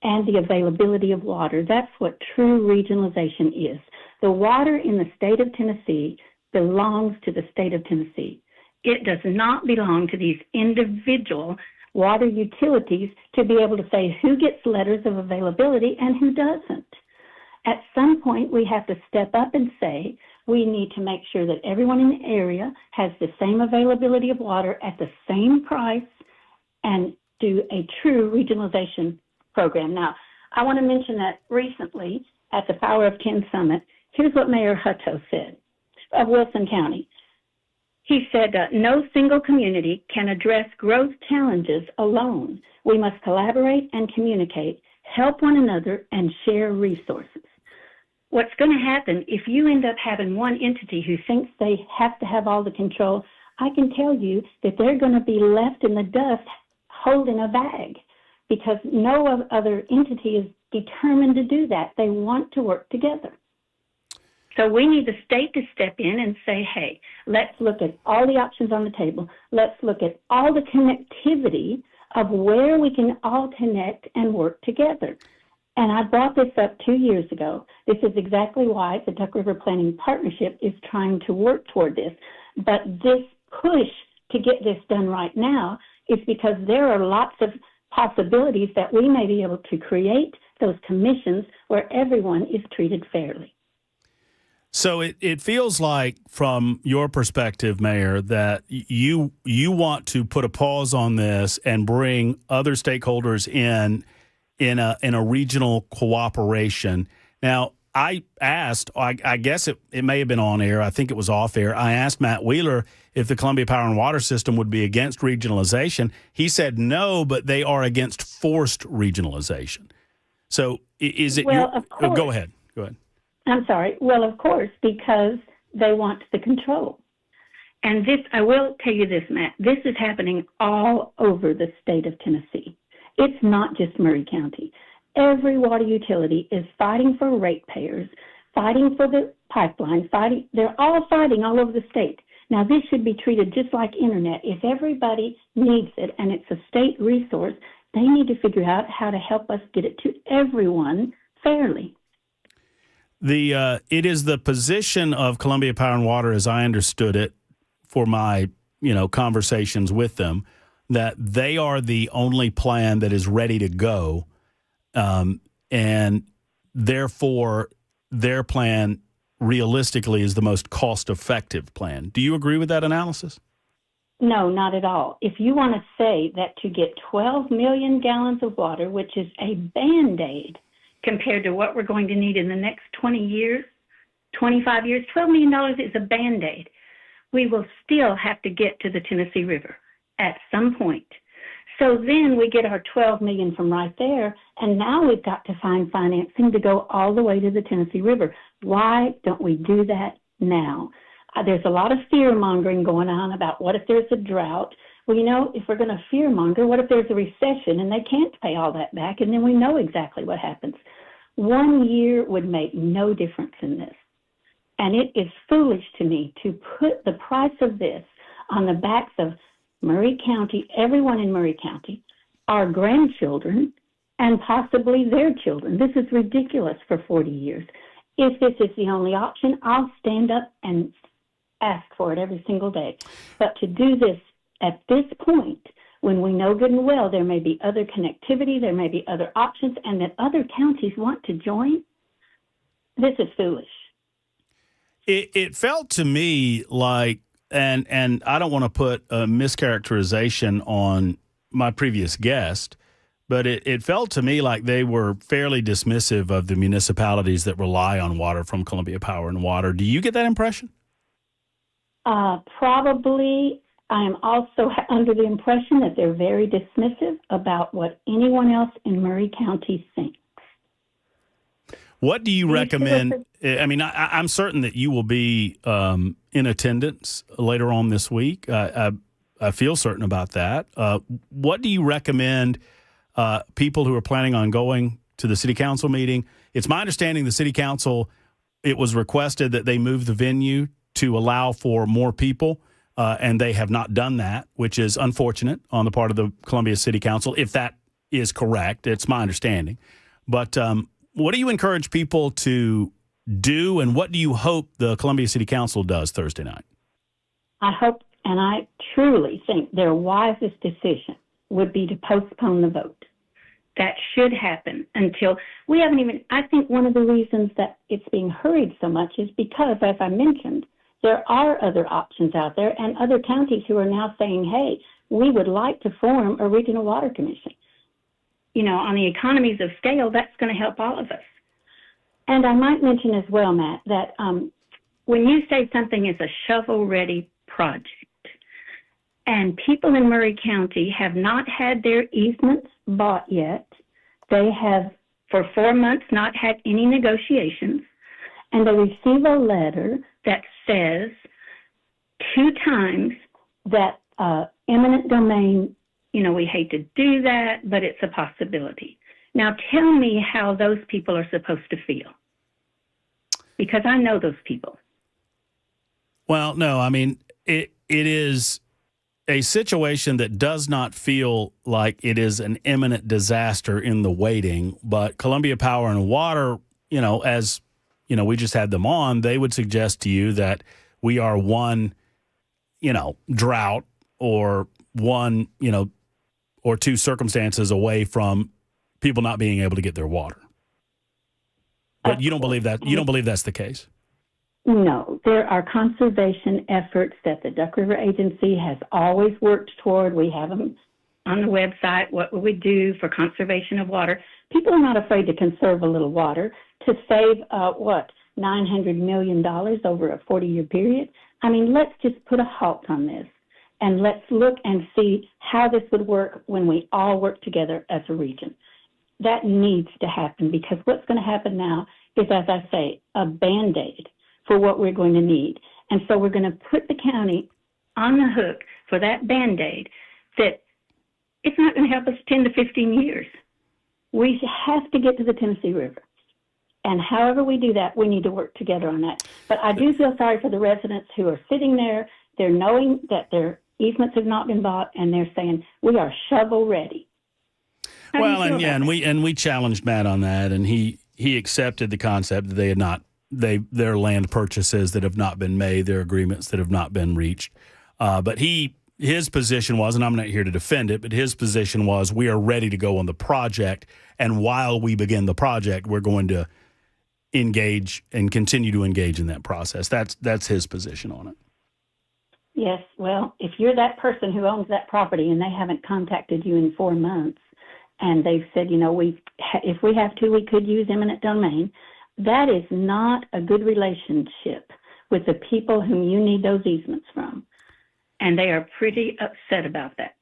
and the availability of water. That's what true regionalization is. The water in the state of Tennessee belongs to the state of Tennessee. It does not belong to these individual water utilities to be able to say who gets letters of availability and who doesn't. At some point, we have to step up and say we need to make sure that everyone in the area has the same availability of water at the same price and do a true regionalization program. Now, I want to mention that recently at the Power of 10 Summit, here's what Mayor Hutto said of Wilson County. He said, no single community can address growth challenges alone. We must collaborate and communicate, help one another, and share resources. What's going to happen if you end up having one entity who thinks they have to have all the control, I can tell you that they're going to be left in the dust holding a bag because no other entity is determined to do that. They want to work together. So we need the state to step in and say, hey, let's look at all the options on the table. Let's look at all the connectivity of where we can all connect and work together. And I brought this up 2 years ago. This is exactly why the Duck River Planning Partnership is trying to work toward this. But this push to get this done right now is because there are lots of possibilities that we may be able to create those commissions where everyone is treated fairly. So it feels like, from your perspective, Mayor, that you want to put a pause on this and bring other stakeholders in a regional cooperation. Now, I asked, I guess it may have been on air, I think it was off air, I asked Matt Wheeler if the Columbia Power and Water System would be against regionalization. He said no, but they are against forced regionalization. So is it... Well, of course. Go ahead. I'm sorry. Well, of course, because they want the control. And this, I will tell you this, Matt, this is happening all over the state of Tennessee. It's not just Maury County. every water utility is fighting for ratepayers, fighting for the pipeline, they're all fighting all over the state. Now, this should be treated just like internet. If everybody needs it and it's a state resource, they need to figure out how to help us get it to everyone fairly. It is the position of Columbia Power and Water, as I understood it, for my conversations with them, that they are the only plan that is ready to go, and therefore their plan realistically is the most cost-effective plan. Do you agree with that analysis? No, not at all. If you want to say that to get 12 million gallons of water, which is a Band-Aid compared to what we're going to need in the next 20 years, 25 years, $12 million is a Band-Aid. We will still have to get to the Tennessee River at some point. So then we get our 12 million from right there, and now we've got to find financing to go all the way to the Tennessee River. Why don't we do that now? There's a lot of fear-mongering going on about what if there's a drought. Well, if we're going to fear-monger, what if there's a recession and they can't pay all that back, and then we know exactly what happens. 1 year would make no difference in this. And it is foolish to me to put the price of this on the backs of Murray County, everyone in Murray County, our grandchildren, and possibly their children. This is ridiculous for 40 years. If this is the only option, I'll stand up and ask for it every single day. But to do this at this point, when we know good and well there may be other connectivity, there may be other options, and that other counties want to join, this is foolish. It felt to me like, and I don't want to put a mischaracterization on my previous guest, but it felt to me like they were fairly dismissive of the municipalities that rely on water from Columbia Power and Water. Do you get that impression? Probably. I am also under the impression that they're very dismissive about what anyone else in Murray County thinks. What do you recommend? I mean, I'm certain that you will be in attendance later on this week. I feel certain about that. What do you recommend people who are planning on going to the city council meeting? It's my understanding the city council, it was requested that they move the venue to allow for more people, and they have not done that, which is unfortunate on the part of the Columbia City Council, if that is correct. It's my understanding. But what do you encourage people to do, and what do you hope the Columbia City Council does Thursday night? I hope, and I truly think their wisest decision would be to postpone the vote. That should happen until we haven't even, I think one of the reasons that it's being hurried so much is because, as I mentioned, there are other options out there and other counties who are now saying, hey, we would like to form a regional water commission. On the economies of scale, that's going to help all of us. And I might mention as well, Matt, that when you say something is a shovel-ready project, and people in Murray County have not had their easements bought yet, they have, for 4 months, not had any negotiations, and they receive a letter that says 2 times that eminent domain, we hate to do that, but it's a possibility. Now tell me how those people are supposed to feel. Because I know those people. Well, no, I mean, it is a situation that does not feel like it is an imminent disaster in the waiting, but Columbia Power and Water, as we just had them on, they would suggest to you that we are one, drought or one, or 2 circumstances away from people not being able to get their water. But you don't believe that. You don't believe that's the case? No, there are conservation efforts that the Duck River Agency has always worked toward. We have them on the website. What would we do for conservation of water? People are not afraid to conserve a little water to save, $900 million over a 40-year period. I mean, let's just put a halt on this, and let's look and see how this would work when we all work together as a region. That needs to happen, because what's going to happen now is, as I say, a Band-Aid for what we're going to need. And so we're going to put the county on the hook for that Band-Aid that it's not going to help us 10 to 15 years. We have to get to the Tennessee River. And however we do that, we need to work together on that. But I do feel sorry for the residents who are sitting there. They're knowing that their easements have not been bought, and they're saying, we are shovel ready. Well, and we challenged Matt on that, and he accepted the concept that they had not their land purchases that have not been made, their agreements that have not been reached. But his position was, and I'm not here to defend it, but his position was, we are ready to go on the project, and while we begin the project, we're going to engage and continue to engage in that process. That's his position on it. Yes, well, if you're that person who owns that property and they haven't contacted you in 4 months, and they've said, if we have to, we could use eminent domain, that is not a good relationship with the people whom you need those easements from. And they are pretty upset about that.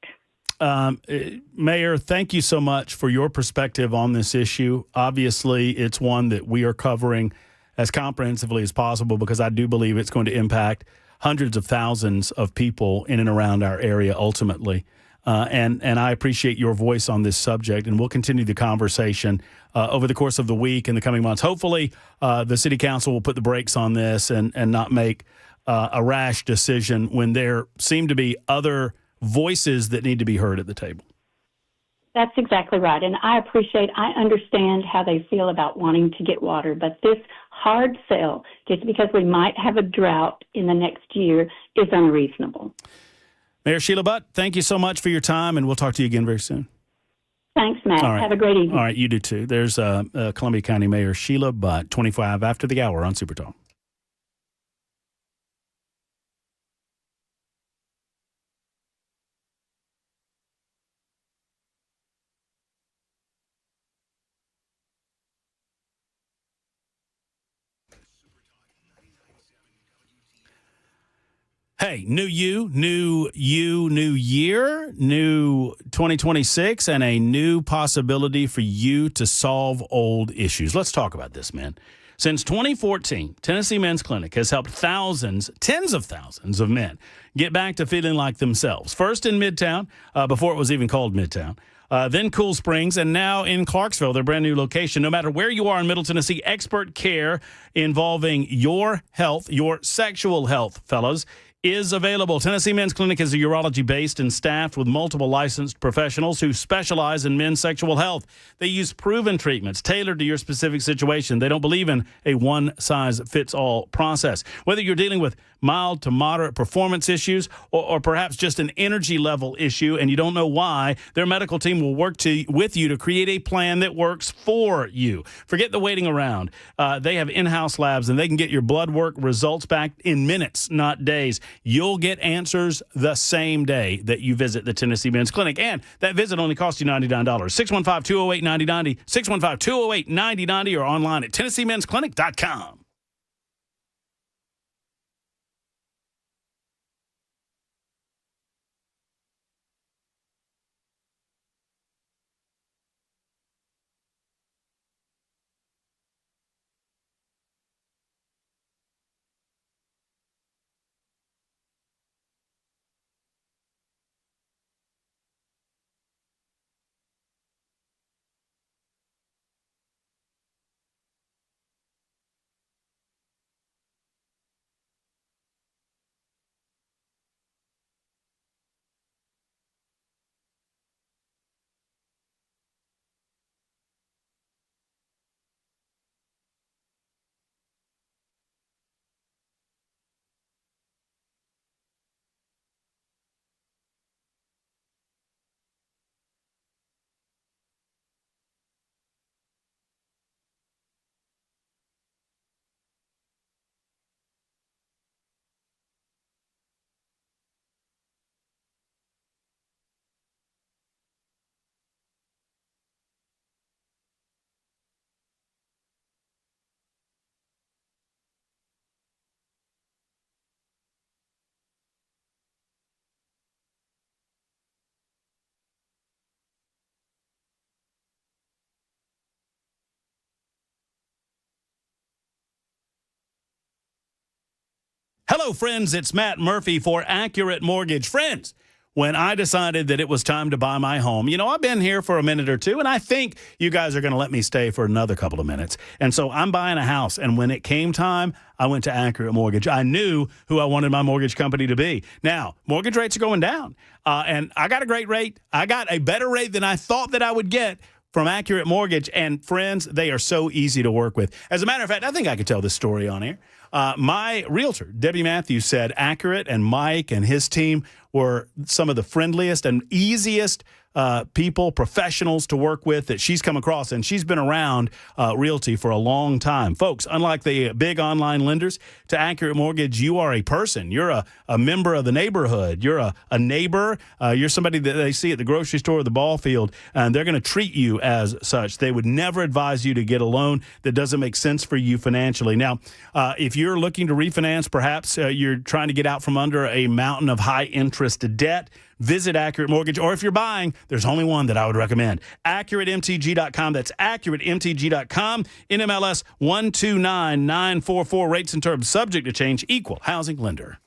Mayor, thank you so much for your perspective on this issue. Obviously, it's one that we are covering as comprehensively as possible because I do believe it's going to impact hundreds of thousands of people in and around our area ultimately. And I appreciate your voice on this subject, and we'll continue the conversation over the course of the week and the coming months. Hopefully, the city council will put the brakes on this and not make a rash decision when there seem to be other voices that need to be heard at the table. That's exactly right. And I understand how they feel about wanting to get water, but this hard sell, just because we might have a drought in the next year, is unreasonable. Mayor Sheila Butt, thank you so much for your time, and we'll talk to you again very soon. Thanks, Matt. All right. Have a great evening. All right, you do too. There's Columbia County Mayor Sheila Butt, 25 after the hour on Super Talk. Hey, new year, new year, new 2026, and a new possibility for you to solve old issues. Let's talk about this, man. Since 2014, Tennessee Men's Clinic has helped thousands, tens of thousands of men get back to feeling like themselves. First in Midtown, before it was even called Midtown. Then Cool Springs, and now in Clarksville, their brand new location. No matter where you are in Middle Tennessee, expert care involving your health, your sexual health, fellas, is available. Tennessee Men's Clinic is a urology-based and staffed with multiple licensed professionals who specialize in men's sexual health. They use proven treatments tailored to your specific situation. They don't believe in a one-size-fits-all process. Whether you're dealing with mild to moderate performance issues or perhaps just an energy level issue and you don't know why, their medical team will work with you to create a plan that works for you. Forget the waiting around. They have in-house labs, and they can get your blood work results back in minutes, not days. You'll get answers the same day that you visit the Tennessee Men's Clinic. And that visit only costs you $99. 615-208-9090, 615-208-9090, or online at TennesseeMen'sClinic.com. Hello, friends. It's Matt Murphy for Accurate Mortgage. Friends, when I decided that it was time to buy my home, I've been here for a minute or two, and I think you guys are going to let me stay for another couple of minutes. And so I'm buying a house. And when it came time, I went to Accurate Mortgage. I knew who I wanted my mortgage company to be. Now, mortgage rates are going down, and I got a great rate. I got a better rate than I thought that I would get from Accurate Mortgage. And friends, they are so easy to work with. As a matter of fact, I think I could tell this story on air. My realtor, Debbie Matthews, said Accurate and Mike and his team were some of the friendliest and easiest people, professionals to work with that she's come across, and she's been around realty for a long time. Folks, unlike the big online lenders, to Accurate Mortgage, you are a person. You're a member of the neighborhood. You're a neighbor. You're somebody that they see at the grocery store or the ball field, and they're going to treat you as such. They would never advise you to get a loan that doesn't make sense for you financially. Now, if you're looking to refinance, perhaps you're trying to get out from under a mountain of high-interest debt, visit Accurate Mortgage. Or if you're buying, there's only one that I would recommend. AccurateMTG.com. That's AccurateMTG.com. NMLS 129944. Rates and terms subject to change. Equal housing lender.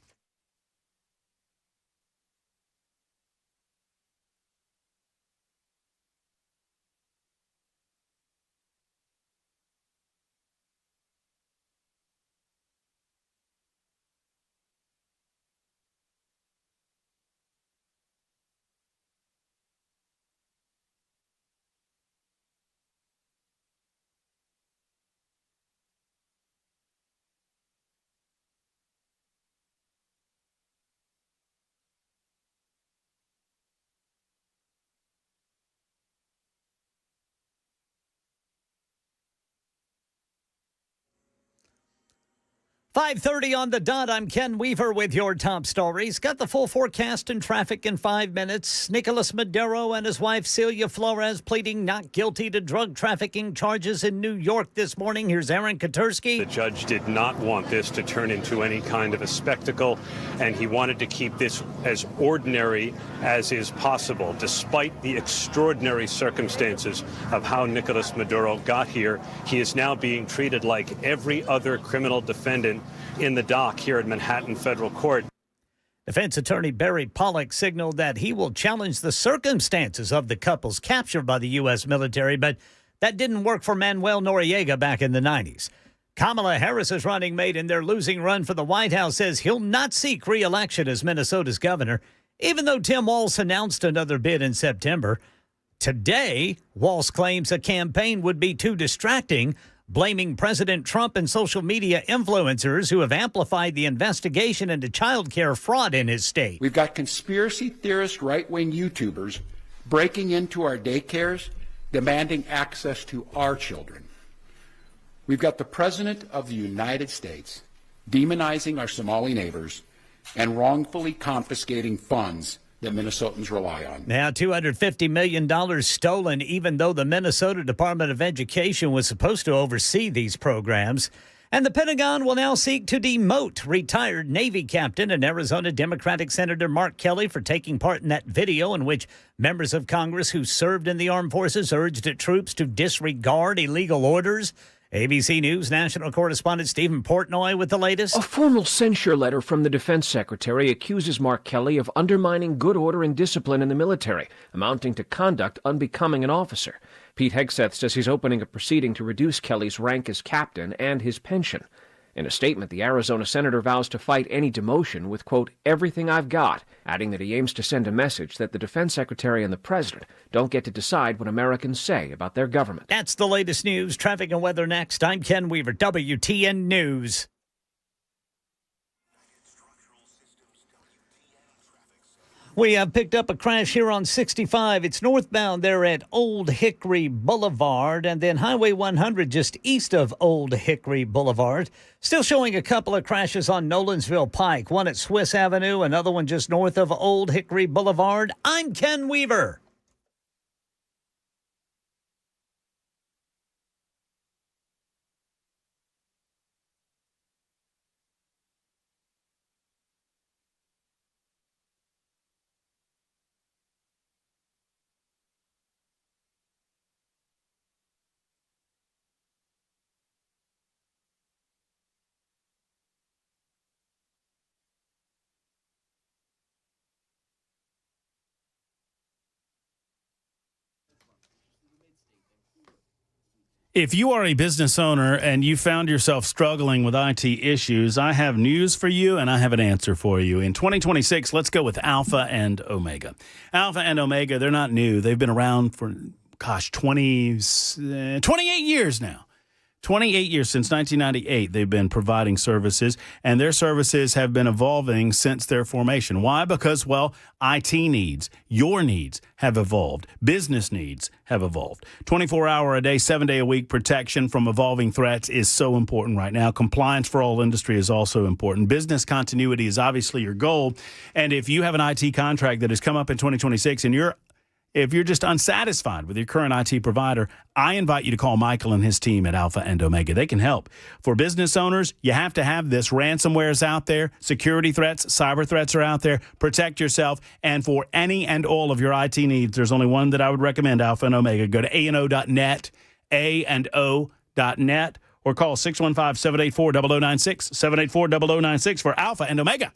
.5:30 on the dot. I'm Ken Weaver with your top stories. Got the full forecast and traffic in 5 minutes. Nicolas Maduro and his wife Celia Flores pleading not guilty to drug trafficking charges in New York this morning. Here's Aaron Katursky. The judge did not want this to turn into any kind of a spectacle, and he wanted to keep this as ordinary as is possible, despite the extraordinary circumstances of how Nicolas Maduro got here. He is now being treated like every other criminal defendant in the dock here at Manhattan Federal Court. Defense attorney Barry Pollock signaled that he will challenge the circumstances of the couple's capture by the U.S. military, but that didn't work for Manuel Noriega back in the 90s. Kamala Harris's running mate in their losing run for the White House says he'll not seek re-election as Minnesota's governor, even though Tim Walz announced another bid in September. Today, Walz claims a campaign would be too distracting, blaming President Trump and social media influencers who have amplified the investigation into child care fraud in his state. We've got conspiracy theorist right-wing YouTubers breaking into our daycares, demanding access to our children. We've got the President of the United States demonizing our Somali neighbors and wrongfully confiscating funds that Minnesotans rely on. Now, $250 million stolen, even though the Minnesota Department of Education was supposed to oversee these programs. And the Pentagon will now seek to demote retired Navy captain and Arizona Democratic Senator Mark Kelly for taking part in that video in which members of Congress who served in the armed forces urged troops to disregard illegal orders. ABC News national correspondent Stephen Portnoy with the latest. A formal censure letter from the defense secretary accuses Mark Kelly of undermining good order and discipline in the military, amounting to conduct unbecoming an officer. Pete Hegseth says he's opening a proceeding to reduce Kelly's rank as captain and his pension. In a statement, the Arizona senator vows to fight any demotion with, quote, everything I've got, adding that he aims to send a message that the defense secretary and the president don't get to decide what Americans say about their government. That's the latest news. Traffic and weather next. I'm Ken Weaver, WTN News. We have picked up a crash here on 65. It's northbound there at Old Hickory Boulevard, and then Highway 100 just east of Old Hickory Boulevard. Still showing a couple of crashes on Nolensville Pike, one at Swiss Avenue, another one just north of Old Hickory Boulevard. I'm Ken Weaver. If you are a business owner and you found yourself struggling with IT issues, I have news for you and I have an answer for you. In 2026, let's go with Alpha and Omega. Alpha and Omega, they're not new. They've been around for, 28 years now. 28 years, since 1998, they've been providing services, and their services have been evolving since their formation. Why? Because, well, IT needs, your needs have evolved. Business needs have evolved. 24-hour-a-day, 7-day-a-week protection from evolving threats is so important right now. Compliance for all industry is also important. Business continuity is obviously your goal, and if you have an IT contract that has come up in 2026 and if you're just unsatisfied with your current IT provider, I invite you to call Michael and his team at Alpha and Omega. They can help. For business owners, you have to have this. Ransomware is out there. Security threats, cyber threats are out there. Protect yourself. And for any and all of your IT needs, there's only one that I would recommend, Alpha and Omega. Go to ANO.net, A&O.net, or call 615-784-0096, 784-0096 for Alpha and Omega.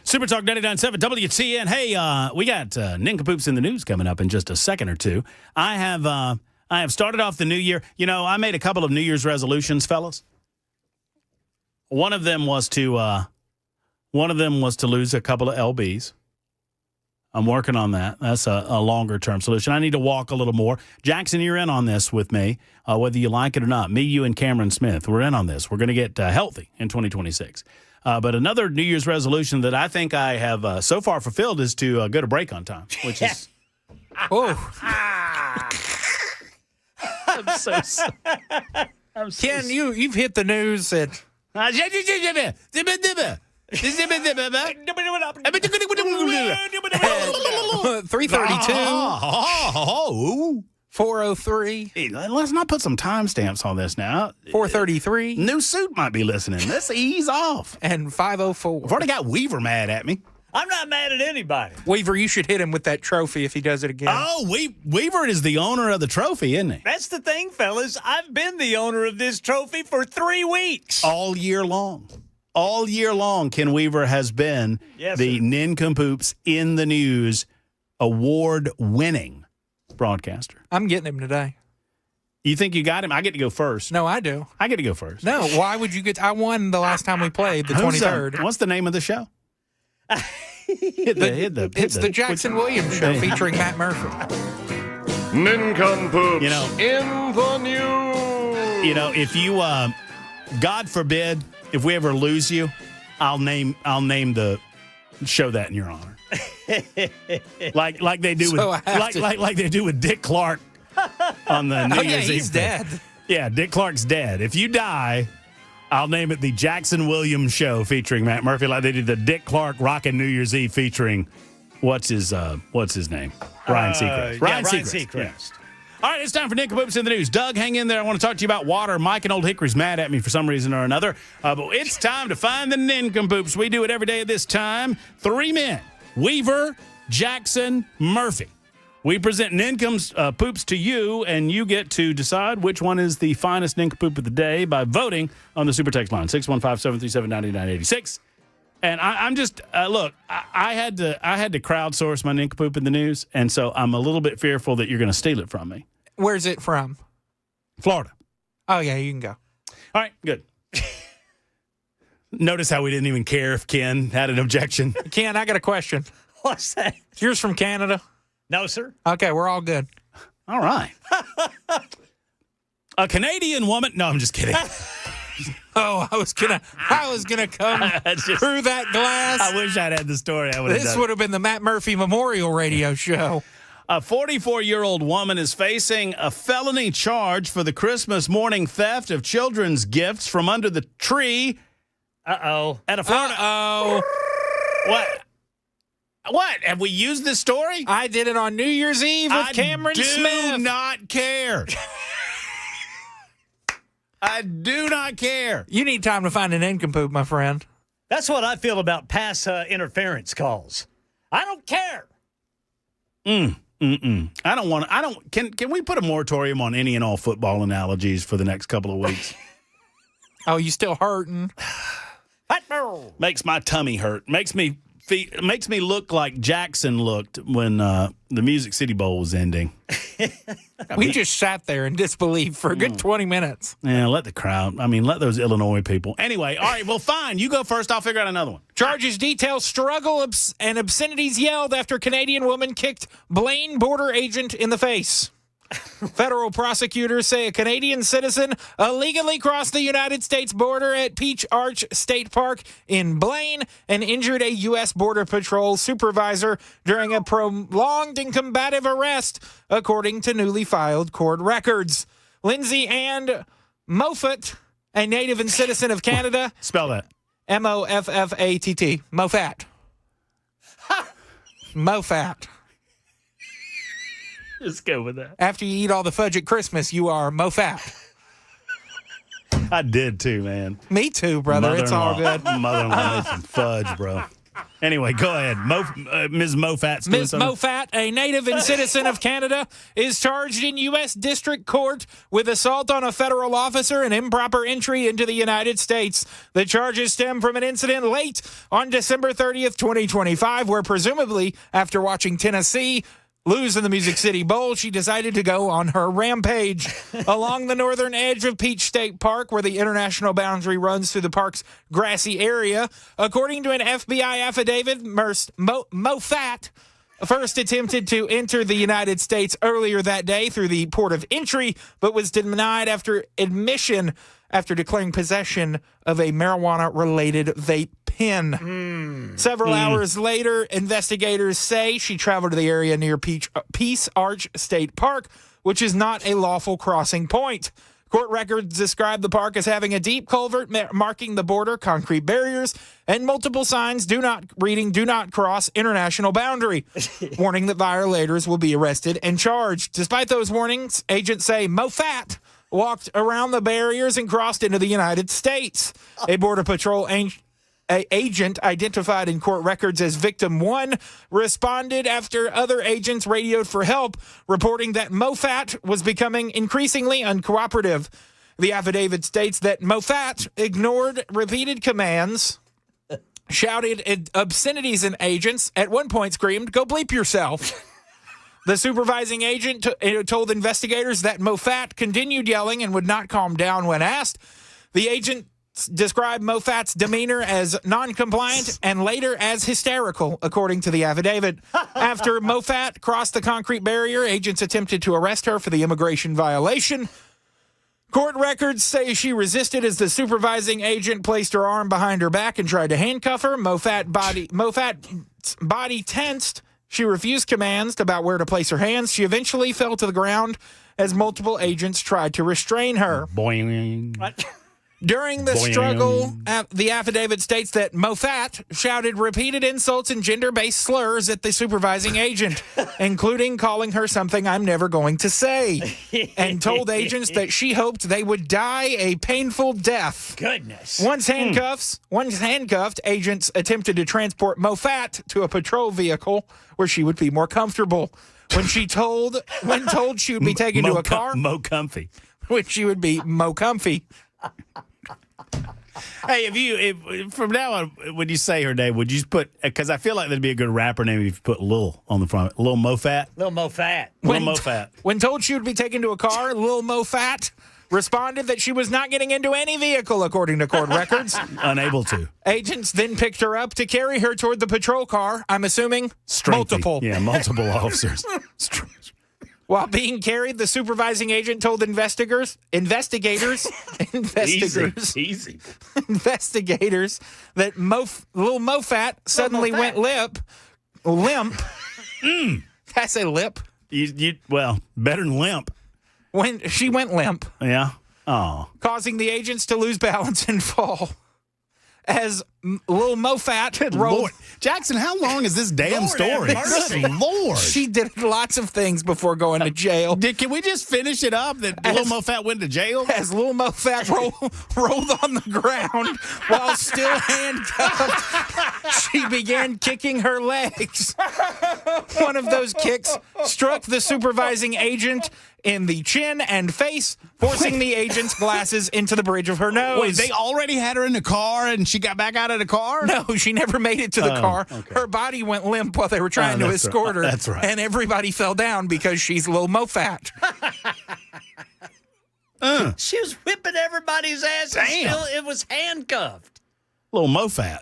Super Talk 99.7 WTN. Hey, we got nincompoops in the news coming up in just a second or two. I have started off the new year. You know, I made a couple of New Year's resolutions, fellas. One of them was to lose a couple of lbs. I'm working on that. That's a longer term solution. I need to walk a little more. Jackson, you're in on this with me, whether you like it or not. Me, you, and Cameron Smith, we're in on this. We're going to get healthy in 2026. But another New Year's resolution that I think I have so far fulfilled is to go to break on time, which is. Oh. I'm so sorry. Ken, you've hit the news at. 3:32. 4:03. Hey, let's not put some timestamps on this now. 4:33. New suit might be listening. Let's ease off. And 5:04. I've already got Weaver mad at me. I'm not mad at anybody. Weaver, you should hit him with that trophy if he does it again. Oh, Weaver is the owner of the trophy, isn't he? That's the thing, fellas. I've been the owner of this trophy for 3 weeks. All year long. All year long, Ken Weaver has been the Nincompoops in the News award-winning broadcaster. I'm getting him today. You think you got him? I get to go first. No, I do. I get to go first. No, why would you get? I won the last time we played, the 23rd. What's the name of the show? It's the Jackson Williams Show featuring Matt Murphy. Nincompoops in the news. You know, if you, God forbid, if we ever lose you, I'll name the show that in your honor. like they do with like they do with Dick Clark on the New Year's Eve. He's dead. Yeah, Dick Clark's dead. If you die, I'll name it the Jackson Williams Show featuring Matt Murphy, like they did the Dick Clark Rockin' New Year's Eve featuring what's his name? Ryan Seacrest. Ryan Seacrest. Yeah. All right, it's time for Nincompoops in the News. Doug, hang in there. I want to talk to you about water. Mike and Old Hickory's mad at me for some reason or another. But it's time to find the Nincompoops. We do it every day at this time. 3 men, Weaver, Jackson, Murphy. We present Nincompoops to you, and you get to decide which one is the finest Nincompoop of the day by voting on the Super Text line, 615-737-9986. And I'm just look. I had to crowdsource my Nincompoop in the News, and so I'm a little bit fearful that you're going to steal it from me. Where's it from? Florida. Oh yeah, you can go. All right, good. Notice how we didn't even care if Ken had an objection. Ken, I got a question. What's that? Yours from Canada? No, sir. Okay, we're all good. All right. A Canadian woman. No, I'm just kidding. Oh, I was gonna come through that glass. I wish I'd had the story. This would have been the Matt Murphy Memorial Radio Show. A 44-year-old woman is facing a felony charge for the Christmas morning theft of children's gifts from under the tree. Uh-oh. At a Florida. Uh-oh. What? Have we used this story? I did it on New Year's Eve with Cameron Smith. I do not care. I do not care. You need time to find an Nincompoop, my friend. That's what I feel about pass interference calls. I don't care. I don't want to. Can we put a moratorium on any and all football analogies for the next couple of weeks? Oh, you still hurting? Makes my tummy hurt. Makes me look like Jackson looked when the Music City Bowl was ending. We just sat there in disbelief for a good 20 minutes. Yeah, let those Illinois people. Anyway, all right, well, fine. You go first. I'll figure out another one. Charges detail struggle and obscenities yelled after Canadian woman kicked Blaine border agent in the face. Federal prosecutors say a Canadian citizen illegally crossed the United States border at Peach Arch State Park in Blaine and injured a U.S. Border Patrol supervisor during a prolonged and combative arrest, according to newly filed court records. Lindsay Ann Moffat, a native and citizen of Canada. Spell that. Moffatt. Moffat. Moffat. Just go with that. After you eat all the fudge at Christmas, you are Moffat. I did too, man. Me too, brother. It's all good. Mother-in-law made some fudge, bro. Anyway, go ahead. Ms. Moffat. Ms. Moffat, a native and citizen of Canada, is charged in U.S. District Court with assault on a federal officer and improper entry into the United States. The charges stem from an incident late on December 30th, 2025, where presumably after watching Tennessee lose in the Music City Bowl, she decided to go on her rampage. Along the northern edge of Peach State Park, where the international boundary runs through the park's grassy area, according to an FBI affidavit, Moffat first attempted to enter the United States earlier that day through the port of entry, but was denied after admission after declaring possession of a marijuana-related vape pen. Several hours later, investigators say she traveled to the area near Peace Arch State Park, which is not a lawful crossing point. Court records describe the park as having a deep culvert marking the border, concrete barriers, and multiple signs reading "Do not cross international boundary," warning that violators will be arrested and charged. Despite those warnings, agents say Moffat walked around the barriers and crossed into the United States. A Border Patrol agent identified in court records as Victim 1 responded after other agents radioed for help, reporting that Mofat was becoming increasingly uncooperative. The affidavit states that Mofat ignored repeated commands, shouted obscenities at agents, at one point screamed, "Go bleep yourself." The supervising agent told investigators that Mofat continued yelling and would not calm down when asked. The agent described Mofat's demeanor as non-compliant and later as hysterical, according to the affidavit. After Mofat crossed the concrete barrier, agents attempted to arrest her for the immigration violation. Court records say she resisted as the supervising agent placed her arm behind her back and tried to handcuff her. Mofat's body tensed. She refused commands about where to place her hands. She eventually fell to the ground as multiple agents tried to restrain her. Boing. During the struggle, the affidavit states that Mofat shouted repeated insults and gender-based slurs at the supervising agent, including calling her something I'm never going to say, and told agents that she hoped they would die a painful death. Goodness. Once handcuffed, agents attempted to transport Mofat to a patrol vehicle where she would be more comfortable. When told she would be taken to a car, comfy. when she would be comfy. Hey, if from now on, when you say her name, would you just put, because I feel like that'd be a good rapper name if you put Lil on the front. Lil Mofat? Lil Mofat. Lil Mofat. When told she would be taken to a car, Lil Mofat responded that she was not getting into any vehicle, according to court records. Unable to. Agents then picked her up to carry her toward the patrol car, I'm assuming multiple. Yeah, multiple officers. While being carried, the supervising agent told investigators Easy. investigators that Lil Mofat suddenly went limp. That's a lip. Well, better than limp. When she went limp. Yeah. Oh. Causing the agents to lose balance and fall. As Lil Mofat Lord. Jackson, how long is this damn story? Good Lord. She did lots of things before going to jail. Can we just finish it up that Lil Mofat went to jail? As Lil Mofat rolled on the ground while still handcuffed, she began kicking her legs. One of those kicks struck the supervising agent in the chin and face, forcing the agent's glasses into the bridge of her nose. Wait, they already had her in the car and she got back out of the car? No, she never made it to the car. Okay. Her body went limp while they were trying to escort her. That's right. And everybody fell down because she's Lil Mofat. She was whipping everybody's ass. Damn. Still, it was handcuffed. Lil Mofat.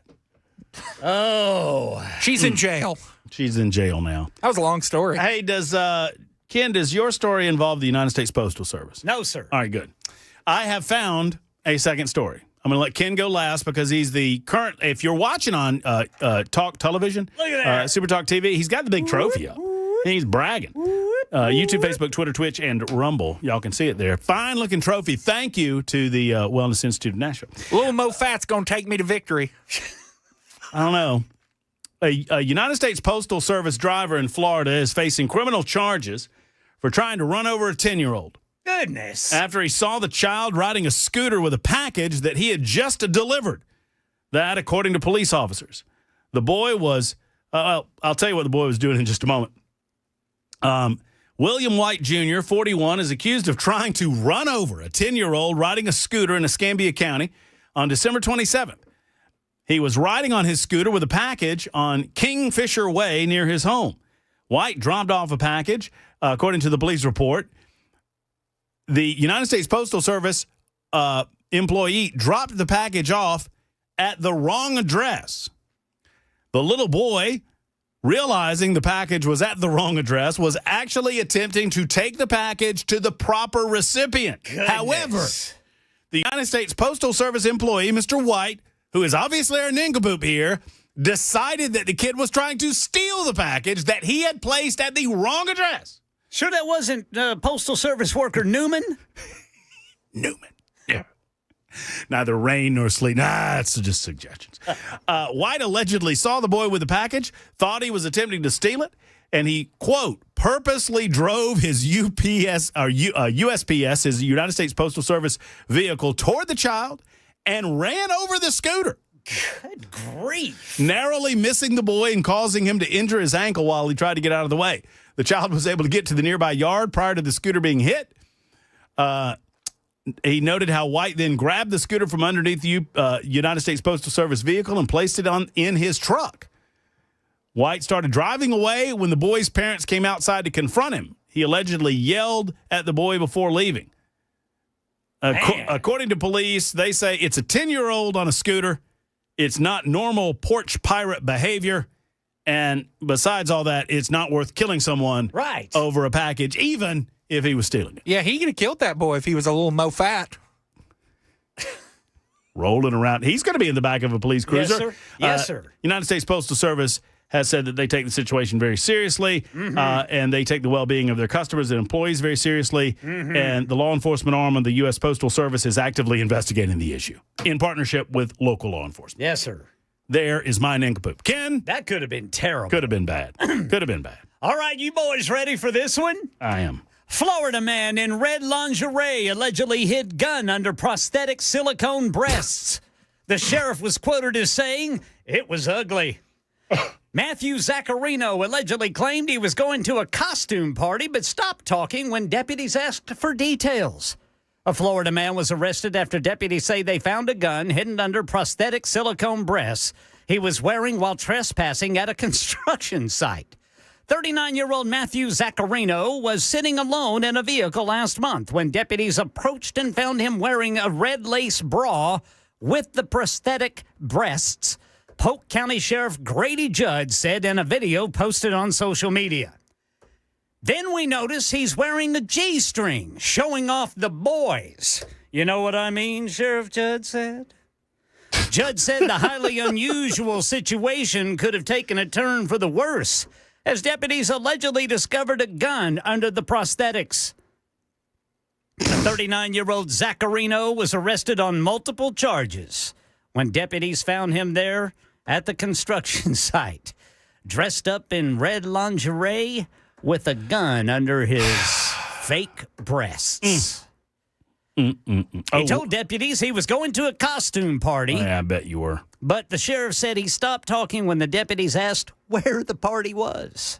Oh. She's in jail. She's in jail now. That was a long story. Hey, Ken, does your story involve the United States Postal Service? No, sir. All right, good. I have found a second story. I'm going to let Ken go last because he's the current. If you're watching on Talk Television, look at that. Super Talk TV, he's got the big trophy up. He's bragging. YouTube, Facebook, Twitter, Twitch, and Rumble. Y'all can see it there. Fine looking trophy. Thank you to the Wellness Institute of Nashville. Lil Mofat's going to take me to victory. I don't know. A United States Postal Service driver in Florida is facing criminal charges for trying to run over a 10-year-old. Goodness. After he saw the child riding a scooter with a package that he had just delivered. That, according to police officers. The boy was, I'll tell you what the boy was doing in just a moment. William White Jr., 41, is accused of trying to run over a 10-year-old riding a scooter in Escambia County on December 27th. He was riding on his scooter with a package on Kingfisher Way near his home. White dropped off a package, according to the police report. The United States Postal Service employee dropped the package off at the wrong address. The little boy, realizing the package was at the wrong address, was actually attempting to take the package to the proper recipient. Goodness. However, the United States Postal Service employee, Mr. White, who is obviously our nincompoop here, decided that the kid was trying to steal the package that he had placed at the wrong address. Sure that wasn't Postal Service worker Newman? Newman. Yeah. Neither rain nor sleet. Nah, it's just suggestions. White allegedly saw the boy with the package, thought he was attempting to steal it, and he, quote, purposely drove his USPS, his United States Postal Service vehicle, toward the child and ran over the scooter. Good grief. Narrowly missing the boy and causing him to injure his ankle while he tried to get out of the way. The child was able to get to the nearby yard prior to the scooter being hit. He noted how White then grabbed the scooter from underneath the United States Postal Service vehicle and placed it in his truck. White started driving away when the boy's parents came outside to confront him. He allegedly yelled at the boy before leaving. According to police, they say it's a 10-year-old on a scooter. It's not normal porch pirate behavior. And besides all that, it's not worth killing someone over a package, even if he was stealing it. Yeah, he could have killed that boy if he was a little more fat. Rolling around. He's going to be in the back of a police cruiser. Yes, sir. Yes, sir. United States Postal Service has said that they take the situation very seriously, and they take the well-being of their customers and employees very seriously, and the law enforcement arm of the U.S. Postal Service is actively investigating the issue in partnership with local law enforcement. Yes, sir. There is my nincompoop. Ken? That could have been terrible. Could have been bad. Could have been bad. All right, you boys ready for this one? I am. Florida man in red lingerie allegedly hid gun under prosthetic silicone breasts. The sheriff was quoted as saying, "It was ugly." Matthew Zaccarino allegedly claimed he was going to a costume party but stopped talking when deputies asked for details. A Florida man was arrested after deputies say they found a gun hidden under prosthetic silicone breasts he was wearing while trespassing at a construction site. 39-year-old Matthew Zaccarino was sitting alone in a vehicle last month when deputies approached and found him wearing a red lace bra with the prosthetic breasts, Polk County Sheriff Grady Judd said in a video posted on social media. Then we notice he's wearing a G-string, showing off the boys. You know what I mean, Sheriff Judd said? Judd said the highly unusual situation could have taken a turn for the worse, as deputies allegedly discovered a gun under the prosthetics. The 39-year-old Zaccarino was arrested on multiple charges when deputies found him there at the construction site, dressed up in red lingerie with a gun under his fake breasts. He told deputies he was going to a costume party. Yeah, I bet you were. But the sheriff said he stopped talking when the deputies asked where the party was.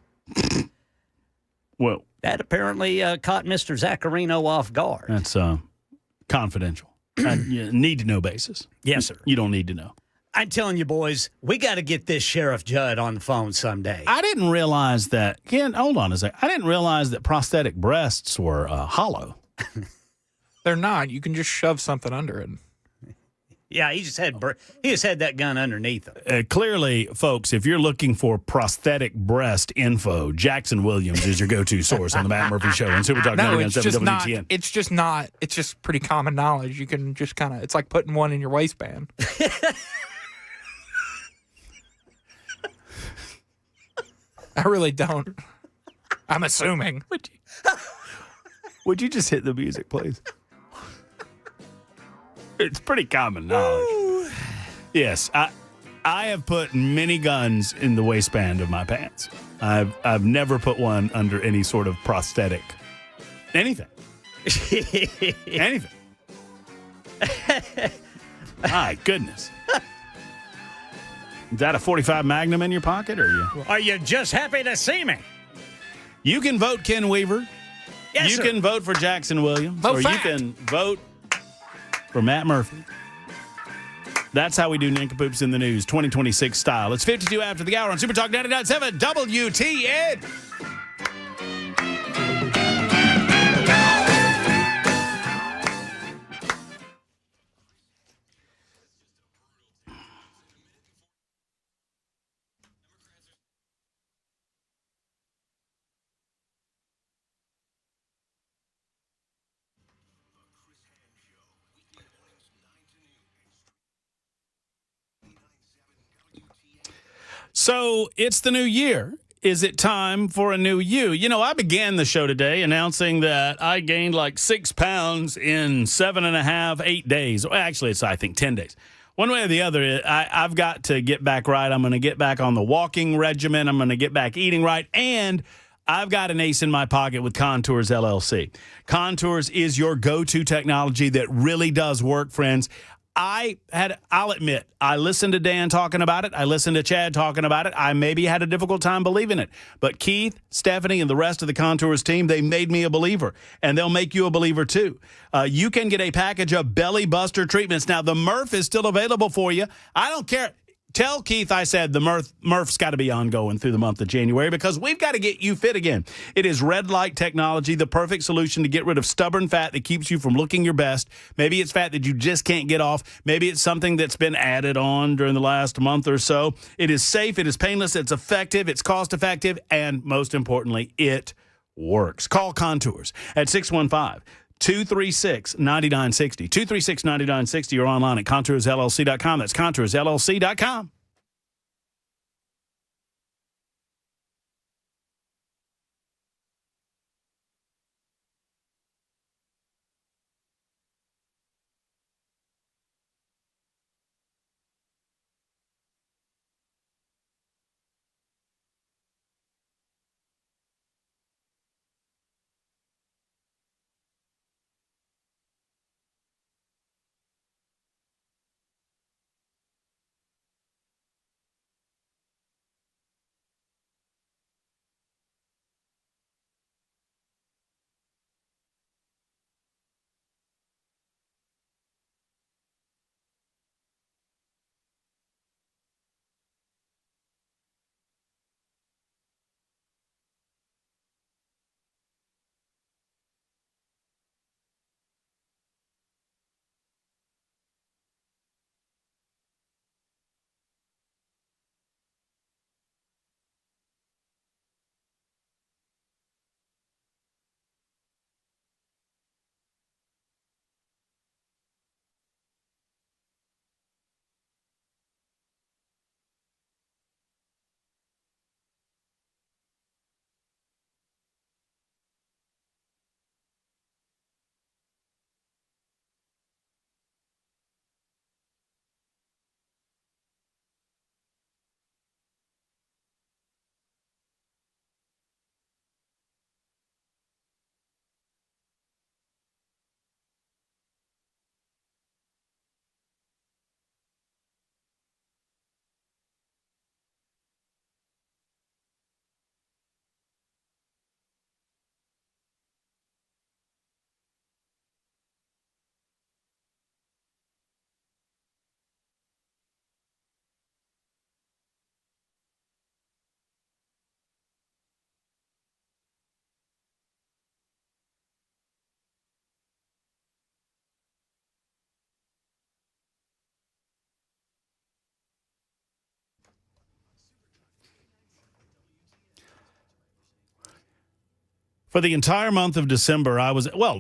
Well, that apparently caught Mr. Zaccarino off guard. That's confidential. Need-to-know basis. Yes, sir. You don't need to know. I'm telling you, boys, we got to get this Sheriff Judd on the phone someday. I didn't realize that. Ken, hold on a second. I didn't realize that prosthetic breasts were hollow. They're not. You can just shove something under it. Yeah, he just had that gun underneath him. Clearly, folks, if you're looking for prosthetic breast info, Jackson Williams is your go-to source on the Matt Murphy Show and Super Talk 99.7 WTN. It's just not. It's just pretty common knowledge. You can just kind of. It's like putting one in your waistband. I really don't. I'm assuming. Would you just hit the music, please? It's pretty common knowledge. Yes, I have put many guns in the waistband of my pants. I've never put one under any sort of prosthetic. Anything. Anything. My goodness. Is that a .45 Magnum in your pocket, or are you just happy to see me? You can vote Ken Weaver. Yes, you sir. can vote for Jackson Williams, Vote or fat. you can vote for Matt Murphy. That's how we do Nincompoops in the News, 2026 style. It's 52 after the hour on Super Talk 99.7 WTN. So it's the new year. Is it time for a new you? You know, I began the show today announcing that I gained like 6 pounds in 7.5, 8 days. Well, actually, it's, I think, 10 days. One way or the other, I've got to get back right. I'm going to get back on the walking regimen. I'm going to get back eating right. And I've got an ace in my pocket with Contours LLC. Contours is your go-to technology that really does work, friends. I'll admit, I listened to Dan talking about it. I listened to Chad talking about it. I maybe had a difficult time believing it. But Keith, Stephanie, and the rest of the Contours team, they made me a believer. And they'll make you a believer, too. You can get a package of Belly Buster treatments. Now, the Murph is still available for you. I don't care. Tell Keith I said the Murph's got to be ongoing through the month of January because we've got to get you fit again. It is red light technology, the perfect solution to get rid of stubborn fat that keeps you from looking your best. Maybe it's fat that you just can't get off. Maybe it's something that's been added on during the last month or so. It is safe, it is painless, it's effective, it's cost effective, and most importantly, it works. Call Contours at 615-236-9960. 236-9960 or online at contoursllc.com. That's contoursllc.com. For the entire month of December,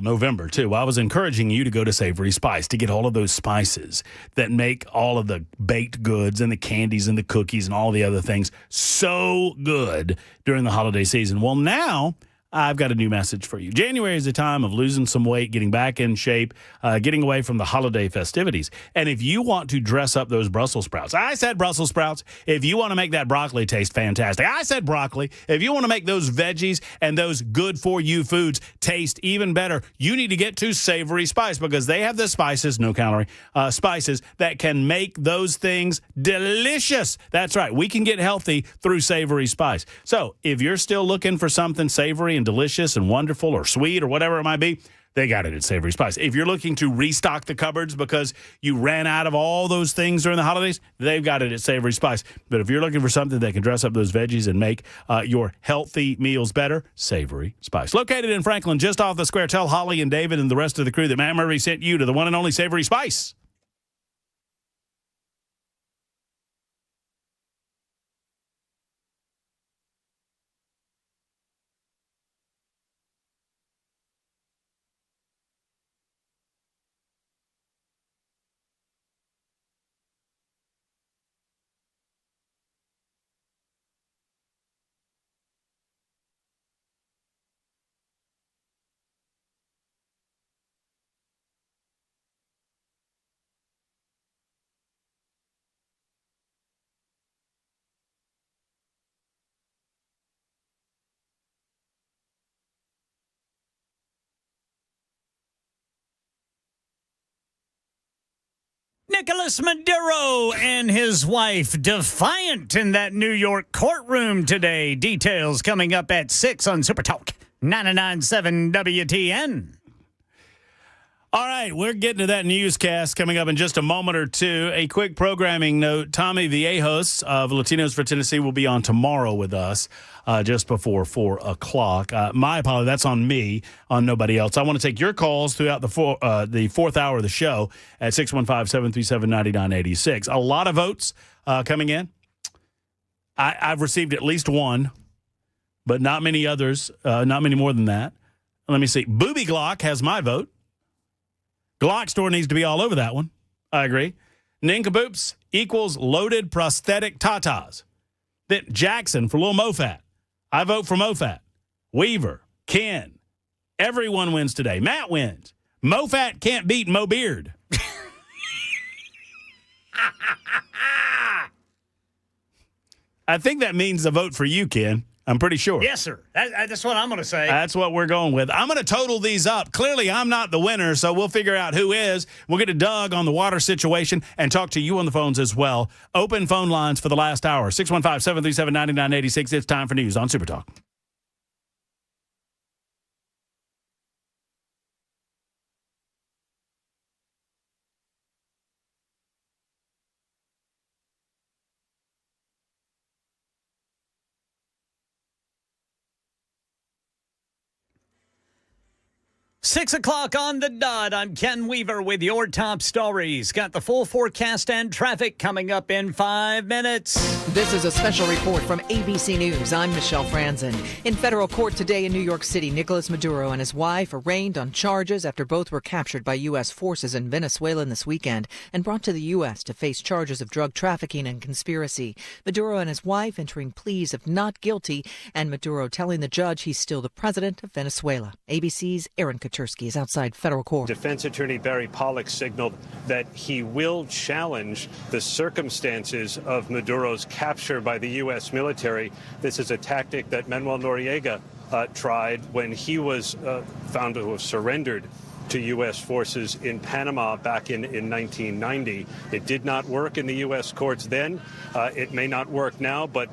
November too, I was encouraging you to go to Savory Spice to get all of those spices that make all of the baked goods and the candies and the cookies and all the other things so good during the holiday season. Well, now I've got a new message for you. January is a time of losing some weight, getting back in shape, getting away from the holiday festivities. And if you want to dress up those Brussels sprouts, I said Brussels sprouts. If you want to make that broccoli taste fantastic, I said broccoli. If you want to make those veggies and those good-for-you foods taste even better, you need to get to Savory Spice because they have the spices, no calorie, spices that can make those things delicious. That's right. We can get healthy through Savory Spice. So if you're still looking for something savory and delicious and wonderful or sweet or whatever it might be, they got it at Savory Spice. If you're looking to restock the cupboards because you ran out of all those things during the holidays, they've got it at Savory Spice. But if you're looking for something that can dress up those veggies and make your healthy meals better, Savory Spice. Located in Franklin, just off the square, tell Holly and David and the rest of the crew that Matt Murray sent you to the one and only Savory Spice. Nicolas Maduro and his wife defiant in that New York courtroom today. Details coming up at 6 on Super Talk 99.7 WTN. All right, we're getting to that newscast coming up in just a moment or two. A quick programming note. Tommy Villejos of Latinos for Tennessee will be on tomorrow with us just before 4 o'clock. My apology, that's on me, on nobody else. I want to take your calls throughout the fourth hour of the show at 615-737-9986. A lot of votes coming in. I've received at least one, but not many others, not many more than that. Let me see. Booby Glock has my vote. Glock store needs to be all over that one. I agree. Nincompoops equals loaded prosthetic tatas. Then Jackson for Lil Mofat. I vote for Mofat. Weaver, Ken. Everyone wins today. Matt wins. Mofat can't beat Mo Beard. I think that means a vote for you, Ken. I'm pretty sure. Yes, sir. That's what I'm going to say. That's what we're going with. I'm going to total these up. Clearly, I'm not the winner, so we'll figure out who is. We'll get to Doug on the water situation and talk to you on the phones as well. Open phone lines for the last hour. 615-737-9986. It's time for news on Super Talk. Six o'clock on the dot. I'm Ken Weaver with your top stories. Got the full forecast and traffic coming up in 5 minutes. This is a special report from ABC News. I'm Michelle Franzen. In federal court today in New York City, Nicolas Maduro and his wife arraigned on charges after both were captured by U.S. forces in Venezuela this weekend and brought to the U.S. to face charges of drug trafficking and conspiracy. Maduro and his wife entering pleas of not guilty, and Maduro telling the judge he's still the president of Venezuela. ABC's Aaron Katursky is outside federal court. Defense attorney Barry Pollack signaled that he will challenge the circumstances of Maduro's capture by the U.S. military. This is a tactic that Manuel Noriega tried when he was found to have surrendered to U.S. forces in Panama back in 1990. It did not work in the U.S. courts then. It may not work now, but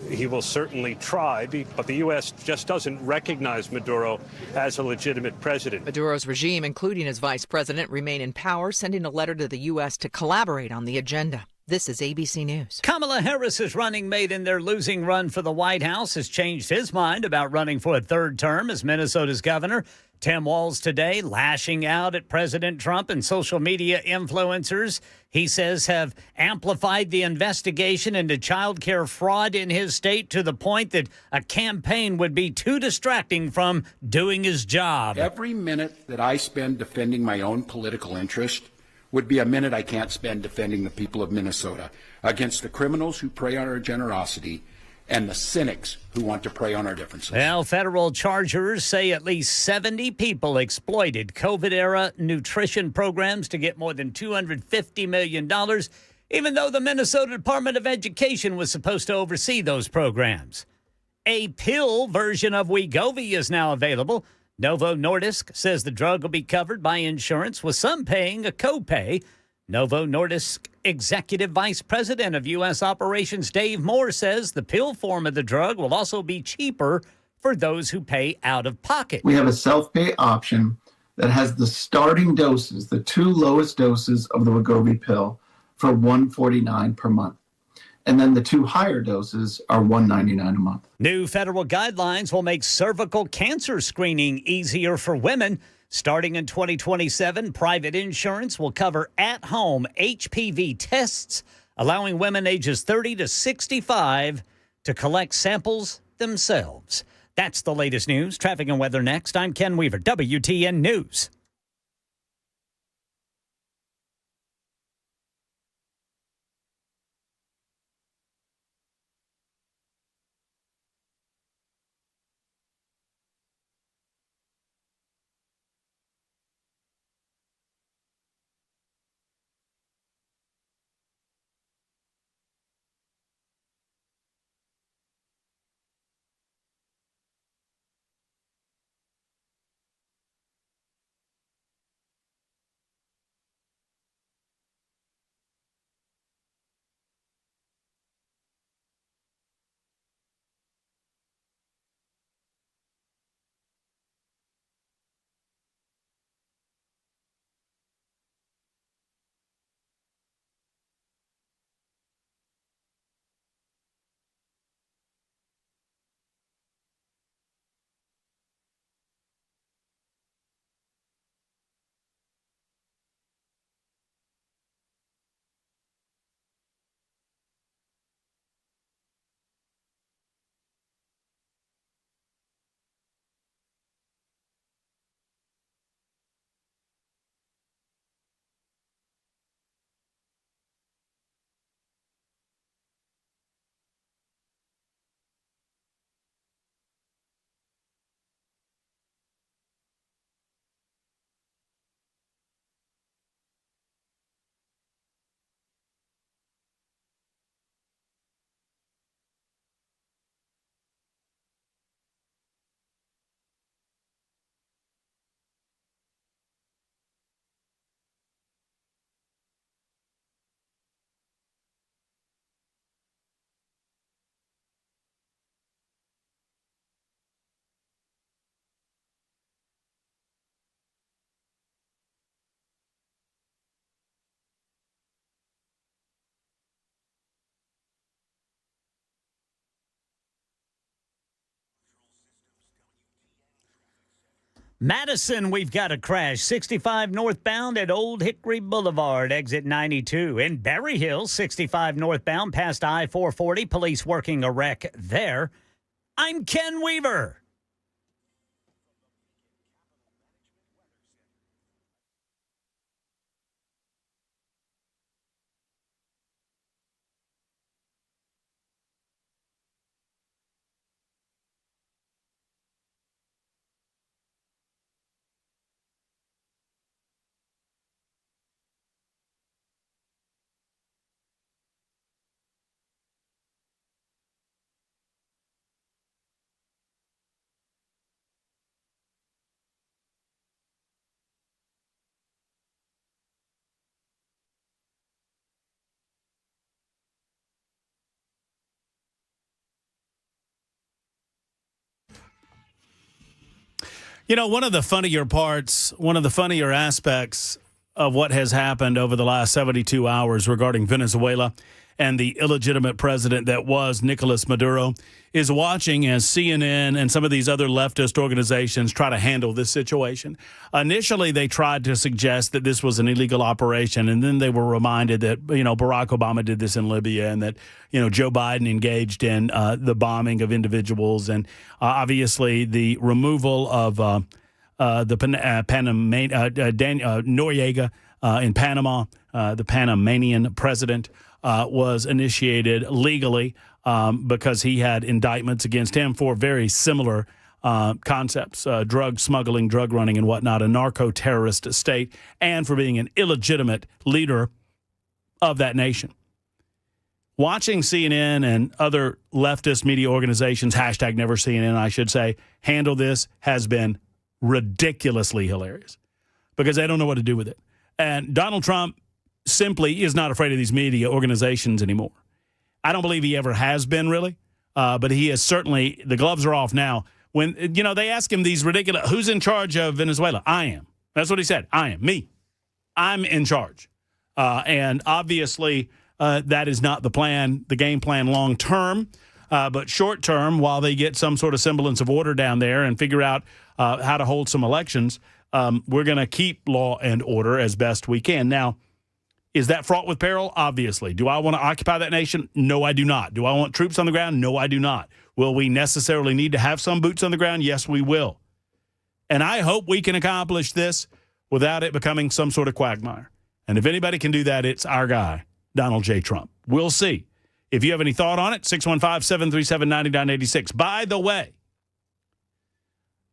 he will certainly try. But the U.S. just doesn't recognize Maduro as a legitimate president. Maduro's regime, including his vice president, remain in power, sending a letter to the U.S. to collaborate on the agenda. This is ABC News. Kamala Harris's running mate in their losing run for the White House has changed his mind about running for a third term as Minnesota's governor. Tim Walz today lashing out at President Trump and social media influencers he says have amplified the investigation into child care fraud in his state to the point that a campaign would be too distracting from doing his job. Every minute that I spend defending my own political interest would be a minute I can't spend defending the people of Minnesota against the criminals who prey on our generosity and the cynics who want to prey on our differences. Well, federal chargers say at least 70 people exploited COVID-era nutrition programs to get more than $250 million, even though the Minnesota Department of Education was supposed to oversee those programs. A pill version of Wegovy is now available. Novo Nordisk says the drug will be covered by insurance, with some paying a copay. Novo Nordisk Executive Vice President of U.S. Operations Dave Moore says the pill form of the drug will also be cheaper for those who pay out of pocket. We have a self-pay option that has the starting doses, the two lowest doses of the Wegovy pill, for $149 per month. And then the two higher doses are $199 a month. New federal guidelines will make cervical cancer screening easier for women. Starting in 2027, private insurance will cover at-home HPV tests, allowing women ages 30 to 65 to collect samples themselves. That's the latest news. Traffic and weather next. I'm Ken Weaver, WTN News. Madison, we've got a crash. 65 northbound at Old Hickory Boulevard, exit 92. In Berry Hill, 65 northbound past I-440. Police working a wreck there. I'm Ken Weaver. You know, one of the funnier aspects of what has happened over the last 72 hours regarding Venezuela and the illegitimate president that was Nicolas Maduro is watching as CNN and some of these other leftist organizations try to handle this situation. Initially, they tried to suggest that this was an illegal operation, and then they were reminded that, Barack Obama did this in Libya and that, Joe Biden engaged in the bombing of individuals and obviously the removal of Noriega in Panama, the Panamanian president, was initiated legally because he had indictments against him for very similar concepts, drug smuggling, drug running, and whatnot, a narco-terrorist state, and for being an illegitimate leader of that nation. Watching CNN and other leftist media organizations, hashtag never CNN, I should say, handle this has been ridiculously hilarious because they don't know what to do with it. And Donald Trump simply is not afraid of these media organizations anymore. I don't believe he ever has been, really, but he is certainly, the gloves are off now. When, they ask him these ridiculous, who's in charge of Venezuela? I am. That's what he said. I am. Me. I'm in charge. And obviously, that is not the plan, the game plan long term. But short term, while they get some sort of semblance of order down there and figure out how to hold some elections, we're going to keep law and order as best we can. Now, is that fraught with peril? Obviously. Do I want to occupy that nation? No, I do not. Do I want troops on the ground? No, I do not. Will we necessarily need to have some boots on the ground? Yes, we will. And I hope we can accomplish this without it becoming some sort of quagmire. And if anybody can do that, it's our guy, Donald J. Trump. We'll see. If you have any thought on it, 615-737-9986. By the way,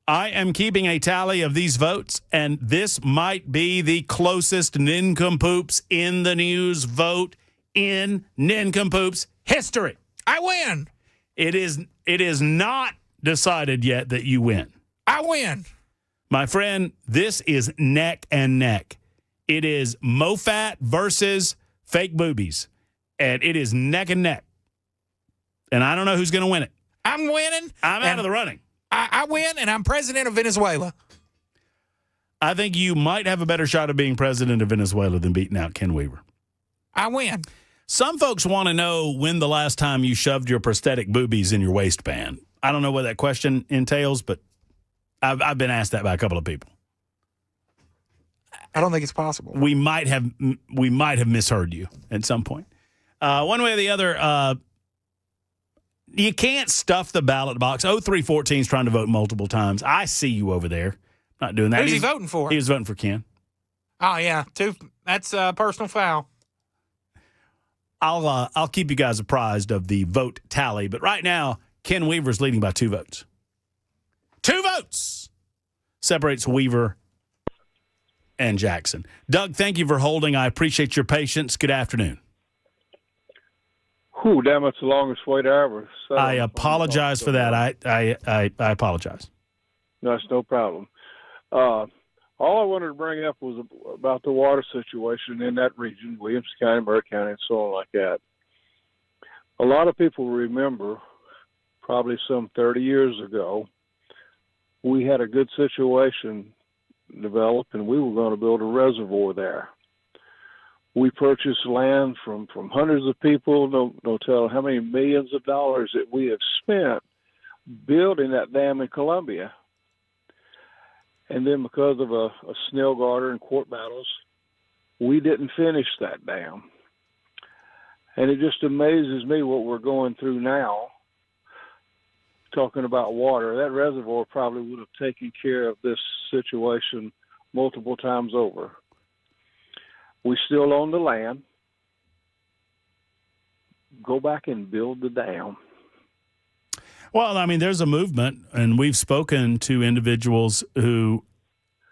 I am keeping a tally of these votes, and this might be the closest nincompoops in the news vote in nincompoops history. I win. It is not decided yet that you win. I win. My friend, this is neck and neck. It is MoFat versus fake boobies, and it is neck and neck. And I don't know who's going to win it. I'm winning. I'm out of the running. I win, and I'm president of Venezuela. I think you might have a better shot of being president of Venezuela than beating out Ken Weaver. I win. Some folks want to know when the last time you shoved your prosthetic boobies in your waistband. I don't know what that question entails, but I've been asked that by a couple of people. I don't think it's possible. We might have misheard you at some point. One way or the other, you can't stuff the ballot box. 0314 is trying to vote multiple times. I see you over there. Not doing that. Who's he voting for? He was voting for Ken. Oh, yeah. That's a personal foul. I'll keep you guys apprised of the vote tally. But right now, Ken Weaver's leading by 2 votes. 2 votes separates Weaver and Jackson. Doug, thank you for holding. I appreciate your patience. Good afternoon. Whew, damn, it's the longest wait ever. So I apologize for that. I apologize. That's no problem. All I wanted to bring up was about the water situation in that region, Williamson County, Murray County, and so on like that. A lot of people remember, probably some 30 years ago, we had a good situation develop, and we were going to build a reservoir there. We purchased land from hundreds of people, no telling how many millions of dollars that we have spent building that dam in Columbia. And then because of a snail garter and court battles, we didn't finish that dam. And it just amazes me what we're going through now, talking about water. That reservoir probably would have taken care of this situation multiple times over. We still own the land. Go back and build the dam. Well, I mean, there's a movement, and we've spoken to individuals who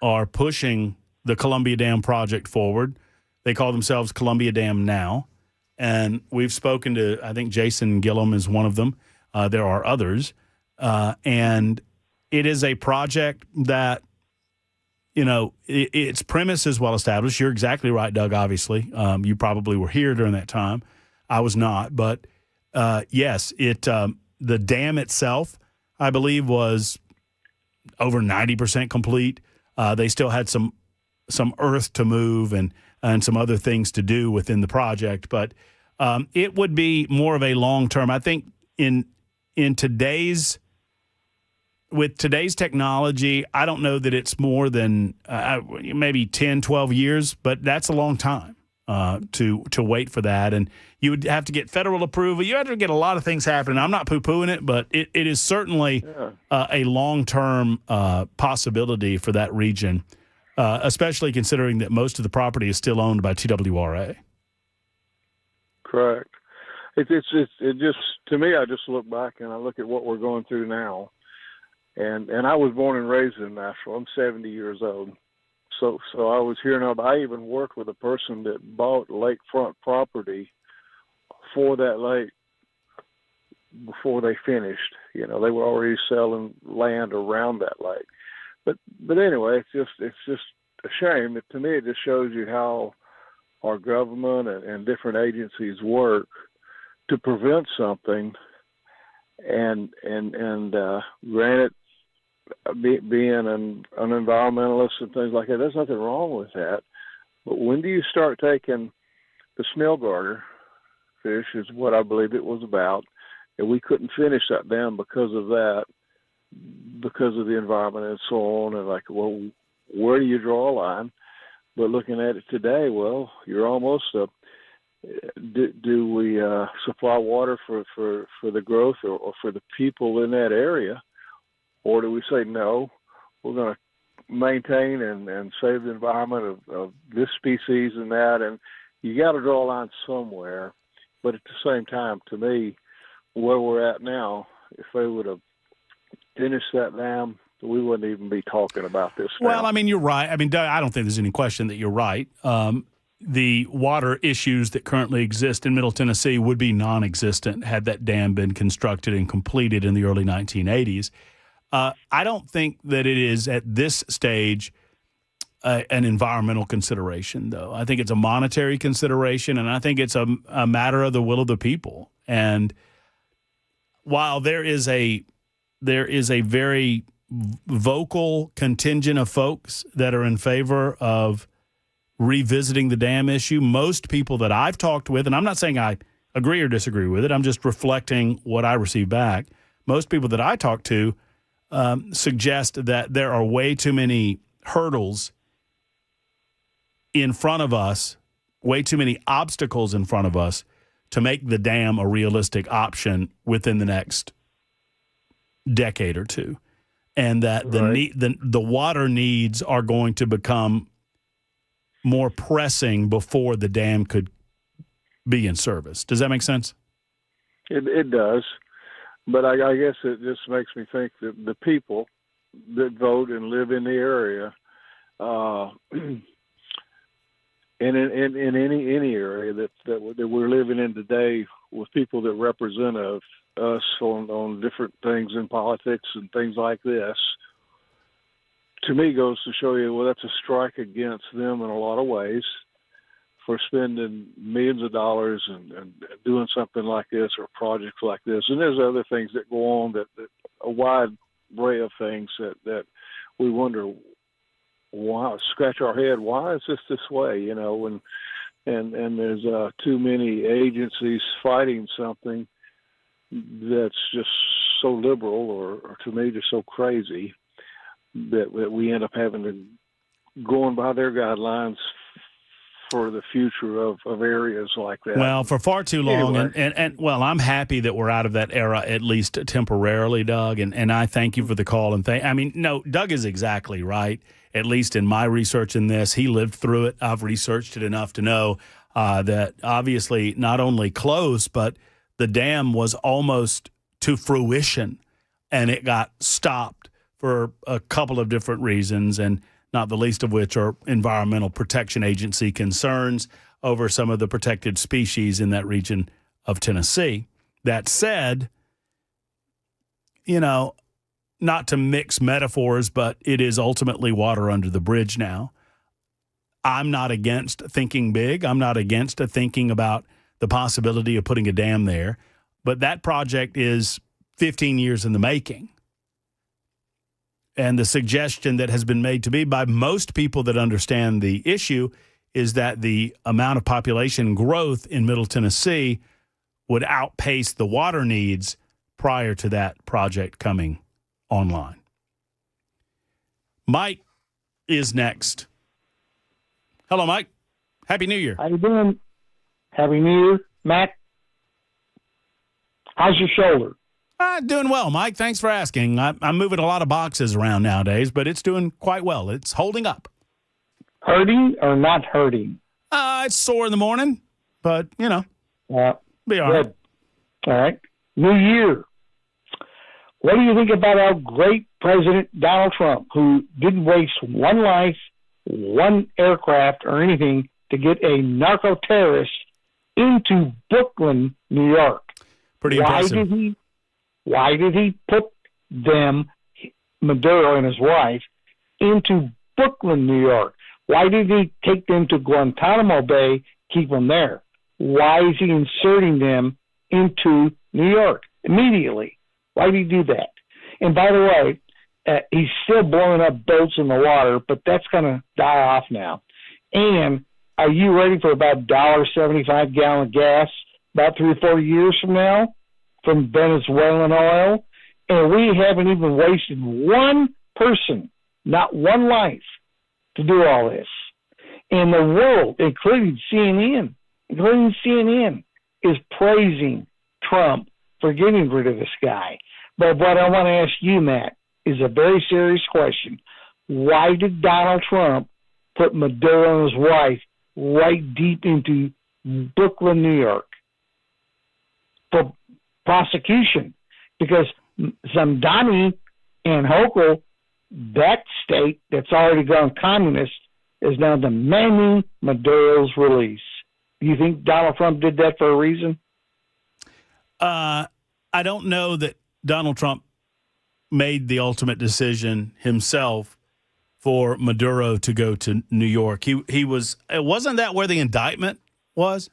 are pushing the Columbia Dam project forward. They call themselves Columbia Dam Now. And we've spoken to, I think Jason Gillum is one of them. There are others. And it is a project that, its premise is well established. You're exactly right, Doug, obviously. You probably were here during that time. I was not. But, yes, the dam itself, I believe, was over 90% complete. They still had some earth to move and some other things to do within the project. But it would be more of a long-term. I think with today's technology, I don't know that it's more than maybe 10, 12 years, but that's a long time to wait for that. And you would have to get federal approval. You have to get a lot of things happening. I'm not poo-pooing it, but it is certainly a long-term possibility for that region, especially considering that most of the property is still owned by TWRA. Correct. It just, to me, I just look back and I look at what we're going through now. And I was born and raised in Nashville. I'm 70 years old. So I was hearing about, I even worked with a person that bought lakefront property for that lake before they finished. They were already selling land around that lake. But anyway, it's just a shame. To me, it just shows you how our government and different agencies work to prevent something. And granted, being an environmentalist and things like that, there's nothing wrong with that. But when do you start taking the snail garter fish, is what I believe it was about, and we couldn't finish that dam because of that, because of the environment and so on, and well, where do you draw a line? But looking at it today, well, you're almost up. Do we supply water for the growth or for the people in that area? Or do we say, no, we're going to maintain and save the environment of this species and that? And you got to draw a line somewhere. But at the same time, to me, where we're at now, if they would have finished that dam, we wouldn't even be talking about this now. Well, I mean, you're right. I mean, Doug, I don't think there's any question that you're right. The water issues that currently exist in Middle Tennessee would be non-existent had that dam been constructed and completed in the early 1980s. I don't think that it is at this stage an environmental consideration, though. I think it's a monetary consideration, and I think it's a matter of the will of the people. And while there is a very vocal contingent of folks that are in favor of revisiting the dam issue, most people that I've talked with, and I'm not saying I agree or disagree with it, I'm just reflecting what I receive back. Most people that I talk to suggest that there are way too many hurdles in front of us, way too many obstacles in front of us to make the dam a realistic option within the next decade or two. And that the water needs are going to become more pressing before the dam could be in service. Does that make sense? It does. But I guess it just makes me think that the people that vote and live in the area, and in any area that we're living in today, with people that represent us on different things in politics and things like this, to me goes to show you, well, that's a strike against them in a lot of ways for spending millions of dollars and doing something like this or projects like this. And there's other things that go on, that a wide array of things that we wonder, why, scratch our head, why is this way, and there's too many agencies fighting something that's just so liberal or to me just so crazy. that we end up having to going by their guidelines for the future of areas like that. Well, for far too long, Anyway. and well, I'm happy that we're out of that era, at least temporarily, Doug, and I thank you for the call. And no, Doug is exactly right, at least in my research in this. He lived through it. I've researched it enough to know that obviously not only close, but the dam was almost to fruition, and it got stopped for a couple of different reasons, and not the least of which are Environmental Protection Agency concerns over some of the protected species in that region of Tennessee. That said, not to mix metaphors, but it is ultimately water under the bridge now. I'm not against thinking big. I'm not against thinking about the possibility of putting a dam there, but that project is 15 years in the making. And the suggestion that has been made to me by most people that understand the issue is that the amount of population growth in Middle Tennessee would outpace the water needs prior to that project coming online. Mike is next. Hello, Mike. Happy New Year. How you doing? Happy New Year, Matt. How's your shoulder? Doing well, Mike. Thanks for asking. I'm moving a lot of boxes around nowadays, but it's doing quite well. It's holding up. Hurting or not hurting? It's sore in the morning, but, be all right. Good. All right. New Year. What do you think about our great President Donald Trump, who didn't waste one life, one aircraft, or anything to get a narco-terrorist into Brooklyn, New York? Pretty impressive. Why did he put them, Maduro and his wife, into Brooklyn, New York? Why did he take them to Guantanamo Bay, keep them there? Why is he inserting them into New York immediately? Why did he do that? And by the way, he's still blowing up boats in the water, but that's going to die off now. And are you ready for about $1.75 gallon of gas about 3 or 4 years from now from Venezuelan oil? And we haven't even wasted one person, not one life, to do all this. And the world, including CNN, is praising Trump for getting rid of this guy. But what I want to ask you, Matt, is a very serious question. Why did Donald Trump put Maduro and his wife right deep into Brooklyn, New York for prosecution? Because Zamdani and Hochul, that state that's already gone communist, is now demanding Maduro's release. Do you think Donald Trump did that for a reason? I don't know that Donald Trump made the ultimate decision himself for Maduro to go to New York. He wasn't that where the indictment was?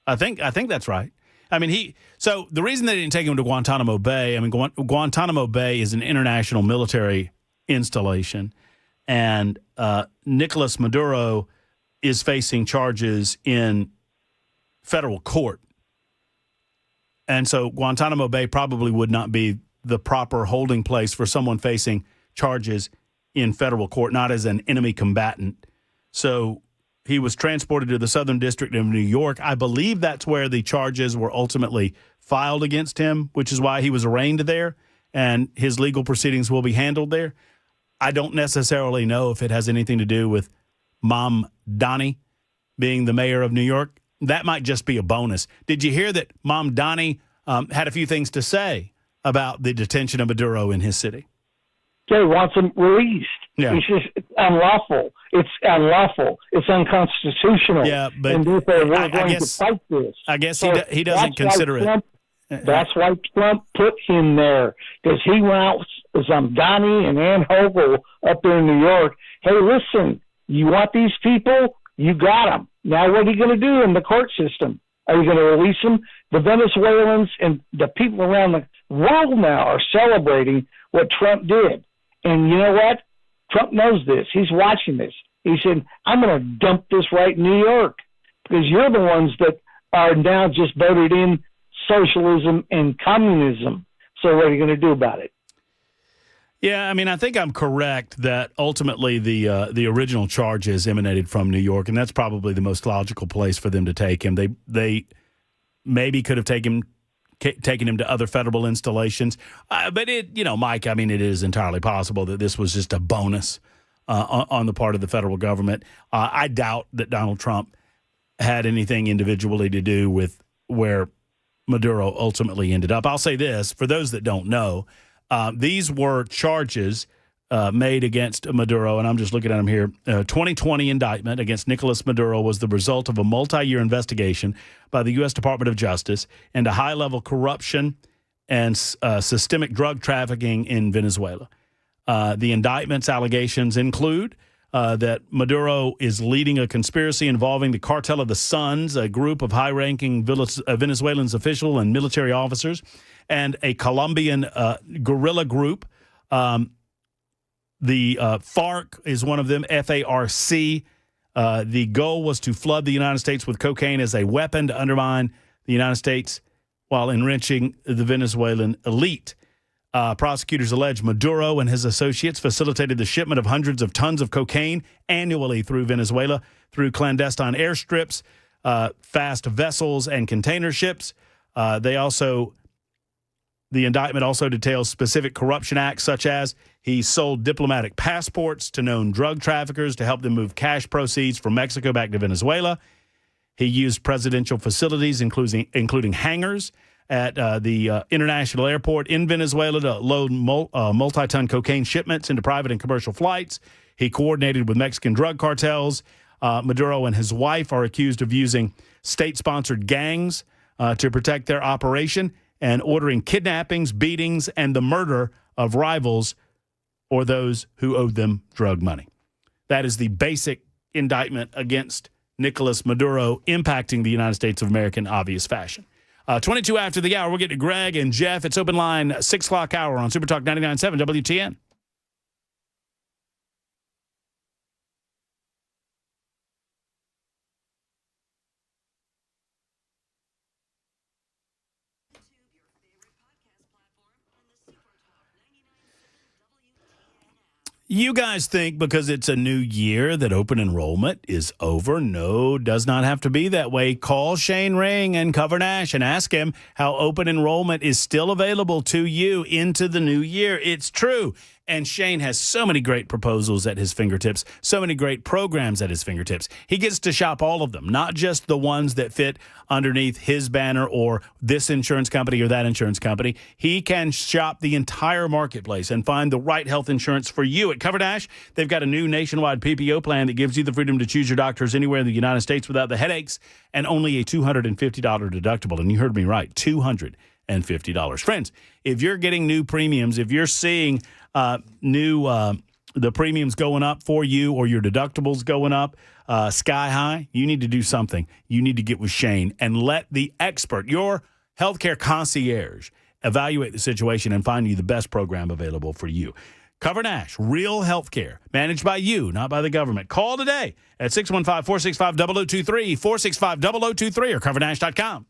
I think that's right. I mean, so the reason they didn't take him to Guantanamo Bay, Guantanamo Bay is an international military installation, and Nicolas Maduro is facing charges in federal court. And so Guantanamo Bay probably would not be the proper holding place for someone facing charges in federal court, not as an enemy combatant. So he was transported to the Southern District of New York. I believe that's where the charges were ultimately filed against him, which is why he was arraigned there, and his legal proceedings will be handled there. I don't necessarily know if it has anything to do with Mamdani being the mayor of New York. That might just be a bonus. Did you hear that Mamdani had a few things to say about the detention of Maduro in his city? He wants him released. Yeah. It's just unlawful. It's unlawful. It's unconstitutional. Yeah, but and therefore we're going to fight this. I guess he doesn't consider it. That's why Trump put him there, because he went out with Zamdani and Ann Hochul up there in New York. Hey, listen, you want these people? You got them. Now what are you going to do in the court system? Are you going to release them? The Venezuelans and the people around the world now are celebrating what Trump did. And you know what? Trump knows this. He's watching this. He said, I'm going to dump this right in New York, because you're the ones that are now just voted in socialism and communism. So what are you going to do about it? Yeah, I mean, I think I'm correct that ultimately the original charges emanated from New York, and that's probably the most logical place for them to take him. They maybe could have taken him to other federal installations, but Mike, I mean, it is entirely possible that this was just a bonus on the part of the federal government. I doubt that Donald Trump had anything individually to do with where Maduro ultimately ended up. I'll say this for those that don't know. These were charges made against Maduro, and I'm just looking at them here. 2020 indictment against Nicolas Maduro was the result of a multi-year investigation by the U.S. Department of Justice into high-level corruption and systemic drug trafficking in Venezuela. The indictment's allegations include that Maduro is leading a conspiracy involving the Cartel of the Suns, a group of high-ranking Venezuelan official and military officers, and a Colombian guerrilla group. The FARC is one of them, FARC. The goal was to flood the United States with cocaine as a weapon to undermine the United States while enriching the Venezuelan elite. Prosecutors allege Maduro and his associates facilitated the shipment of hundreds of tons of cocaine annually through Venezuela through clandestine airstrips, fast vessels, and container ships. The indictment also details specific corruption acts, such as he sold diplomatic passports to known drug traffickers to help them move cash proceeds from Mexico back to Venezuela. He used presidential facilities, including hangars at the international airport in Venezuela to load multi-ton cocaine shipments into private and commercial flights. He coordinated with Mexican drug cartels. Maduro and his wife are accused of using state-sponsored gangs to protect their operation and ordering kidnappings, beatings, and the murder of rivals or those who owed them drug money. That is the basic indictment against Nicolas Maduro, impacting the United States of America in obvious fashion. 22 after the hour, we'll get to Greg and Jeff. It's open line 6 o'clock hour on Super Talk 99.7 WTN. You guys think because it's a new year that open enrollment is over? No, does not have to be that way. Call Shane Ring and Cover Nash and ask him how open enrollment is still available to you into the new year. It's true. And Shane has so many great proposals at his fingertips, so many great programs at his fingertips. He gets to shop all of them, not just the ones that fit underneath his banner or this insurance company or that insurance company. He can shop the entire marketplace and find the right health insurance for you. At Cover Dash, they've got a new nationwide PPO plan that gives you the freedom to choose your doctors anywhere in the United States without the headaches and only a $250 deductible. And you heard me right, $250. Friends, if you're getting new premiums, if you're seeing the premiums going up for you or your deductibles going up sky high, you need to do something. You need to get with Shane and let the expert, your healthcare concierge, evaluate the situation and find you the best program available for you. Cover Nash, real healthcare, managed by you, not by the government. Call today at 615-465-0023, 465-0023, or covernash.com.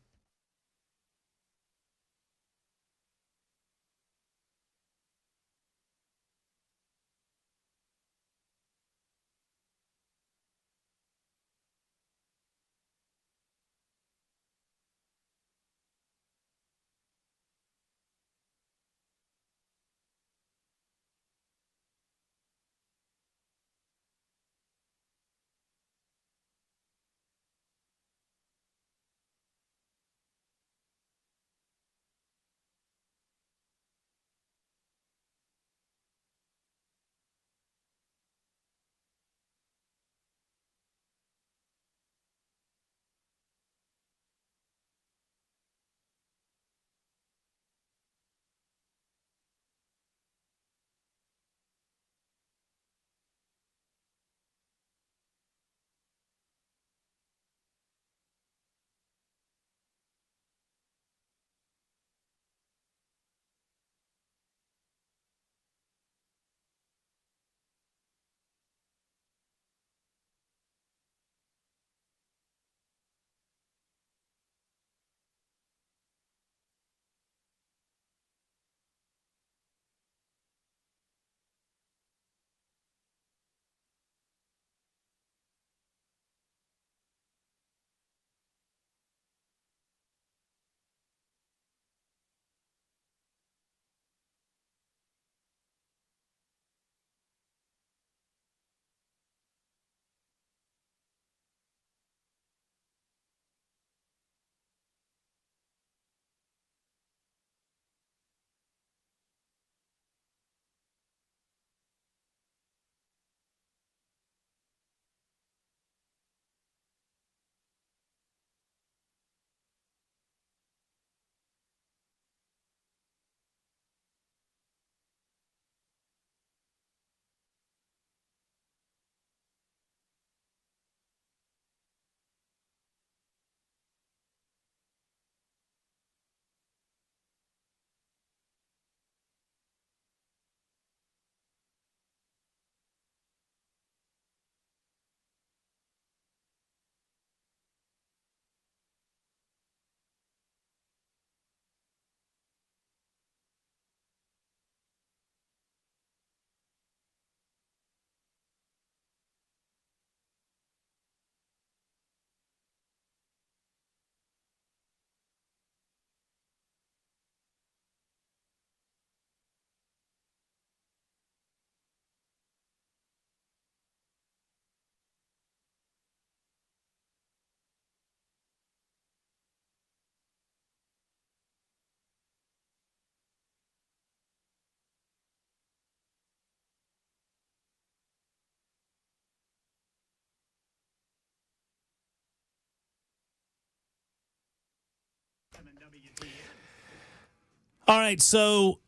All right, so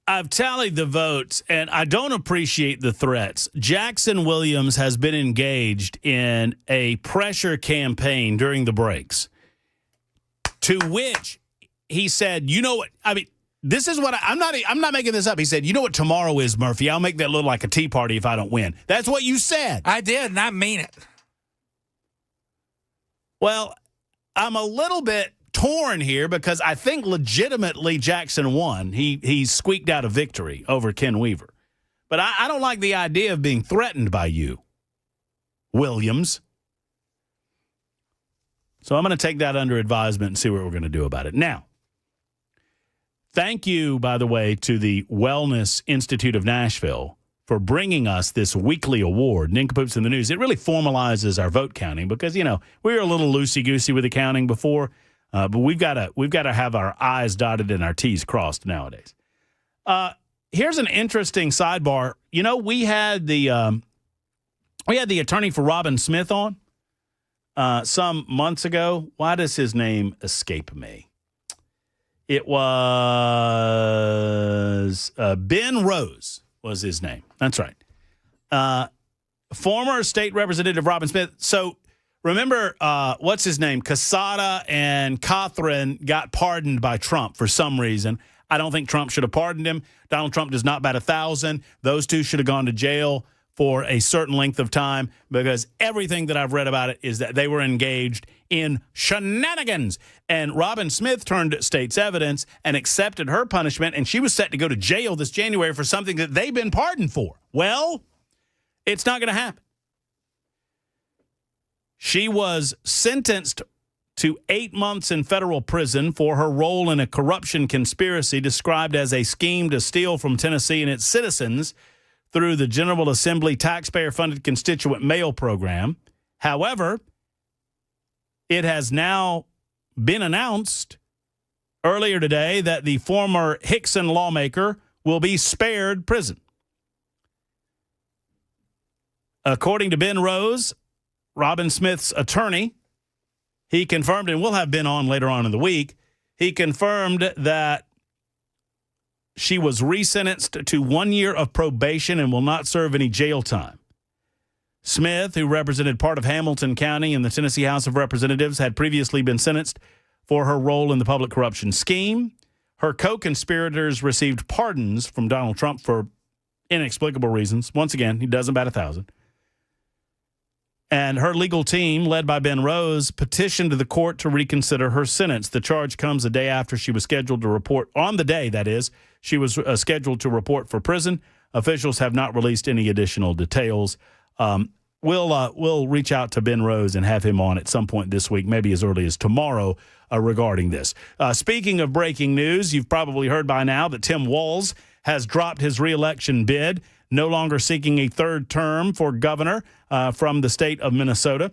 I've tallied the votes, and I don't appreciate the threats. Jackson Williams has been engaged in a pressure campaign during the breaks, to which he said, you know what, I mean, this is what I'm not making this up. He said, you know what tomorrow is, Murphy? I'll make that look like a tea party if I don't win. That's what you said. I did, and I mean it. Well, I'm a little bit torn here because I think legitimately Jackson won. He squeaked out a victory over Ken Weaver. But I don't like the idea of being threatened by you, Williams. So I'm going to take that under advisement and see what we're going to do about it. Now, thank you, by the way, to the Wellness Institute of Nashville for bringing us this weekly award, Nincompoops in the News. It really formalizes our vote counting because, you know, we were a little loosey-goosey with the counting before, but we've got to have our I's dotted and our T's crossed nowadays. Here's an interesting sidebar. You know, we had the attorney for Robin Smith on some months ago. Why does his name escape me? It was Ben Rose was his name. That's right. Former state representative Robin Smith. So remember, what's his name? Casada and Cothran got pardoned by Trump for some reason. I don't think Trump should have pardoned him. Donald Trump does not bat 1,000. Those two should have gone to jail for a certain length of time because everything that I've read about it is that they were engaged in shenanigans. And Robin Smith turned state's evidence and accepted her punishment, and she was set to go to jail this January for something that they've been pardoned for. Well, it's not going to happen. She was sentenced to 8 months in federal prison for her role in a corruption conspiracy described as a scheme to steal from Tennessee and its citizens through the General Assembly taxpayer-funded constituent mail program. However, it has now been announced earlier today that the former Hickson lawmaker will be spared prison. According to Ben Rose, Robin Smith's attorney, he confirmed, and we'll have Ben on later on in the week, he confirmed that she was resentenced to 1 year of probation and will not serve any jail time. Smith, who represented part of Hamilton County in the Tennessee House of Representatives, had previously been sentenced for her role in the public corruption scheme. Her co-conspirators received pardons from Donald Trump for inexplicable reasons. Once again, he doesn't bat 1,000. And her legal team, led by Ben Rose, petitioned the court to reconsider her sentence. The charge comes a day after she was scheduled to report, on the day, that is, she was scheduled to report for prison. Officials have not released any additional details. We'll reach out to Ben Rose and have him on at some point this week, maybe as early as tomorrow, regarding this. Speaking of breaking news, you've probably heard by now that Tim Walz has dropped his reelection bid, no longer seeking a third term for governor from the state of Minnesota.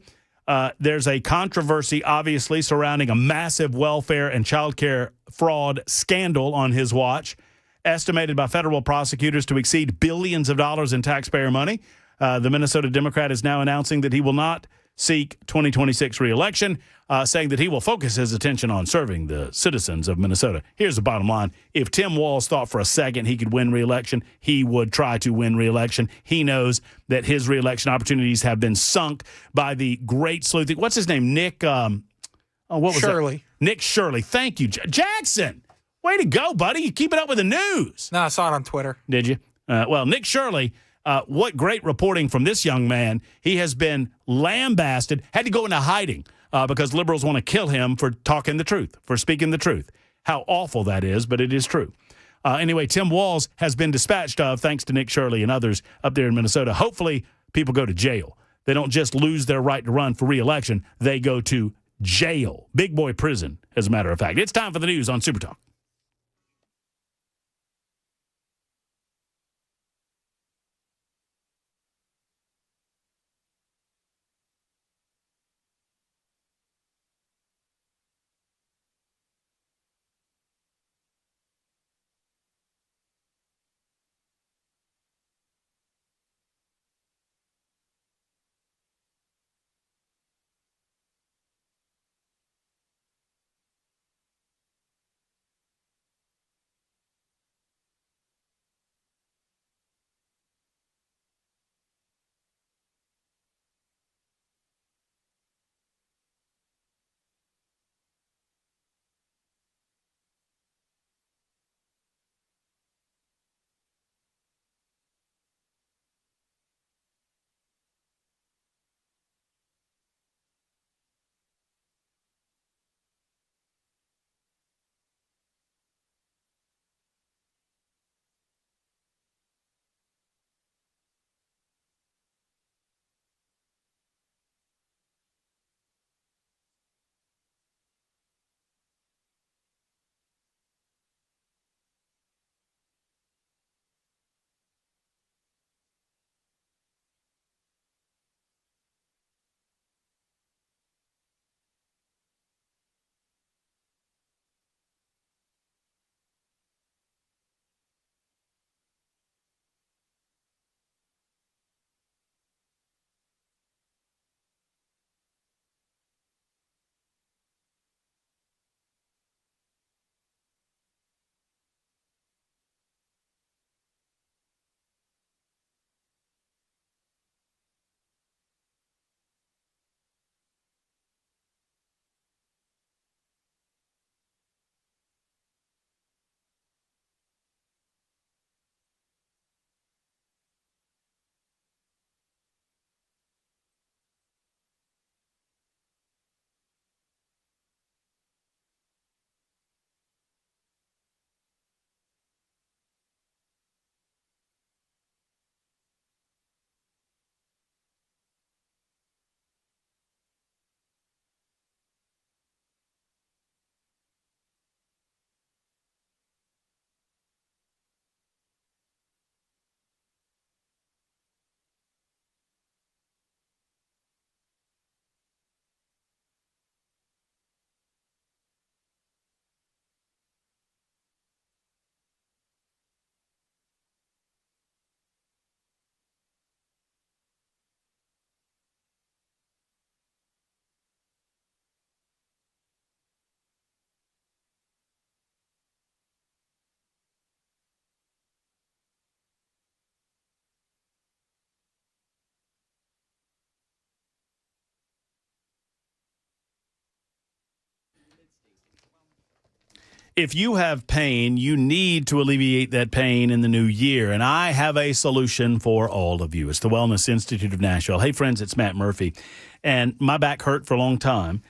There's a controversy, obviously, surrounding a massive welfare and child care fraud scandal on his watch, estimated by federal prosecutors to exceed billions of dollars in taxpayer money. The Minnesota Democrat is now announcing that he will not seek 2026 reelection, saying that he will focus his attention on serving the citizens of Minnesota. Here's the bottom line. If Tim Walz thought for a second he could win reelection, he would try to win reelection. He knows that his reelection opportunities have been sunk by the great sleuthing. What's his name? Nick Shirley. Nick Shirley. Thank you. Jackson, way to go, buddy. You keep it up with the news. No, I saw it on Twitter. Did you? Well, Nick Shirley, what great reporting from this young man. He has been lambasted, had to go into hiding because liberals want to kill him for talking the truth, for speaking the truth. How awful that is, but it is true. Anyway, Tim Walz has been dispatched of, thanks to Nick Shirley and others up there in Minnesota. Hopefully, people go to jail. They don't just lose their right to run for re-election. They go to jail. Big boy prison, as a matter of fact. It's time for the news on Super Talk. If you have pain, you need to alleviate that pain in the new year. And I have a solution for all of you. It's the Wellness Institute of Nashville. Hey, friends, it's Matt Murphy. And my back hurt for a long time.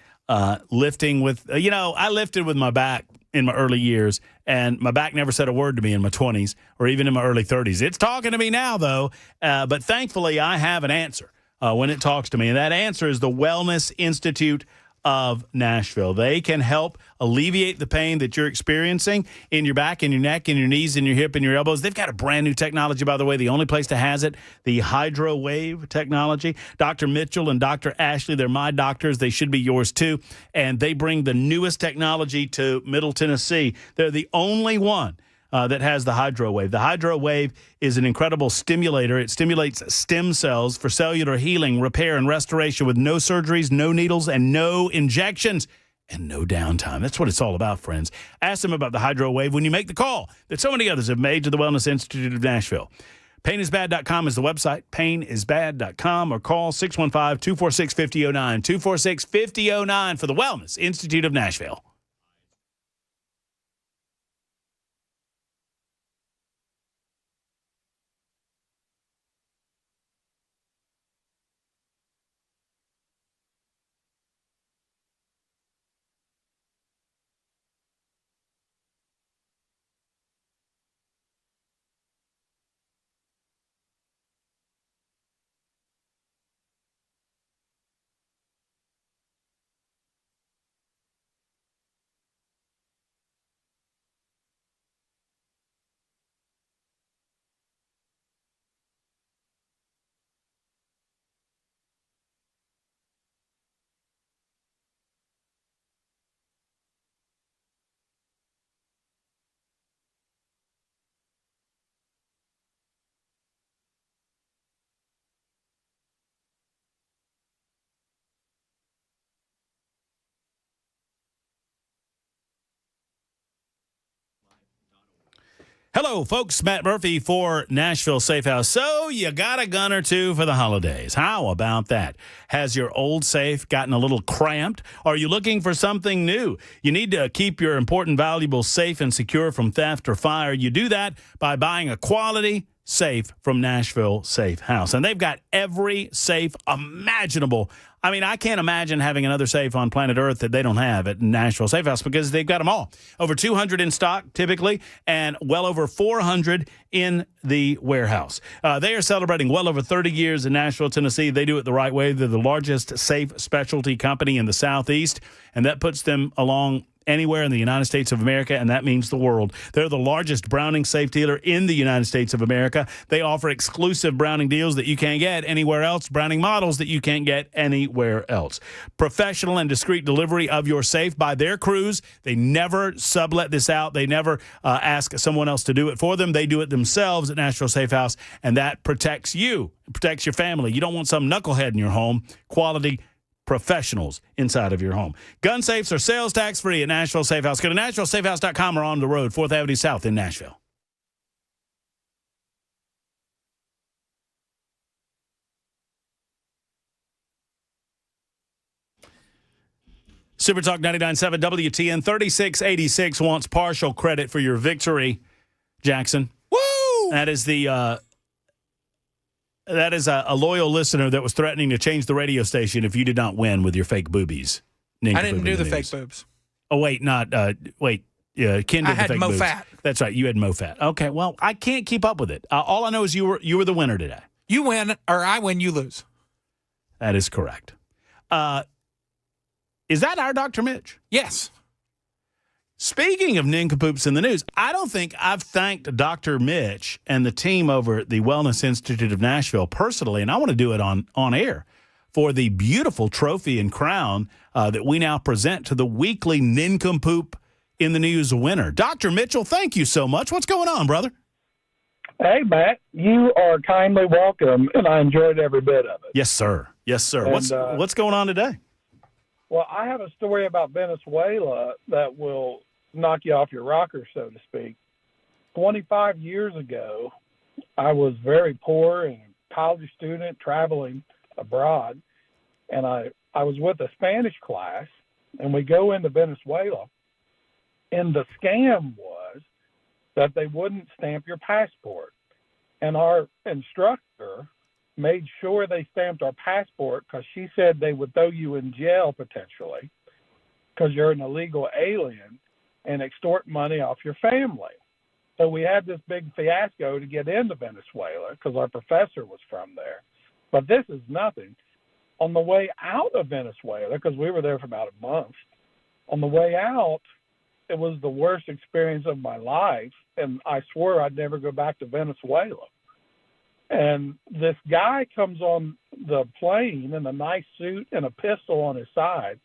Lifting with, I lifted with my back in my early years, and my back never said a word to me in my 20s or even in my early 30s. It's talking to me now, though. But thankfully, I have an answer when it talks to me. And that answer is the Wellness Institute of Nashville. They can help alleviate the pain that you're experiencing in your back, in your neck, in your knees, in your hip, in your elbows. They've got a brand new technology, by the way, the only place that has it, the HydroWave technology. Dr. Mitchell and Dr. Ashley, they're my doctors. They should be yours too. And they bring the newest technology to Middle Tennessee. They're the only one that has the HydroWave. The HydroWave is an incredible stimulator. It stimulates stem cells for cellular healing, repair, and restoration with no surgeries, no needles, and no injections, and no downtime. That's what it's all about, friends. Ask them about the HydroWave when you make the call that so many others have made to the Wellness Institute of Nashville. Painisbad.com is the website, painisbad.com, or call 615-246-5009, 246-5009 for the Wellness Institute of Nashville. Hello, folks. Matt Murphy for Nashville Safe House. So you got a gun or two for the holidays. How about that? Has your old safe gotten a little cramped? Are you looking for something new? You need to keep your important valuables safe and secure from theft or fire. You do that by buying a quality safe from Nashville Safe House. And they've got every safe imaginable. I mean, I can't imagine having another safe on planet Earth that they don't have at Nashville Safe House because they've got them all. Over 200 in stock, typically, and well over 400 in the warehouse. They are celebrating well over 30 years in Nashville, Tennessee. They do it the right way. They're the largest safe specialty company in the Southeast, and that puts them along anywhere in the United States of America, and that means the world. They're the largest Browning safe dealer in the United States of America. They offer exclusive Browning deals that you can't get anywhere else, Browning models that you can't get anywhere else. Professional and discreet delivery of your safe by their crews. They never sublet this out. They never ask someone else to do it for them. They do it themselves at Nashville Safe House, and that protects you. It protects your family. You don't want some knucklehead in your home. Quality professionals inside of your home. Gun safes are sales tax free at Nashville Safe House. Go to NashvilleSafeHouse.com or on the road, 4th Avenue South in Nashville. Super Talk 99.7 WTN 3686 wants partial credit for your victory, Jackson. Woo! That is the that is a loyal listener that was threatening to change the radio station if you did not win with your fake boobies. I didn't do the fake boobs. Oh, wait, not wait. Yeah, Ken did I the had fake boobs. MoFat. That's right. You had MoFat. Okay, well, I can't keep up with it. All I know is you were the winner today. You win, or I win, you lose. That is correct. Is that our Dr. Mitch? Yes. Speaking of nincompoops in the news, I don't think I've thanked Dr. Mitch and the team over at the Wellness Institute of Nashville personally, and I want to do it on air, for the beautiful trophy and crown that we now present to the weekly Nincompoop in the News winner. Dr. Mitchell, thank you so much. What's going on, brother? Hey, Matt, you are kindly welcome, and I enjoyed every bit of it. Yes, sir. Yes, sir. And, what's going on today? Well, I have a story about Venezuela that will knock you off your rocker, so to speak. 25 years ago, I was very poor and a college student traveling abroad, and I was with a Spanish class, and we go into Venezuela, And the scam was that they wouldn't stamp your passport. And our instructor made sure they stamped our passport because she said they would throw you in jail potentially because you're an illegal alien and extort money off your family. So we had this big fiasco to get into Venezuela because our professor was from there. But this is nothing. On the way out of Venezuela, because we were there for about a month, on the way out, it was the worst experience of my life, and I swore I'd never go back to Venezuela. And this guy comes on the plane in a nice suit and a pistol on his side,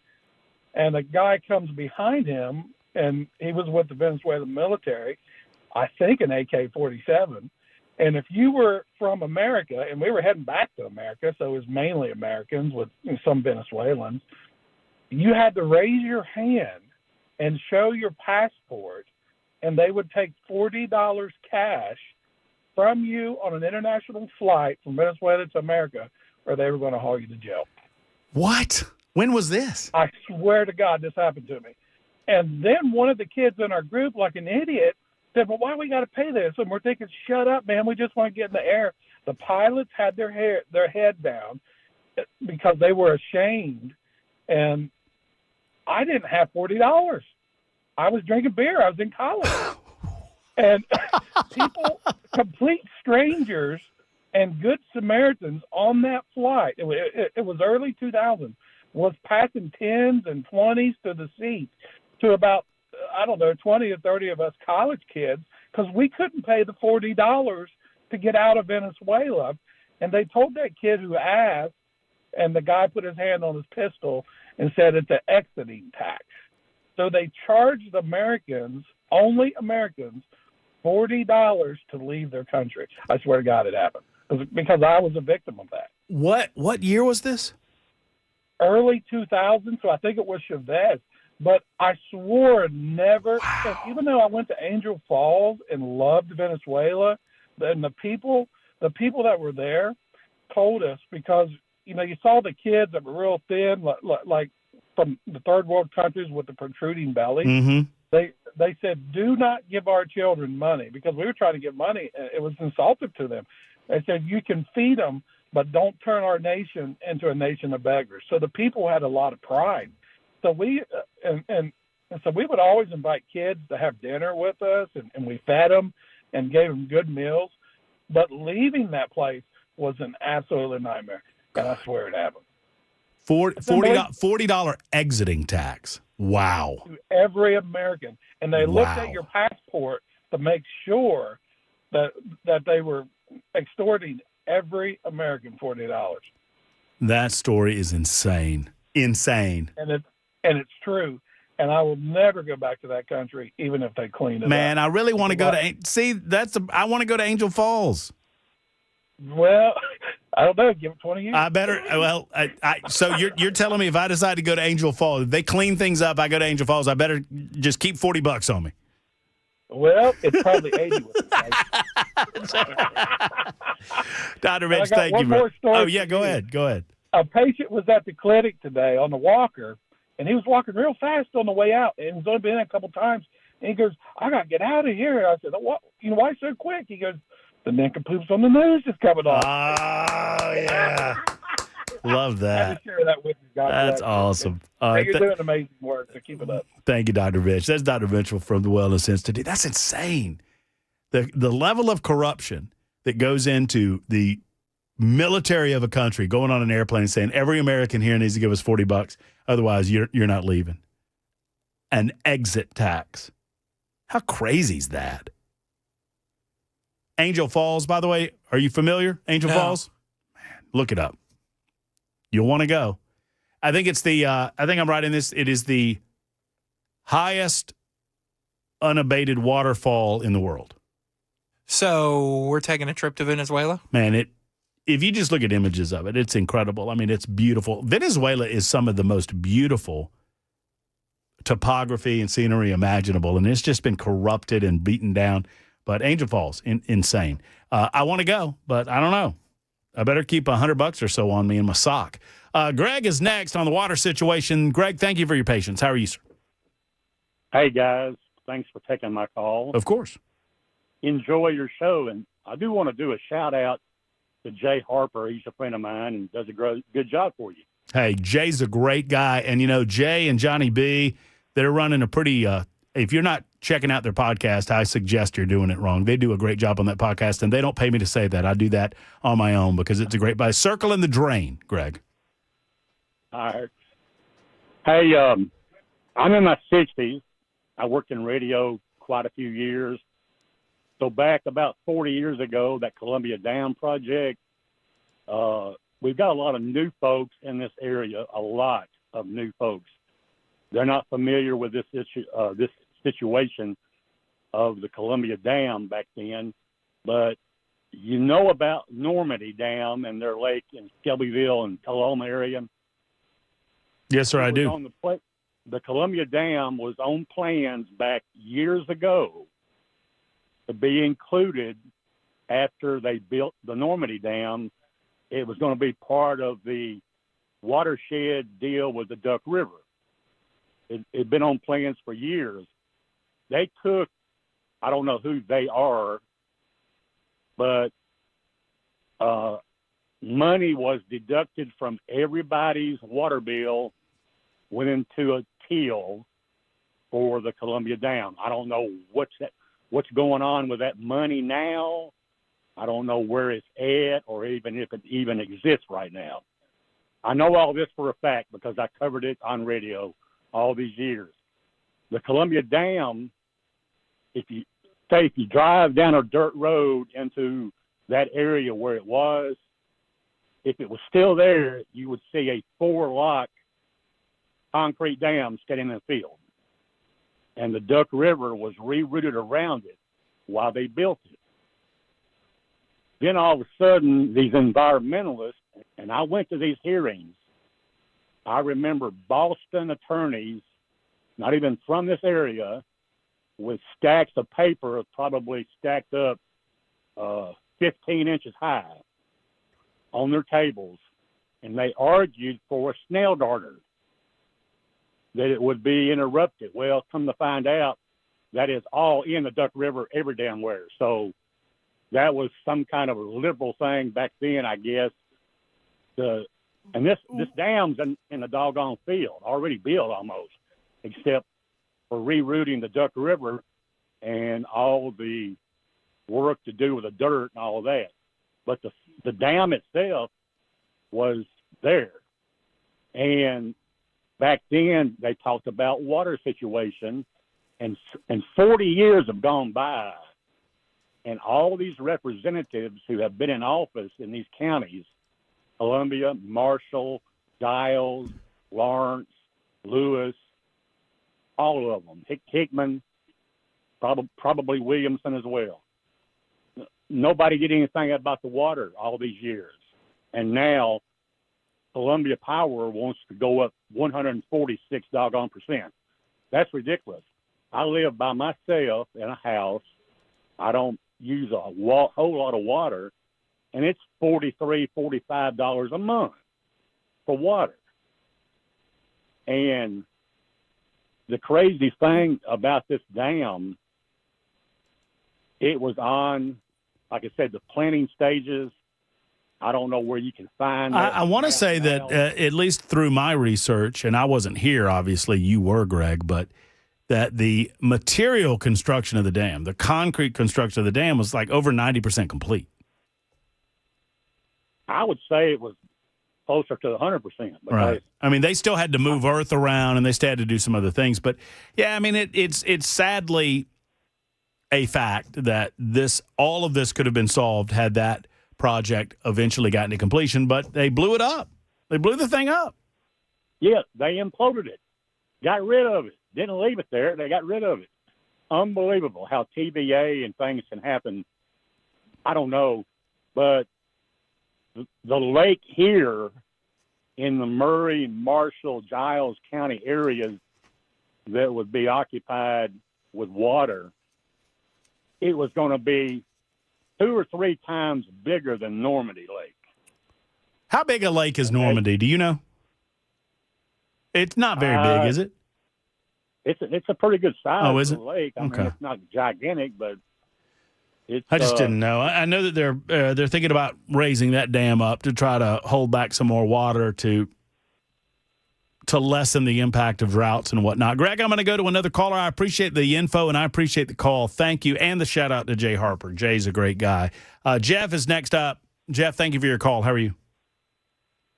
and a guy comes behind him, and he was with the Venezuelan military, I think an AK-47. And if you were from America, and we were heading back to America, so it was mainly Americans with some Venezuelans, you had to raise your hand and show your passport, and they would take $40 cash from you on an international flight from Venezuela to America, or they were going to haul you to jail. What? When was this? I swear to God, this happened to me. And then one of the kids in our group, like an idiot, said, well, why we got to pay this? And we're thinking, shut up, man. We just want to get in the air. The pilots had their head down because they were ashamed. And I didn't have $40. I was drinking beer. I was in college. And people, complete strangers and good Samaritans on that flight, it was early 2000, was passing 10s and 20s to the seat to about, 20 or 30 of us college kids because we couldn't pay the $40 to get out of Venezuela. And they told that kid who asked, and the guy put his hand on his pistol and said it's an exiting tax. So they charged Americans, only Americans, $40 to leave their country. I swear to God it happened because I was a victim of that. What year was this? Early 2000, so I think it was Chavez. But I swore never, and even though I went to Angel Falls and loved Venezuela, and the people that were there told us because, you saw the kids that were real thin, like from the third world countries with the protruding belly. Mm-hmm. They said, do not give our children money because we were trying to give money. It was insulting to them. They said, you can feed them, but don't turn our nation into a nation of beggars. So the people had a lot of pride. So we so we would always invite kids to have dinner with us, and we fed them and gave them good meals. But leaving that place was an absolute nightmare, and I swear it happened. $40 exiting tax. Wow. To every American, and they looked at your passport to make sure that they were extorting every American $40. That story is insane. Insane. And it's true. And I will never go back to that country, even if they clean it up. Man, I really want to go to I want to go to Angel Falls. Well, I don't know. Give it 20 years. I better. Well, so you're telling me if I decide to go to Angel Falls, if they clean things up, I go to Angel Falls, I better just keep $40 on me. Well, it's probably 80 with Dr. Rich, thank you, bro. Oh, yeah, go ahead. A patient was at the clinic today on the walker, and he was walking real fast on the way out, and he's only been in a couple times. And he goes, I got to get out of here. I said, what? Why so quick? He goes, the nincompoops on the news is coming off. Oh, yeah. Love that. I had to share that with you guys. That's awesome. You're doing amazing work, so keep it up. Thank you, Dr. Rich. That's Dr. Mitchell from the Wellness Institute. That's insane. The level of corruption that goes into the military of a country going on an airplane and saying every American here needs to give us $40, otherwise you're not leaving. An exit tax. How crazy is that? Angel Falls, by the way, are you familiar? Angel Falls? Man, look it up. You'll want to go. I think it's I think I'm right in this. It is the highest unabated waterfall in the world. So we're taking a trip to Venezuela? Man, if you just look at images of it, it's incredible. I mean, it's beautiful. Venezuela is some of the most beautiful topography and scenery imaginable, and it's just been corrupted and beaten down. But Angel Falls, insane. I want to go, but I don't know. I better keep $100 or so on me in my sock. Greg is next on the water situation. Greg, thank you for your patience. How are you, sir? Hey, guys. Thanks for taking my call. Of course. Enjoy your show. And I do want to do a shout-out to Jay Harper. He's a friend of mine and does a good job for you. Hey, Jay's a great guy. And, Jay and Johnny B, they're running a pretty if you're not checking out their podcast, I suggest you're doing it wrong. They do a great job on that podcast, and they don't pay me to say that. I do that on my own because it's a great by Circling the Drain, Greg. All right. Hey, I'm in my 60s. I worked in radio quite a few years. So back about 40 years ago, that Columbia Dam project, we've got a lot of new folks in this area, a lot of new folks. They're not familiar with this issue, this situation of the Columbia Dam back then, but you know about Normandy Dam and their lake in Shelbyville and Tullahoma area. Yes, sir, I do. The Columbia Dam was on plans back years ago to be included after they built the Normandy Dam. It was going to be part of the watershed deal with the Duck River. It had been on plans for years. They took, I don't know who they are, but money was deducted from everybody's water bill, went into a till for the Columbia Dam. I don't know what's going on with that money now. I don't know where it's at or even if it even exists right now. I know all this for a fact because I covered it on radio all these years. The Columbia Dam, if you drive down a dirt road into that area where it was, if it was still there, you would see a 4-lock concrete dam standing in the field. And the Duck River was rerouted around it while they built it. Then all of a sudden, these environmentalists, and I went to these hearings, I remember Boston attorneys, not even from this area, with stacks of paper probably stacked up 15 inches high on their tables, and they argued for a snail darter, that it would be interrupted. Well, come to find out, that is all in the Duck River every damn where. So that was some kind of a liberal thing back then, I guess. And this dam's in the doggone field, already built almost, except for rerouting the Duck River and all the work to do with the dirt and all of that. But the dam itself was there. And back then they talked about water situation, and 40 years have gone by, and all these representatives who have been in office in these counties, Columbia, Marshall, Giles, Lawrence, Lewis, all of them, Hickman, probably Williamson as well. Nobody did anything about the water all these years. And now Columbia Power wants to go up 146 doggone percent. That's ridiculous. I live by myself in a house. I don't use a whole lot of water, and it's $43, $45 a month for water. And the crazy thing about this dam, it was on, like I said, the planning stages. I don't know where you can find that. I want to say that, at least through my research, and I wasn't here, obviously, you were, Greg, but that the material construction of the dam, the concrete construction of the dam was like over 90% complete. I would say it was closer to 100%. Right. I mean, they still had to move earth around, and they still had to do some other things. But, yeah, I mean, it's sadly a fact that all of this could have been solved had that project eventually gotten to completion, but they blew it up. They blew the thing up. Yeah, they imploded it, got rid of it, didn't leave it there. They got rid of it. Unbelievable how TVA and things can happen. I don't know, but the lake here in the Murray, Marshall, Giles County areas that would be occupied with water, it was going to be 2 or 3 times bigger than Normandy Lake. How big a lake is Normandy? Do you know? It's not very big, is it? It's a pretty good size Oh, is of it? a lake. I Okay. mean, it's not gigantic, but it's. I just didn't know. I know that they're thinking about raising that dam up to try to hold back some more water to lessen the impact of droughts and whatnot. Greg, I'm going to go to another caller. I appreciate the info and I appreciate the call. Thank you, and the shout out to Jay Harper. Jay's a great guy. Jeff is next up. Jeff, thank you for your call. How are you?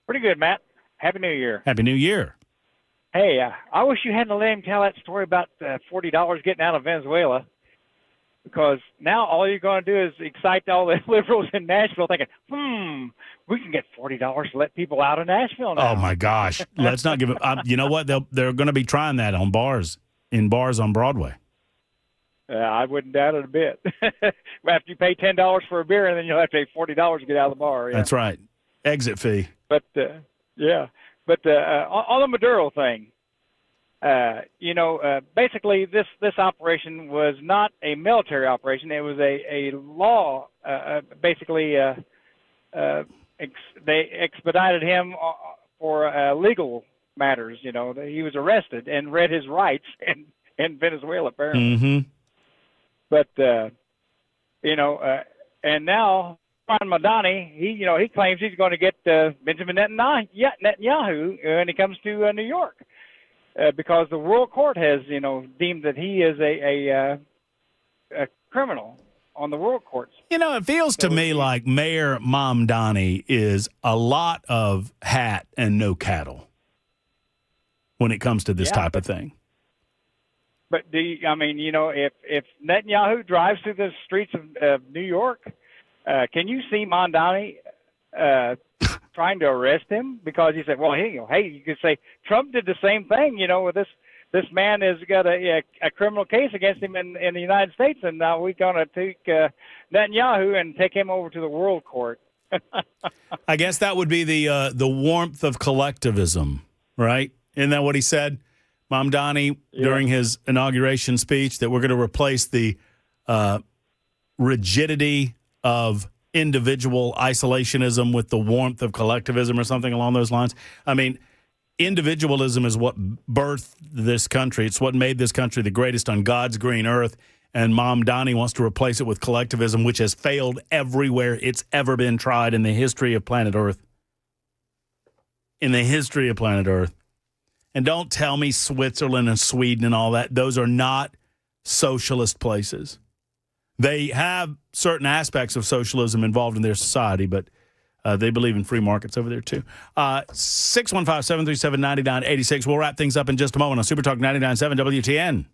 Pretty good, Matt. Happy New Year. Happy New Year. Hey, I wish you hadn't let him tell that story about $40 getting out of Venezuela, because now all you're going to do is excite all the liberals in Nashville thinking, we can get $40 to let people out of Nashville now. Oh, my gosh. Let's not give it. You know what? They're going to be trying that on bars on Broadway. I wouldn't doubt it a bit. After you pay $10 for a beer, and then you'll have to pay $40 to get out of the bar. Yeah. That's right. Exit fee. But, yeah. But on the Maduro thing, basically this operation was not a military operation. It was a law. Basically, they expedited him for legal matters. You know, he was arrested and read his rights in Venezuela, apparently. Mm-hmm. But and now Madani, he claims he's going to get Benjamin Netanyahu when he comes to New York, because the World Court has deemed that he is a criminal on the World Courts. It feels to me like Mayor Mamdani is a lot of hat and no cattle when it comes to this type of thing. But if Netanyahu drives through the streets of New York, can you see Mamdani trying to arrest him? Because he said, well, hey, you could say Trump did the same thing, with this man has got a criminal case against him in the United States, and now we're going to take Netanyahu and take him over to the World Court. I guess that would be the warmth of collectivism, right? Isn't that what he said? Mamdani, during his inauguration speech, that we're going to replace the rigidity of individual isolationism with the warmth of collectivism or something along those lines. I mean, individualism is what birthed this country. It's what made this country the greatest on God's green earth. And Mamdani wants to replace it with collectivism, which has failed everywhere it's ever been tried in the history of planet Earth. In the history of planet Earth. And don't tell me Switzerland and Sweden and all that. Those are not socialist places. They have certain aspects of socialism involved in their society, but they believe in free markets over there, too. 615-737-9986. We'll wrap things up in just a moment on Super Talk 99.7 WTN.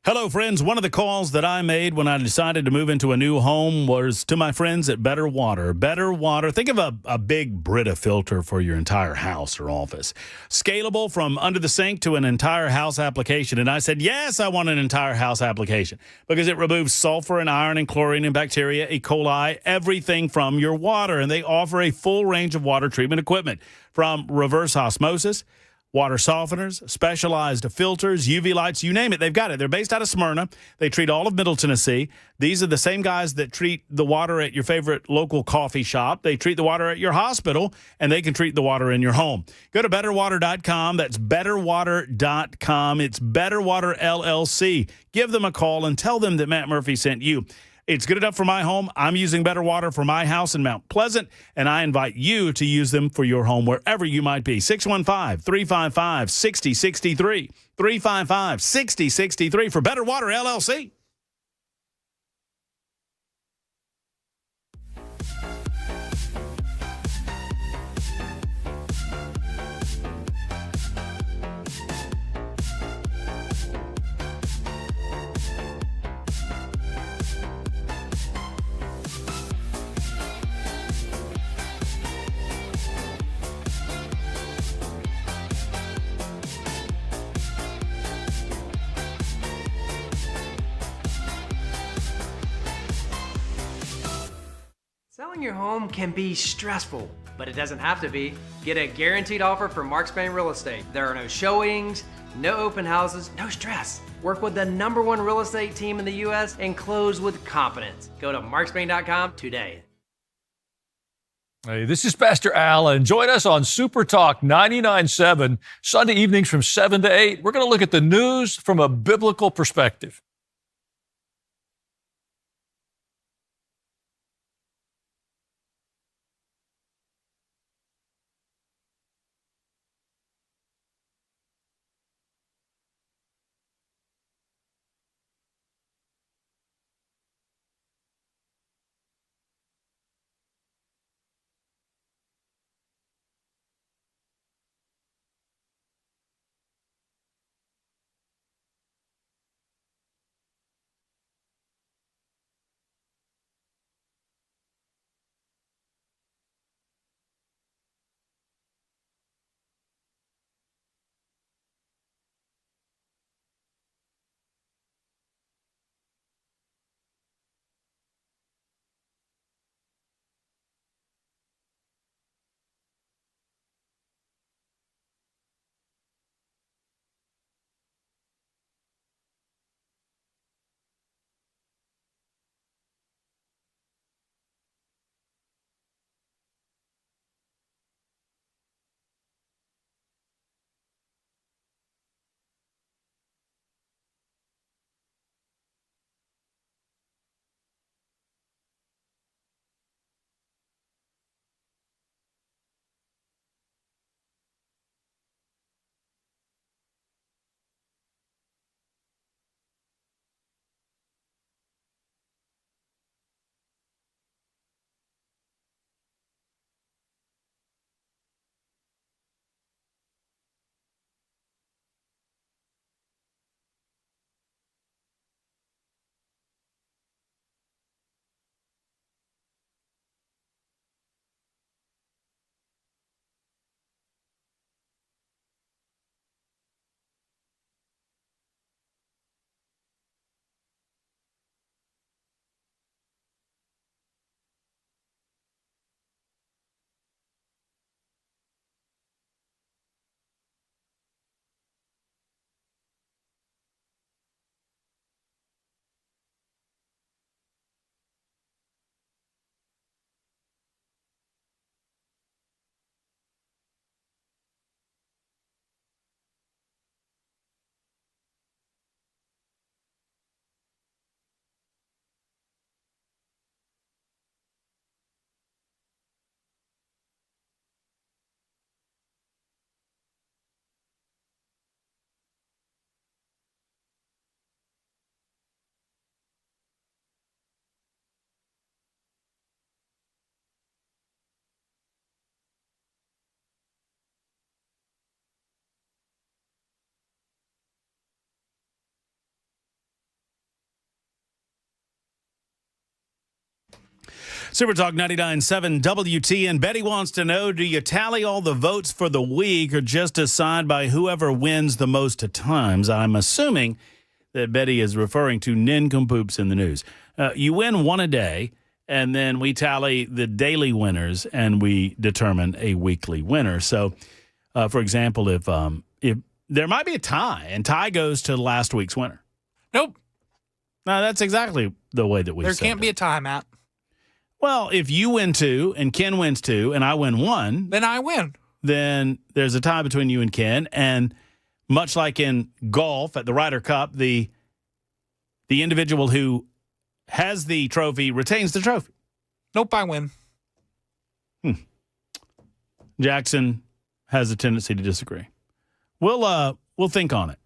Hello, friends. One of the calls that I made when I decided to move into a new home was to my friends at Better Water. Better Water, think of a big Brita filter for your entire house or office. Scalable from under the sink to an entire house application. And I said, yes, I want an entire house application because it removes sulfur and iron and chlorine and bacteria, E. coli, everything from your water. And they offer a full range of water treatment equipment from reverse osmosis, water softeners, specialized filters, UV lights, you name it, they've got it. They're based out of Smyrna. They treat all of Middle Tennessee. These are the same guys that treat the water at your favorite local coffee shop. They treat the water at your hospital, and they can treat the water in your home. Go to betterwater.com. That's betterwater.com. It's Better Water LLC. Give them a call and tell them that Matt Murphy sent you. It's good enough for my home. I'm using Better Water for my house in Mount Pleasant, and I invite you to use them for your home wherever you might be. 615-355-6063. 355-6063 for Better Water LLC. Selling your home can be stressful, but it doesn't have to be. Get a guaranteed offer from Mark Spain Real Estate. There are no showings, no open houses, no stress. Work with the #1 real estate team in the U.S. and close with confidence. Go to markspain.com today. Hey, this is Pastor Al, and join us on Super Talk 99.7, Sunday evenings from 7 to 8. We're going to look at the news from a biblical perspective. Super Talk 99.7 WTN. Betty wants to know, do you tally all the votes for the week or just decide by whoever wins the most at times? I'm assuming that Betty is referring to nincompoops in the news. You win one a day, and then we tally the daily winners, and we determine a weekly winner. So, for example, if there might be a tie, and tie goes to last week's winner. Nope. No, that's exactly the way that we There said can't it. be a tie, Matt. Well, if you win 2 and Ken wins 2 and I win 1, then I win. Then there's a tie between you and Ken. And much like in golf at the Ryder Cup, the individual who has the trophy retains the trophy. Nope, I win. Jackson has a tendency to disagree. We'll think on it.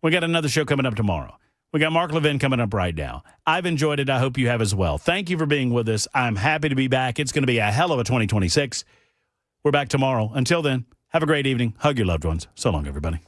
We got another show coming up tomorrow. We got Mark Levin coming up right now. I've enjoyed it. I hope you have as well. Thank you for being with us. I'm happy to be back. It's going to be a hell of a 2026. We're back tomorrow. Until then, have a great evening. Hug your loved ones. So long, everybody.